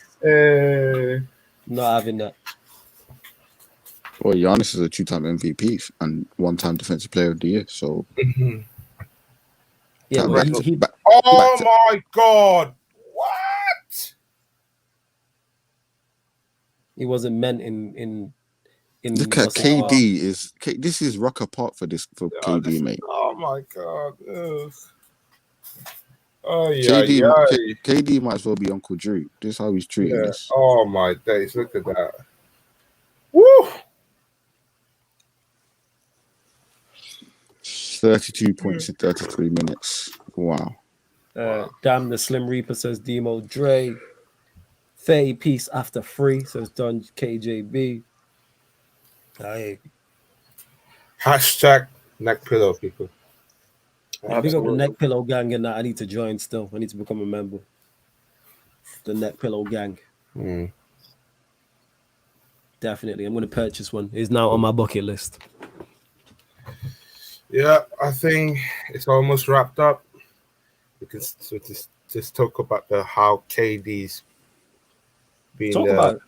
Not having that. Well, Giannis is a 2-time MVP and 1-time Defensive Player of the Year. So, yeah. My God! What? He wasn't meant in. Look at KD this is Rucker Park for KD, mate. Oh my God! Oh yeah. KD might as well be Uncle Drew. This is how he's treating this. Oh my days! Look at that. Woo! 32 points in 33 minutes. Wow. Damn, the Slim Reaper says Demo Dre. 30 piece after free, says Don KJB. Hashtag neck pillow, people. Yeah, big up the neck pillow gang and that. I need to join still. I need to become a member. The neck pillow gang. Definitely. I'm going to purchase one. It's now on my bucket list. Yeah, I think it's almost wrapped up. We can just talk about how KD's being. Talk about it.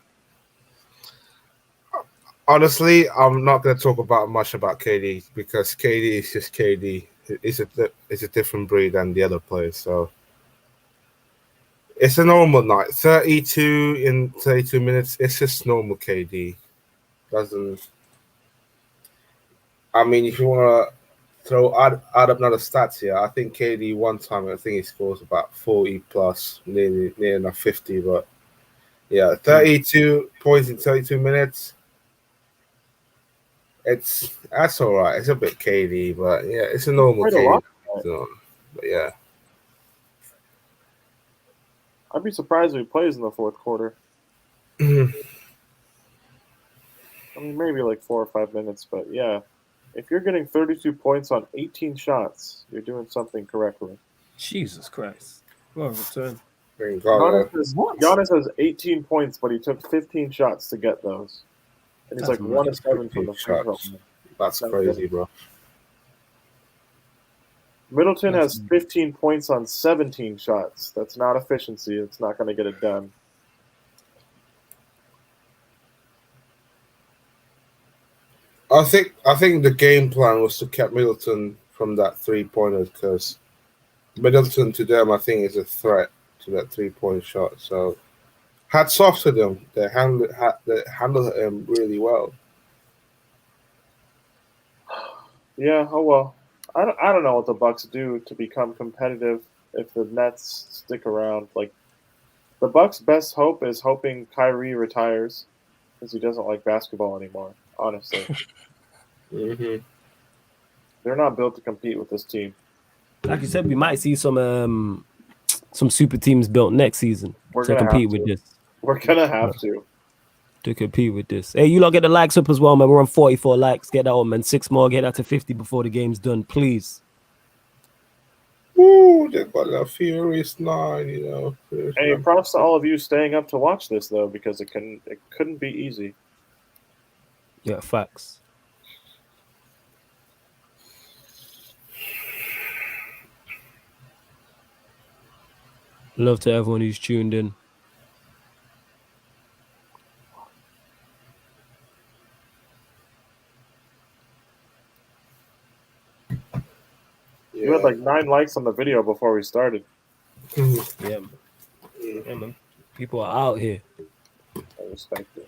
Honestly, I'm not going to talk much about KD because KD is just KD. It's a different breed than the other players. So it's a normal night. 32 in 32 minutes. It's just normal KD. I mean, if you want to add up another stats here, I think KD one time, I think he scores about 40 plus, near enough 50. But yeah, 32 points in 32 minutes. That's all right. It's a bit KD, but yeah, it's a normal Quite a KD. lot. So, but yeah, I'd be surprised if he plays in the fourth quarter. yeah, I mean, maybe like 4 or 5 minutes, but yeah. If you're getting 32 points on 18 shots, you're doing something correctly. Jesus Christ. Well, return. thank God. Giannis has 18 points, but he took 15 shots to get those. And he's That's like 1 of 7 from 15 the free throw shots. line. That's Not crazy, good. bro. Middleton has 15 points on 17 shots. That's not efficiency. It's not going to get it done. I think the game plan was to keep Middleton from that 3-pointer because Middleton to them, I think, is a threat to that 3-point shot. So hats off to them. They handled him really well. Yeah, oh well. I don't know what the Bucks do to become competitive if the Nets stick around. Like, the Bucks' best hope is hoping Kyrie retires because he doesn't like basketball anymore, honestly. Mm-hmm. They're not built to compete with this team. Like you said, we might see some super teams built next season We're to gonna compete have with to. this. We're gonna have to. To compete with this. Hey, you lot get the likes up as well, man. We're on 44 likes. Get that on, man. 6 more. Get that to 50 before the game's done, please. Ooh, they got that Furious 9, you know. Hey, props to all of you staying up to watch this though, because it couldn't be easy. Yeah, facts. Love to everyone who's tuned in. You had like 9 likes on the video before we started. Yeah, man. Yeah, man. People are out here. I respect it.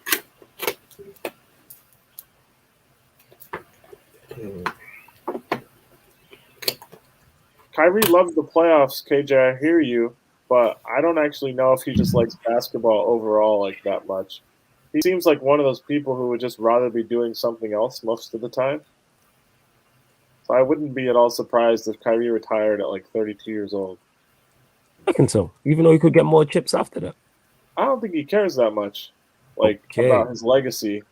Kyrie loves the playoffs, KJ. I hear you, but I don't actually know if he just likes basketball overall like that much. He seems like one of those people who would just rather be doing something else most of the time. So I wouldn't be at all surprised if Kyrie retired at like 32 years old. I reckon so. Even though he could get more chips after that. I don't think he cares that much, about his legacy.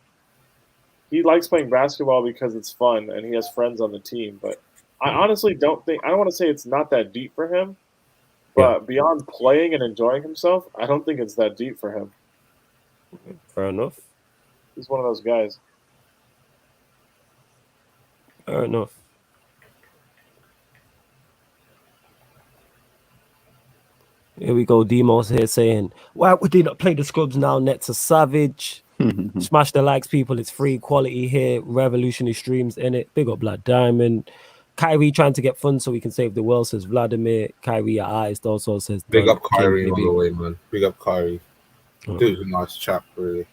He likes playing basketball because it's fun and he has friends on the team. But I honestly don't want to say it's not that deep for him. But beyond playing and enjoying himself, I don't think it's that deep for him. Fair enough. He's one of those guys. Fair enough. Here we go. Demos here saying, why would they not play the scrubs now? Nets are savage. Smash the likes, people. It's free quality here. Revolutionary streams in it. Big up Black Diamond. Kyrie trying to get fun so we can save the world, says Vladimir. Kyrie, our artist, also says Big up Kyrie, by the way, man. Big up Kyrie. Oh. Dude's a nice chap, really.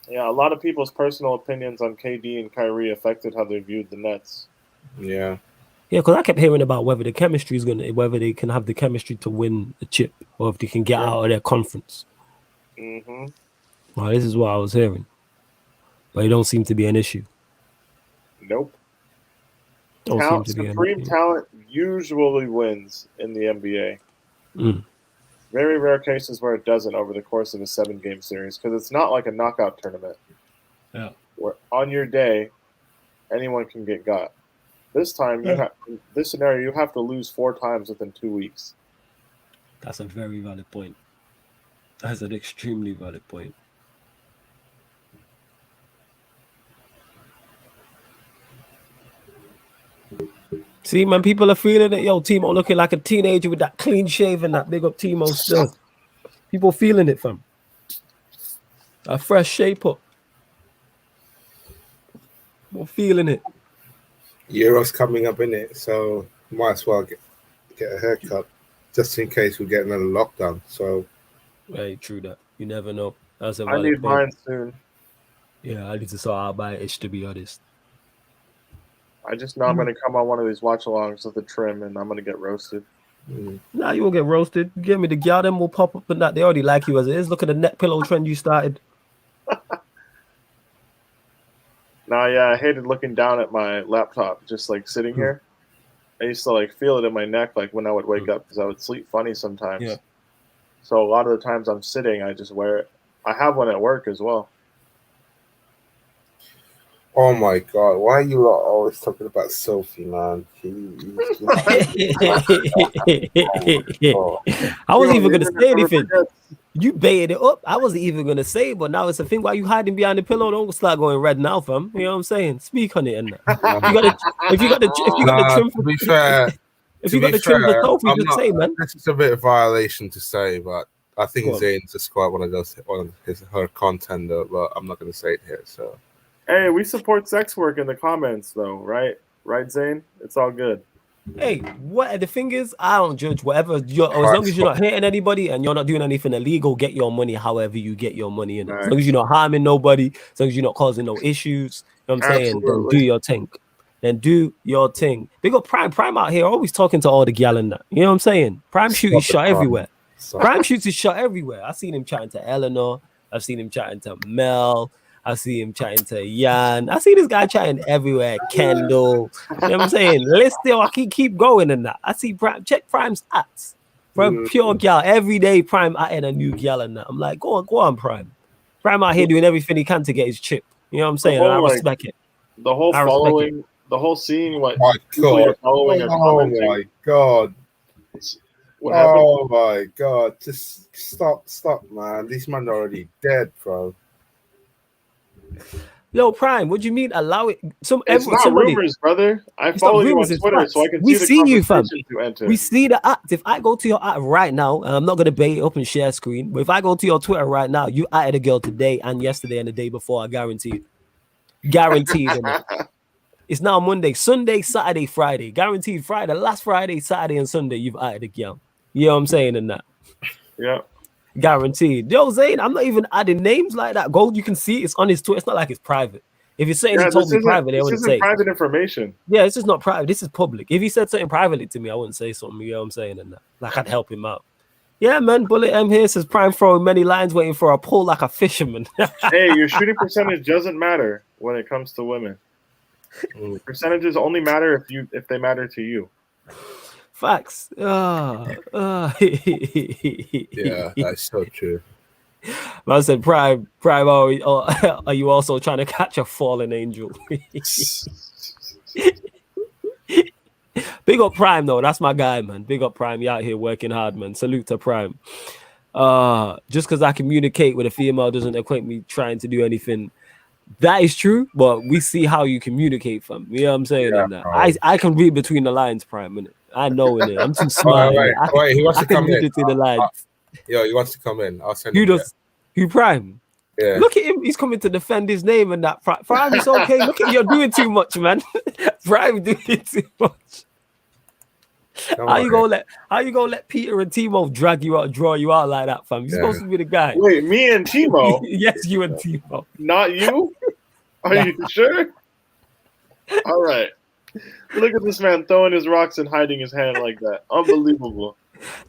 Yeah, a lot of people's personal opinions on KD and Kyrie affected how they viewed the Nets. Yeah. Yeah, because I kept hearing about whether the chemistry is whether they can have the chemistry to win the chip or if they can get out of their conference. Mm-hmm. Well, this is what I was hearing. But it don't seem to be an issue. Nope. Supreme talent usually wins in the NBA. Mm. Very rare cases where it doesn't over the course of a 7-game series because it's not like a knockout tournament. Yeah. Where on your day, anyone can get got. This time, in this scenario, you have to lose 4 times within 2 weeks. That's a very valid point. That's an extremely valid point. See, man, people are feeling it. Yo, Timo looking like a teenager with that clean shave and that big up Timo still. People feeling it, fam. A fresh shape up. People feeling it. Euro's coming up, in it, so might as well get a haircut just in case we get another lockdown. So, very true that. You never know. That's a I valid need point. mine soon. Yeah, I need to sort out my itch, to be honest. I just know I'm going to come on one of these watch-alongs with a trim, and I'm going to get roasted. Nah, you won't get roasted. You give me the gal, them will pop up and that. They already like you as it is. Look at the neck pillow trend you started. Nah, yeah, I hated looking down at my laptop, just like sitting here. I used to like feel it in my neck, like when I would wake up, because I would sleep funny sometimes. Yeah. So a lot of the times I'm sitting, I just wear it. I have one at work as well. Oh my god, why are you lot always talking about Sophie, man? I wasn't even gonna say anything. You baited it up. I wasn't even gonna say, but now it's a thing. Why you hiding behind the pillow? Don't start going red now, fam. You know what I'm saying? Speak on it. And if you got the trim for, to be fair, if you got the trim for Sophie, I'm just not, say, man. this is a bit of violation to say, but I think Go on. Zane's just quite one of her contender, but I'm not going to say it here. So, Hey, we support sex work in the comments, though, right? Right, Zane? It's all good. Hey, what the thing is, I don't judge whatever. As long as you're not hitting anybody and you're not doing anything illegal, get your money however you get your money in. As long as you're not harming nobody, as long as you're not causing no issues, you know what I'm saying? Then do your thing. Then do your thing. They got Prime out here always talking to all the gal and that. You know what I'm saying? Prime shoot is shot everywhere. Prime shoots is shot everywhere. I've seen him chatting to Eleanor. I've seen him chatting to Mel. I see him chatting to Jan. I see this guy chatting everywhere. Kendall. You know what I'm saying? Let's still keep going in that. I see Prime. Check Prime's ads. From pure gal. Every day Prime adding a new gal and that. I'm like, go on, Prime. Prime out here doing everything he can to get his chip. You know what I'm saying? And I respect it. The whole following, the whole seeing what people you're following. Oh my god. What happened? Oh my god. Just stop, man. These men are already dead, bro. Yo, Prime, what do you mean allow it? It's not rumors, brother. I follow you on Twitter, so I can see the conversations you enter. We see the act. If I go to your act right now, and I'm not gonna bait it up and share screen, but if I go to your Twitter right now, you added a girl today and yesterday and the day before. I guarantee you. Guaranteed. It's now Monday, Sunday, Saturday, Friday. Guaranteed Friday, last Friday, Saturday, and Sunday, you've added a girl. You know what I'm saying in that? Yeah. Guaranteed. Yo, Zane, I'm not even adding names like that. Gold, you can see it's on his Twitter. It's not like it's private. If you're saying he told me private, I wouldn't say private information. Yeah, this is not private. This is public. If he said something privately to me, I wouldn't say something. You know what I'm saying? And that. Like I'd help him out. Yeah, man. Bullet M here says Prime throwing many lines, waiting for a pull like a fisherman. Hey, your shooting percentage doesn't matter when it comes to women. Percentages only matter if they matter to you. Facts. Yeah, that's so true. I said, Prime, are you also trying to catch a fallen angel? Big up Prime, though. That's my guy, man. Big up Prime. You out here working hard, man. Salute to Prime. Just because I communicate with a female doesn't equate me trying to do anything. That is true, but we see how you communicate, fam. You know what I'm saying? Yeah, I can read between the lines, Prime, innit? I know it. I'm too smart. Wait, he wants to come in. Between the lines. Yo, he wants to come in. I'll send him. Who Prime? Yeah. Look at him. He's coming to defend his name and that. Prime, it's okay. Look at you're doing too much, man. Prime doing too much. How you gonna let Peter and Timo drag you out, draw you out like that, fam? You're supposed to be the guy. Wait, me and Timo? Yes, you and Timo. Not you? Are you sure? All right. Look at this man throwing his rocks and hiding his hand like that. Unbelievable.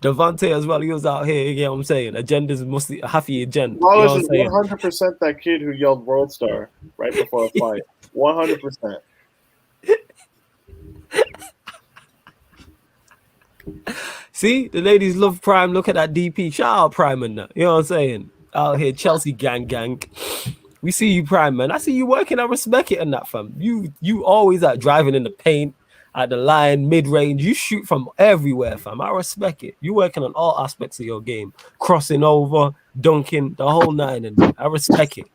Devontae as well. He was out here. You know what I'm saying? Agendas must half the agenda. Wallace is 100% that kid who yelled World Star right before a fight. 100%. See, the ladies love Prime. Look at that DP. Shout out Prime and that. You know what I'm saying? Out here, Chelsea gang. We see you, Prime, man. I see you working. I respect it and that, fam. You always out driving in the paint, at the line, mid-range. You shoot from everywhere, fam. I respect it. You working on all aspects of your game. Crossing over, dunking, the whole nine and that. I respect it.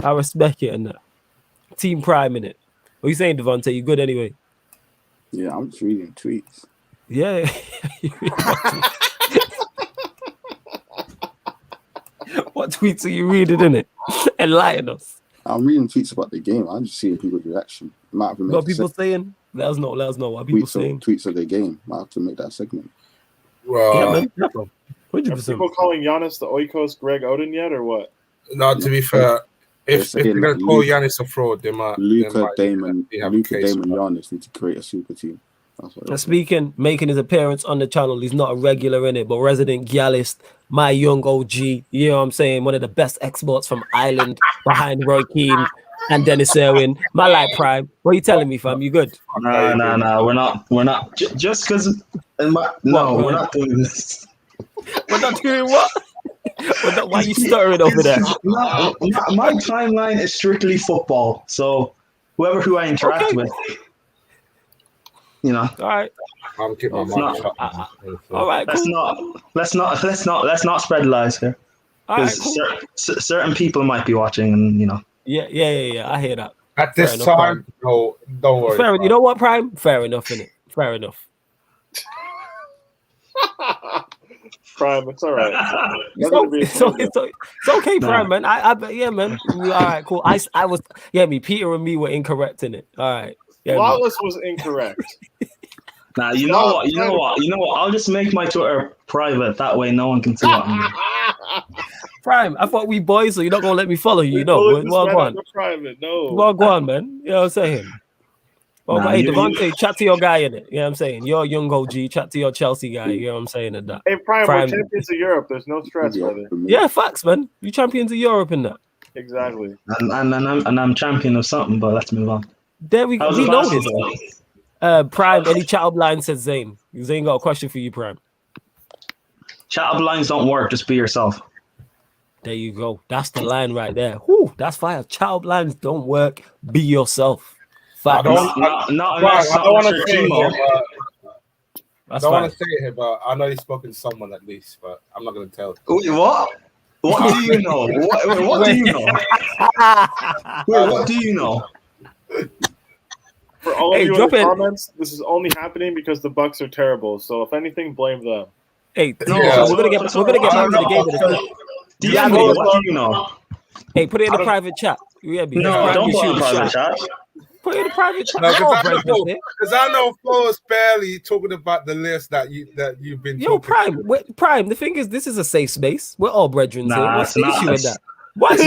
I respect it and that. Team Prime in it. What are you saying, Devontae? You good anyway? Yeah, I'm just reading tweets. Yeah. What tweets are you reading, innit? Enlighten us. I'm reading tweets about the game. I'm just seeing people's reaction. What people saying? Let us know what people saying. Tweets of the game. Might have to make that segment. Yeah, man. 100%. Are people calling Giannis the Oikos Greg Oden yet, or what? No, to be fair, if they're going to call Giannis a fraud, they might. Luka, Dame, and Giannis need to create a super team. And speaking, making his appearance on the channel, he's not a regular in it, but resident Gallist, my young OG, you know what I'm saying? One of the best exports from Ireland behind Roy Keane and Dennis Irwin. My light Prime. What are you telling me, fam? You good? Nah. We're not. Just because. We're not doing this. We're not doing what? Why are you stuttering over there? No, my timeline is strictly football. So who I interact with, you know. All right. I'm keeping my mouth shut. All right. Cool. Let's not spread lies here. All right. Cool. Certain people might be watching, and you know. Yeah. I hear that. At this time, no, don't worry. Fair, you know what, Prime? Fair enough, innit? Fair enough. Prime, it's all right. It's okay, Prime, man. Yeah, man. All right, cool. I was, Peter and me were incorrect in it. All right. Yeah, Flawless was incorrect. Nah, you know what? I'll just make my Twitter private. That way, no one can see what I'm doing. Prime, I thought we boys, so you're not gonna let me follow you. No, go on. Private, no. Go on, man. You know what I'm saying? Hey, Devontae, chat to your guy in it. You know what I'm saying? You're a young OG. Chat to your Chelsea guy. You know what I'm saying? In that. Hey, Prime, we're champions of Europe. There's no stress, brother. Yeah, facts, man. You champions of Europe in that. Exactly. And I'm champion of something, but let's move on. There we go. We know this. Prime, any chat up line says Zane. Zane got a question for you, Prime. Chat up lines don't work. Just be yourself. There you go. That's the line right there. Whoo, that's fire. Chat up lines don't work. Be yourself. I don't want to say it here, but I know you've spoken to someone at least, but I'm not going to tell. Wait, what? What do you know? What do you know? What do you know? For all of you in the comments, this is only happening because the Bucks are terrible. So if anything, blame them. Hey, we're gonna get back to the game. What do you know? Hey, put it in the private chat. No, don't put it in the private chat. Put it in the private chat. Because I know Flo is barely talking about the list that you've been. Yo, Prime. The thing is, this is a safe space. We're all brethren here. What's the issue with that? Why is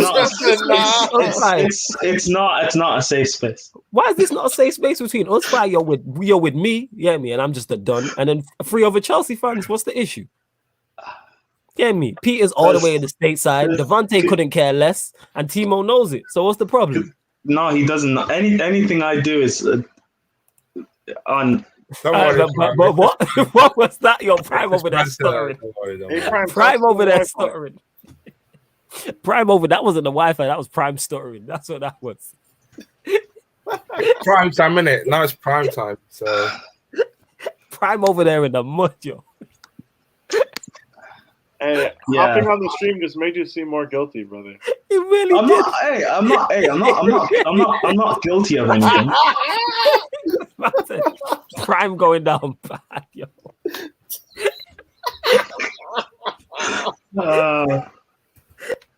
it's not a safe space. Why is this not a safe space between us five? You're with me, and I'm just a done, and then 3 other Chelsea fans. What's the issue? Me. Peter's all the way in the stateside. Devontae couldn't care less, and Timo knows it. So what's the problem? No, he doesn't know. Anything I do is on. But what was that? Your Prime over there stuttering. Prime over there stuttering. Prime over. That wasn't the Wi-Fi. That was Prime stuttering. That's what that was. Prime time, innit? Now it's prime time. So Prime over there in the mud, yo. Hey, hopping on the stream just made you seem more guilty, brother. It really did. I'm not guilty of anything. Prime going down bad, yo.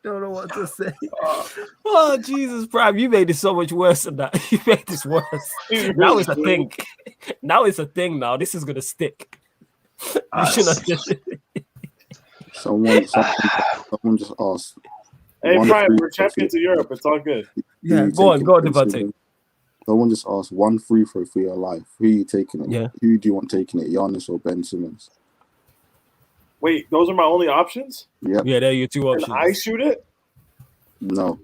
Don't know what to say. Oh, Jesus, Prime, you made it so much worse than that. You made this worse. Now it's a thing. Now it's a thing. Now this is gonna stick. You should not just. Someone just asked. Hey, Prime, we're champions of Europe. It's all good. Yeah, go on, Devontae. Someone just asked one free throw for your life. Who are you taking it? Yeah. Who do you want taking it? Giannis or Ben Simmons? Wait, those are my only options? Yep. Yeah, they're your 2 options. Can I shoot it? No.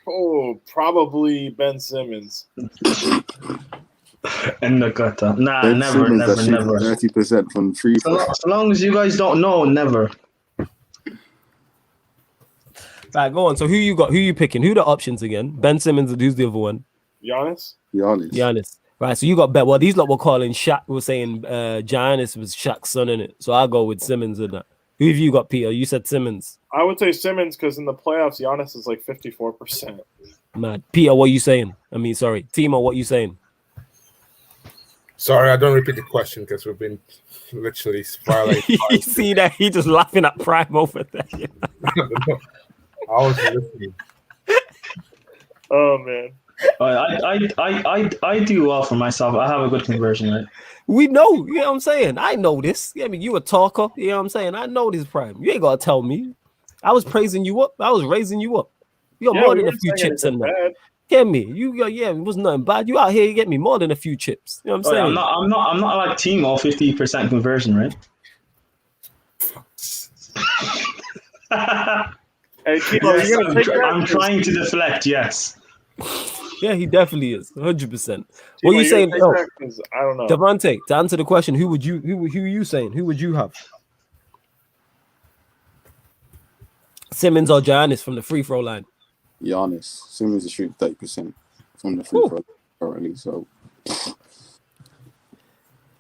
Oh, probably Ben Simmons. In the gutter. Nah, Ben never. Simmons 30% from free throw. So long as you guys don't know, never. Right, go on. So who you got? Who you picking? Who the options again? Ben Simmons and who's the other one? Giannis. Right, so you got bet. Well, these lot were calling Shaq. We're saying Giannis was Shaq's son in it. So I'll go with Simmons in that. Who have you got, Peter? You said Simmons. I would say Simmons because in the playoffs, Giannis is like 54%. Man, Peter, what you saying? Sorry, Timo, what you saying? Sorry, I don't repeat the question because we've been literally spiraling. You see that? He just laughing at Prime over there. I was listening. Oh man. I do well for myself. I have a good conversion rate. We know, you know what I'm saying? I know this. You a talker, you know what I'm saying? I know this, Prime. You ain't gotta tell me. I was praising you up. I was raising you up. You got more than a few chips in there. Get me? You got it was nothing bad. You out here, you get me more than a few chips. You know what I'm saying? I'm not like Timo 50% conversion, right? Hey, Timo, Yes, you're gonna take that? I'm trying to deflect. Yes. Yeah, he definitely is. 100%. Timo, What are you saying? take that? 'Cause I don't know. Devontae, to answer the question, who are you saying? Who would you have? Simmons or Giannis from the free throw line? Giannis. Simmons is shooting 30% from the free throw currently. So,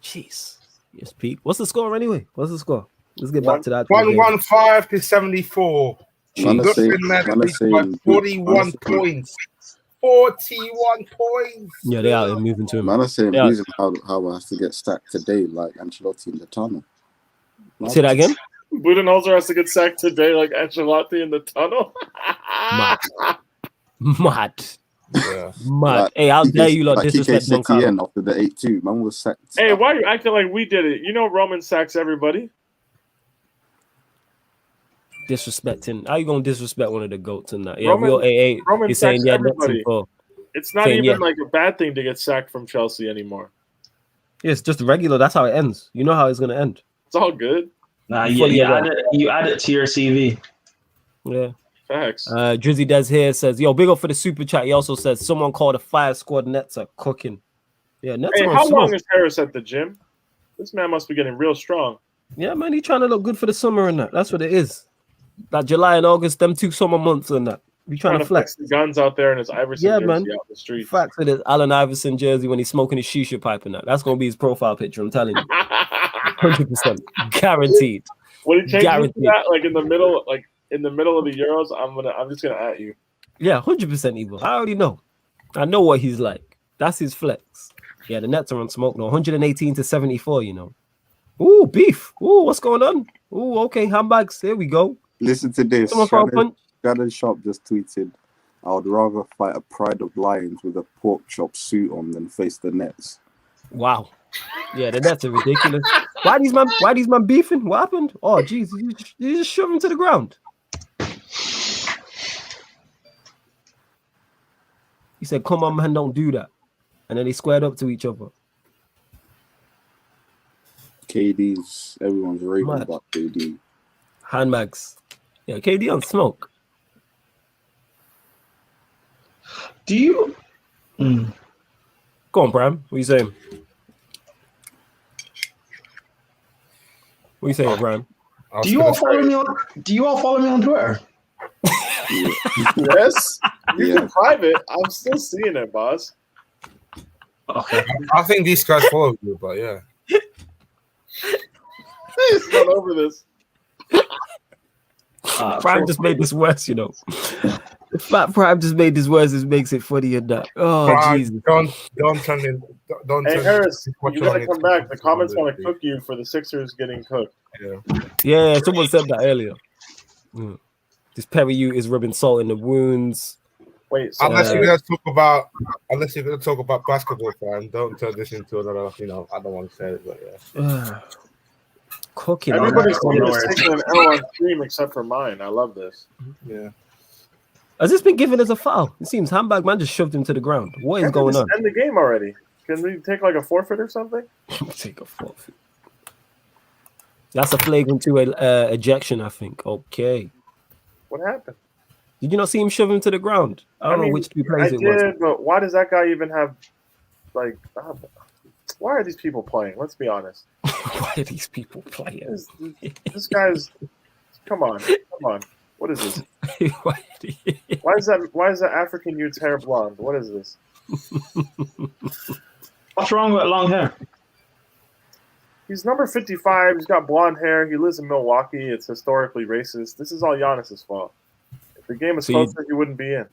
jeez. Yes, Pete. What's the score anyway? What's the score? Let's get back to that. 115 to 74. Brooklyn Nets by 41 points. 41 points. Yeah, they out there moving to him. Man, I say the reason how I have to get stacked today, like Ancelotti in the tunnel. Say that again. Budenholzer has to get sacked today, like Ancelotti in the tunnel. Mad. Yeah. Mad. Hey, how dare you lot disrespect Moncala after the 8-2. Man was sacked. Hey, why are you acting like we did it? You know Roman sacks everybody. Disrespecting. How you gonna disrespect one of the goats in that? Yeah, Roman, real AA. Roman He's saying yeah, everybody. It's not even like a bad thing to get sacked from Chelsea anymore. Yeah, it's just regular. That's how it ends. You know how it's gonna end. It's all good. Nah, you add it to your CV. Yeah. Facts. Drizzy Des here says, yo, big up for the super chat. He also says someone called a fire squad Nets are cooking. Yeah, Nets hey, are how smoke. long is Harris at the gym? This man must be getting real strong. Yeah, man, he trying to look good for the summer and that. That's what it is. That July and August, them 2 summer months and that. We trying to flex the guns out there in his Iverson jersey man. out the street. Facts with his Allen Iverson jersey when he's smoking his shisha pipe and that. That's gonna be his profile picture. I'm telling you, 100% guaranteed. When he changes to that, like in the middle of the Euros, I'm just gonna at you. Yeah, 100% evil. I already know. I know what he's like. That's his flex. Yeah, the Nets are on smoke now. 118 to 74. You know. Ooh, beef. Ooh, what's going on? Ooh, okay, handbags. There we go. Listen to this. Shannon Sharp just tweeted, I would rather fight a pride of lions with a pork chop suit on than face the Nets. Wow. Yeah, the Nets are ridiculous. Why these man beefing? What happened? Oh, jeez, you just shove him to the ground. He said, come on, man, don't do that. And then they squared up to each other. Everyone's raving about KD. Handbags. Yeah, KD on smoke. Do you? Go on, Bram. What are you saying? What are you saying, Bram? Do you all follow me on Twitter? Yes. You're private. I'm still seeing it, boss. Okay. I think these guys follow you, but yeah. He's not over this. Prime just made this worse, you know. The fact Prime just made this worse, it makes it funny and that. Oh, Prime, Jesus. Don't turn in. Don't hey, turn Harris, you gotta come back. The comments want to cook you for the Sixers getting cooked. Yeah, someone said that earlier. This Perry is rubbing salt in the wounds. Wait, so unless you're gonna talk about basketball, fans, don't turn this into another. You know, I don't want to say it, but yeah. Cooking. Everybody's taking an L on stream except for mine. I love this. Yeah. Has this been given as a foul? It seems Handbag Man just shoved him to the ground. What is going on? End the game already. Can we take like a forfeit or something? Take a forfeit. That's a flagrant 2 ejection, I think. Okay. What happened? Did you not see him shove him to the ground? I don't know which 2 plays it was. But why does that guy even have like? Why are these people playing? Let's be honest. Why are these people playing? This guy's. Come on. What is this? Why is that African youth's hair blonde? What is this? What's wrong with long hair? He's number 55. He's got blonde hair. He lives in Milwaukee. It's historically racist. This is all Giannis's fault. If the game was closer, he wouldn't be in.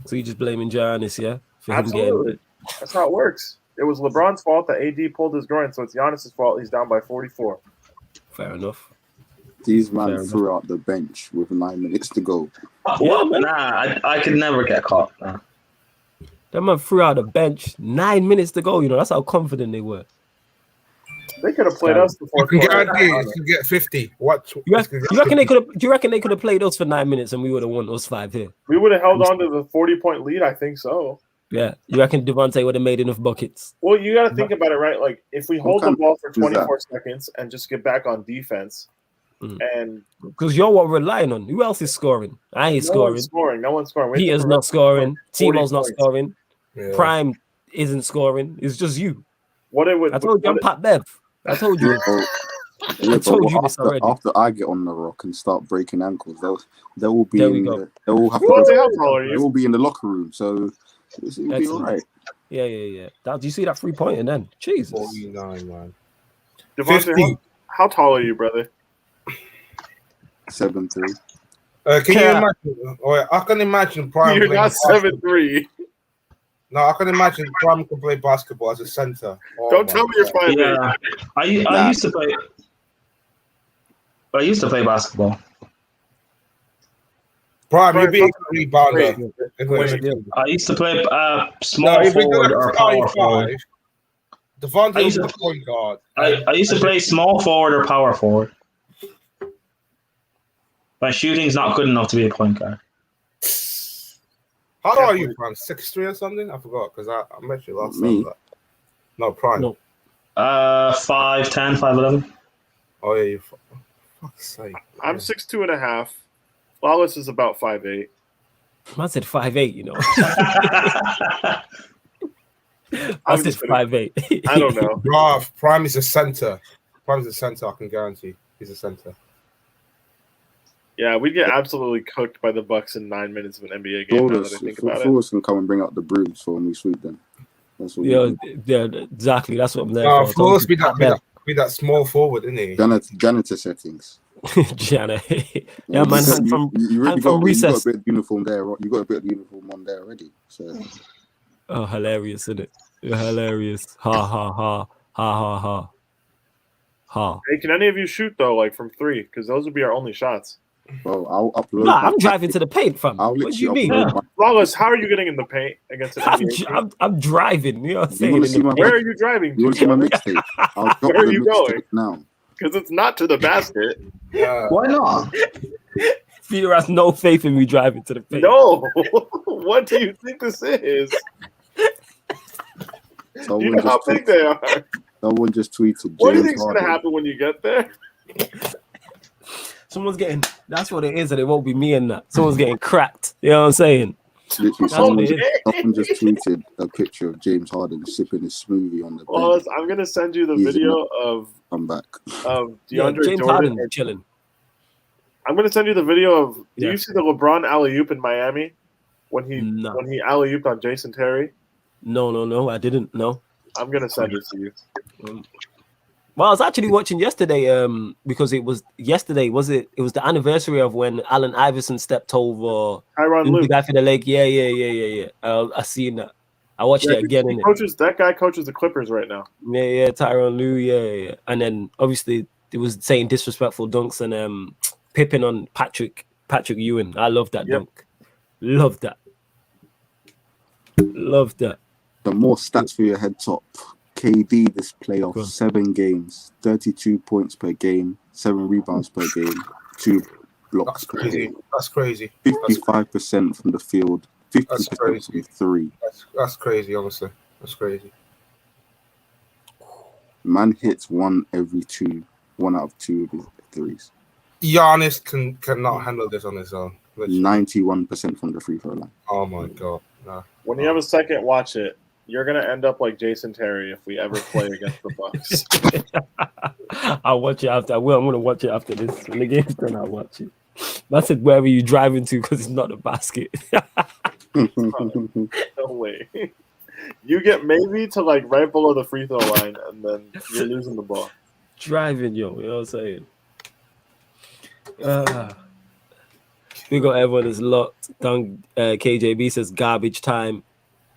So you're just blaming Giannis, yeah? For Absolutely. That's how it works. It was LeBron's fault that AD pulled his groin, so it's Giannis's fault. He's down by 44. Fair enough. These men threw out the bench with 9 minutes to go. I could never get caught. Nah. That man threw out the bench 9 minutes to go. You know, that's how confident they were. They could have played us the I fourth can quarter. guarantee you can get 50. What? You reckon they could have? Do you reckon they could have played us for 9 minutes and we would have won those 5 here? We would have held on to the 40-point lead. I think so. Yeah. You reckon Devontae would have made enough buckets? Well, you got to think about it, right? Like, if we hold the kind ball for is that? 24 seconds and just get back on defense, and Because you're what we're relying on. Who else is scoring? I ain't scoring. no one's scoring. We have Peter's to not scoring. 40 Timo's not points. scoring. Yeah. Prime isn't scoring. It's just you. What it would. I told you I'm Pat Bev. I told you. I told you this already. After I get on the rock and start breaking ankles, they will be There we in go. they will have How to, tall are they you? will be in the locker room, so it'll be all Excellent. right. Yeah. Do you see that 3-pointer then? Jesus. 49, man. Devontae, 50. how tall are you, brother? 7'3". Can you imagine? I can imagine Prime. You're playing not basketball. 7'3". No, I can imagine Prime can play basketball as a center. Oh Don't my tell me you're God. 5'8". Yeah, I used to play. I used to play basketball. Prime, you'll Prime, be a rebounder. I used to play No, small if we go forward to or power forward. 35, Devontae I used is to- the point guard. I used to play small forward or power forward. My shooting's not good enough to be a point guard. How tall are you, Prime? 6'3" or something? I forgot because I met you last Me? time. No, Prime. No. 5'10", 5'11". Oh yeah, you. Fuck's sake. I'm 6'2.5". Flawless is about 5'8". I said 5'8", you know. I I'm said just kidding. 5'8". I don't know. Bruv, Prime is a center. Prime is a center. I can guarantee. He's a center. Yeah, we'd get absolutely cooked by the Bucks in 9 minutes of an NBA game. Now that I think about it. Flawless can come and bring out the brooms for when we sweep them. That's what Yeah, exactly. That's what I'm there No, for. Flawless be that small forward, isn't he? janitor settings. Jana. Yeah, man. You hand from recess. You got a bit of uniform there. You got a bit of uniform on there already. So Oh, hilarious, isn't it? Hilarious. Ha ha ha ha ha ha. Ha. Hey, can any of you shoot though, like from 3? Because those would be our only shots. well, I'll upload. Nah, my I'm driving to the paint, fam. I'll What do you literally mean? upload my- Flawless, how are you getting in the paint against an NBA team? I'm driving. You know what I'm You saying? wanna see my Where are you driving You want to see my mixtape? I'll drop Where are the you mixtape going? now. Because it's not to the basket. Yeah. Why not? Peter has no faith in me driving to the paint. No. What do you think this is? Do you know how big they are? Someone just tweeted. What do you James think's going to Harden. happen when you get there? Someone's getting. That's what it is, and it won't be me and that. Someone's getting cracked. You know what I'm saying? Literally, what someone it is. just tweeted a picture of James Harden sipping his smoothie on the bed. Well, I'm going to send you the He's video of I'm back. DeAndre James Jordan. Harden chilling. I'm going to send you the video of. Do Yeah. you see the LeBron alley-oop in Miami when he No. alley-ooped on Jason Terry? No, I didn't. No. I'm going to send it to you. Well, I was actually watching yesterday, because it was yesterday. Was it? It was the anniversary of when Allen Iverson stepped over Tyronn the Lue. guy for the Lake. Yeah. I seen that. I watched it again. Innit? That guy coaches the Clippers right now. Yeah. Tyronn Lue. Yeah. And then obviously it was saying disrespectful dunks and Pippin on Patrick Ewing. I love that dunk. Love that. The more stats for your head top. KD this playoff, Go on. 7 games, 32 points per game, 7 rebounds per game, 2 blocks That's per crazy. game, That's crazy. 55% from the field, 50% from 3. That's crazy, honestly. That's crazy. Man hits 1 out of 2 of his threes. Giannis cannot handle this on his own. Literally. 91% from the free throw line. Oh my god. Nah. When you have a second, watch it. You're going to end up like Jason Terry if we ever play against the Bucks. I'll watch it after. I'm gonna watch it after this. When the game's done, I'll watch it. That's it. Wherever you driving to, because it's not a basket. No way. You get maybe to like right below the free throw line, and then you're losing the ball. Driving, yo. You know what I'm saying? We got everyone that's locked down. KJB says garbage time.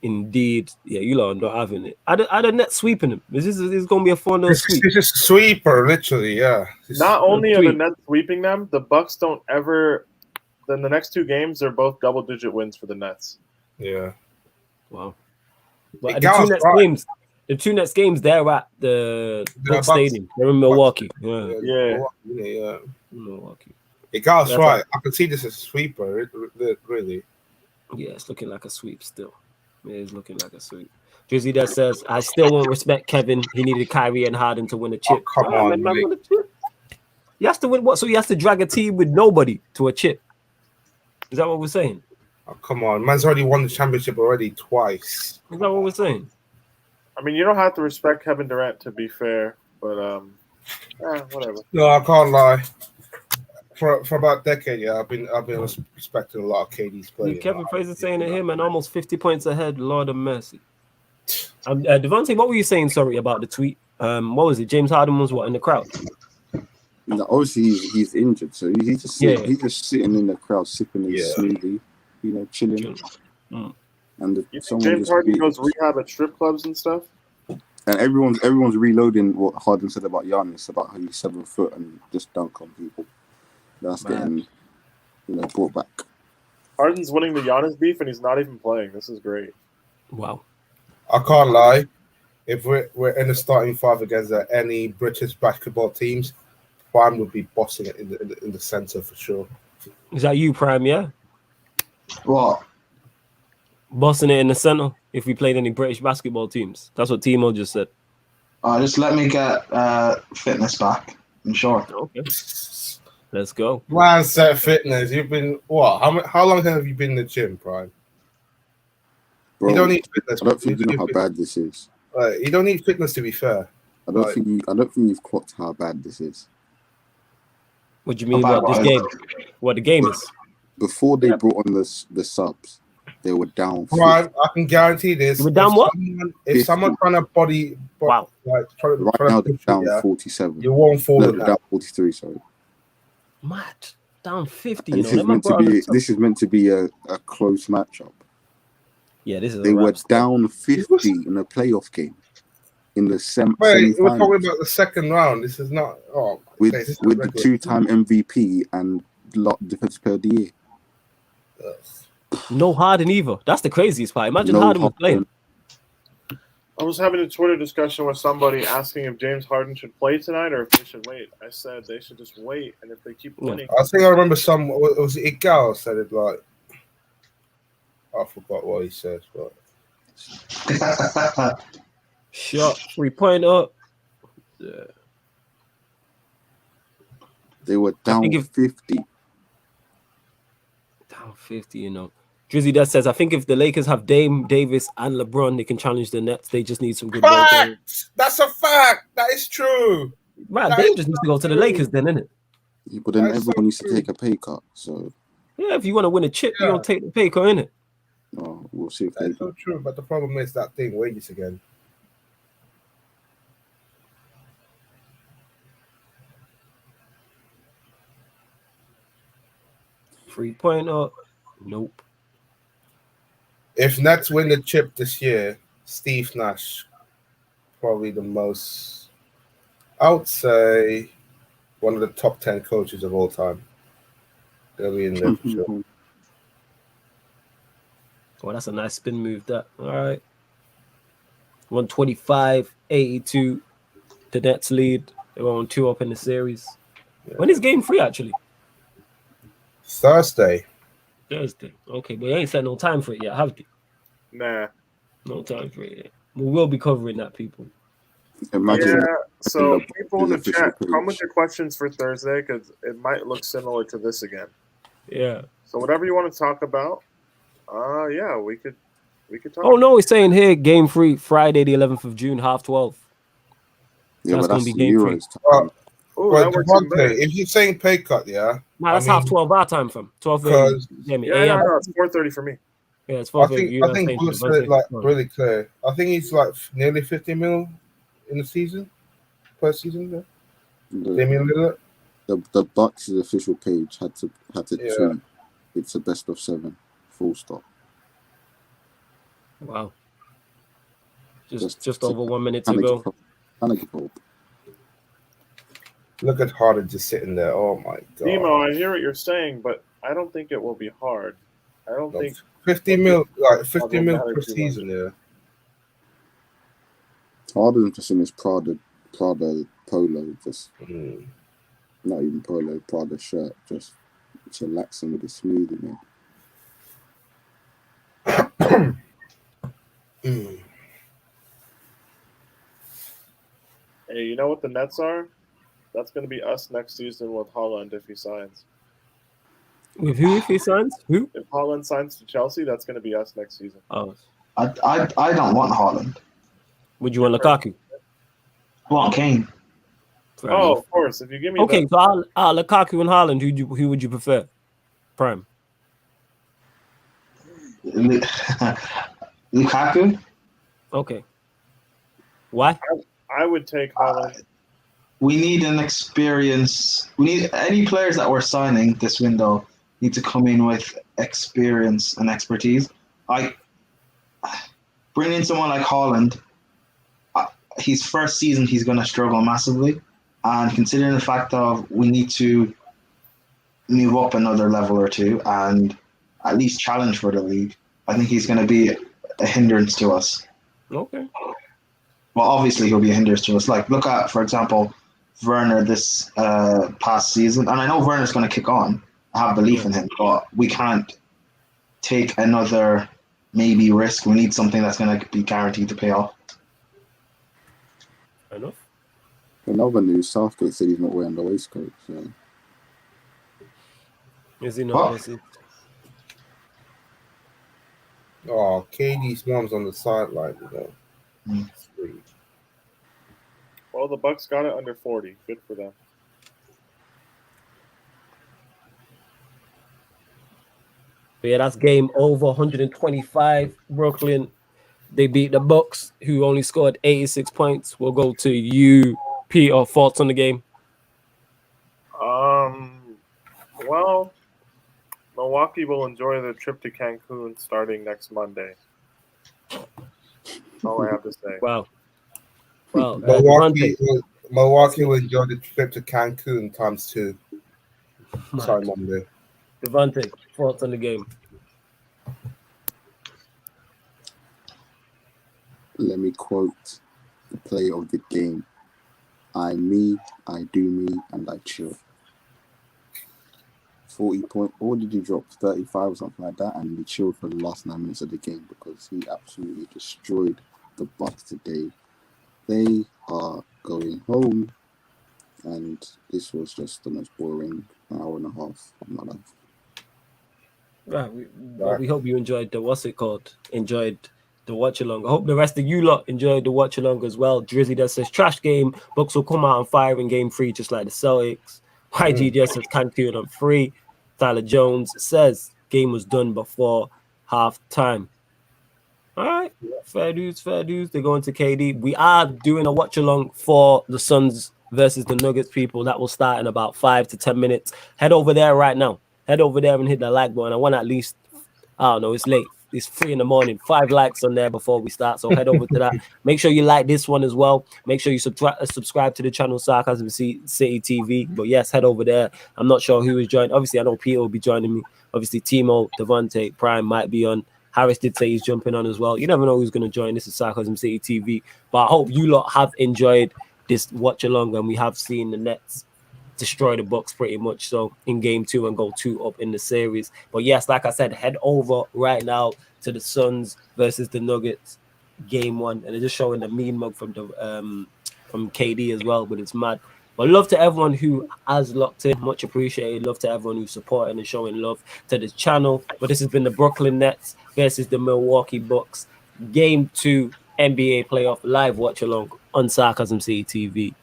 Indeed. Yeah, you lot are not having it. Are the Nets sweeping them? This is going to be a 4-0 sweep. It's just a sweeper, literally, yeah. Not only are the sweep. Nets sweeping them, the Bucks don't ever. Then the next 2 games, they're both double-digit wins for the Nets. Yeah. Wow. It But the counts, two Nets right? games, The two next games, they're at the They're Buck Bucks. Stadium. They're in Milwaukee. Yeah, Yeah. Milwaukee. It got us That's right. right. I can see this as a sweeper, really. Yeah, it's looking like a sweep still. It is looking like a sweep. Drizzy that says, I still won't respect Kevin. He needed Kyrie and Harden to win a chip. Oh, come on, man, mate. win a chip. He has to win what? So he has to drag a team with nobody to a chip. Is that what we're saying? Oh, come on. Man's already won the championship already twice. Is that what we're saying? I mean, you don't have to respect Kevin Durant to be fair, but whatever. No, I can't lie. For about a decade, yeah, I've been respecting a lot of KD's play. Kevin Fraser saying to him and almost 50 points ahead. Lord of mercy. Devontae, what were you saying? Sorry about the tweet. What was it? James Harden was what in the crowd? No, obviously he's injured, so he's just sitting in the crowd sipping his smoothie, chilling. Mm. And you think James Harden goes rehab at strip clubs and stuff? And everyone's reloading what Harden said about Giannis, about how he's 7 foot and just dunk on people. That's getting brought back. Harden's winning the Giannis beef and he's not even playing. This is great. Wow. I can't lie. If we're in the starting five against any British basketball teams, Prime would be bossing it in the center for sure. Is that you, Prime? Yeah. What? Bossing it in the center. If we played any British basketball teams, that's what Timo just said. Just let me get fitness back. I'm sure. Okay. Let's go. Mindset fitness. You've been what? How long have you been in the gym, Prime? Bro, you don't need fitness. I don't think you know how bad this is. You don't need fitness to be fair. I don't think you've clocked how bad this is. What do you mean about this game? What the game is? Before they brought on the subs, they were down. Prime, I can guarantee this. They were down what? If someone trying to body wow. Right now they're down 47. You won't fall no, in that. Down 43, sorry. Mad. Down 50. This is meant to be a close matchup. Yeah, this is. They were down 50 in a playoff game. In the Wait, we're talking about the second round. This is not. Oh, with the 2-time MVP and defensive player of the year. No Harden either. That's the craziest part. Imagine Harden was playing. I was having a Twitter discussion with somebody asking if James Harden should play tonight or if they should wait. I said they should just wait, and if they keep winning, I think I remember was it Igal said it like. I forgot what he said, but. Shot 3-pointer. Yeah. They were down 50. Down 50, Drizzy that says, I think if the Lakers have Dame, Davis, and LeBron, they can challenge the Nets. They just need some good ball players. That's a fact. That is true. Right, Dame just needs to go to the Lakers then, innit? Yeah, but then everyone needs to take a pay cut. So yeah, if you want to win a chip, you don't take the pay cut, innit? Oh, we'll see if that's so true. But the problem is that thing wages again. Three-pointer. Nope. If Nets win the chip this year, Steve Nash, probably the most, I would say, one of the top 10 coaches of all time. They'll be in there for sure. Oh, that's a nice spin move, that. All right. 125-82. The Nets lead. They're on 2 up in the series. Yeah. When is game 3, actually? Thursday. Okay, but you ain't set no time for it yet, have you? Nah. No time for it yet. We will be covering that, people. So people in the chat, comment your questions for Thursday because it might look similar to this again. Yeah. So whatever you want to talk about, we could talk. Oh no, it's saying here game 3, Friday the 11th of June, 12:30. Yeah, that's gonna be game 3. Well, if you're saying pay cut, that's 12:30 our time from 12:30. It's 4:30 for me. Yeah, it's 4:30. I think Bruce said it really clear. I think he's like nearly 50 mil in the season, per season. The Bucks' official page had to tweet. It's a best of 7. Full stop. Wow. Just over 1 minute to go. Look at Harden just sitting there. Oh my god. Demo, I hear what you're saying, but I don't think it will be hard. I don't think 50 mil per season, yeah. Harden just in his Prada polo, just not even polo, Prada shirt, just chillaxing with his smoothie, man. Hey, you know what the Nets are? That's going to be us next season with Holland if he signs. With who if he signs? Who? If Holland signs to Chelsea, that's going to be us next season. Oh, I don't want Haaland. would you want Lukaku? I want Kane. Fair Oh, enough. of course. If you give me Okay, so Lukaku and Haaland, who would you prefer? Prime. Lukaku. Okay. Why? I would take Holland. We need an experience. We need any players that we're signing this window need to come in with experience and expertise. I bring in someone like Haaland. His first season, he's going to struggle massively, and considering the fact of we need to move up another level or two and at least challenge for the league, I think he's going to be a hindrance to us. Okay. Well, obviously he'll be a hindrance to us. Like, look at, for example, Werner this past season, and I know Werner's going to kick on. I have belief in him, but we can't take another maybe risk. We need something that's going to be guaranteed to pay off. Fair enough. In other news, Southgate said he's not wearing the waistcoat. So. Is he not? Is it? Oh, KD's mom's on the sideline, you know. Sweet. Well, the Bucks got it under 40. Good for them. But yeah, that's game over. 125. Brooklyn. They beat the Bucks, who only scored 86 points. We'll go to you, Peter. Thoughts on the game? Well, Milwaukee will enjoy their trip to Cancun starting next Monday. That's all I have to say. Wow. Well, Milwaukee will enjoy the trip to Cancun ×2. Sorry, Monday. Devontae, thoughts on the game? Let me quote the play of the game. I'm me, I do me, and I chill. 40 point, or did he drop 35 or something like that? And he chilled for the last 9 minutes of the game because he absolutely destroyed the Bucks today. They are going home, and this was just the most boring hour and a half of my life. Right, we hope you enjoyed enjoyed the watch-along. I hope the rest of you lot enjoyed the watch-along as well. Drizzy that says, trash game. Bucks will come out on fire in game 3, just like the Celtics. YG just says, Cancun on 3. Tyler Jones says, game was done before half-time. All right, fair dues. They're going to KD. We are doing a watch-along for the Suns versus the Nuggets, people. That will start in about 5 to 10 minutes. Head over there right now. Head over there and hit the like button. I want at least, I don't know, it's late. It's 3 a.m. 5 likes on there before we start. So head over to that. Make sure you like this one as well. Make sure you subscribe to the channel Sarcasm City TV. But yes, head over there. I'm not sure who is joining. Obviously, I know Peter will be joining me. Obviously, Timo, Devontae, Prime might be on. Harris did say he's jumping on as well. You never know who's going to join. This is Sarcasm City TV. But I hope you lot have enjoyed this watch along, and we have seen the Nets destroy the Bucks pretty much so in game 2 and go 2 up in the series. But yes, like I said, head over right now to the Suns versus the Nuggets game 1, and they're just showing the mean mug from KD as well, but it's mad. But love to everyone who has locked in, much appreciated. Love to everyone who's supporting and showing love to the channel. But this has been the Brooklyn Nets versus the Milwaukee Bucks game 2 NBA playoff live watch along on Sarcasm City TV.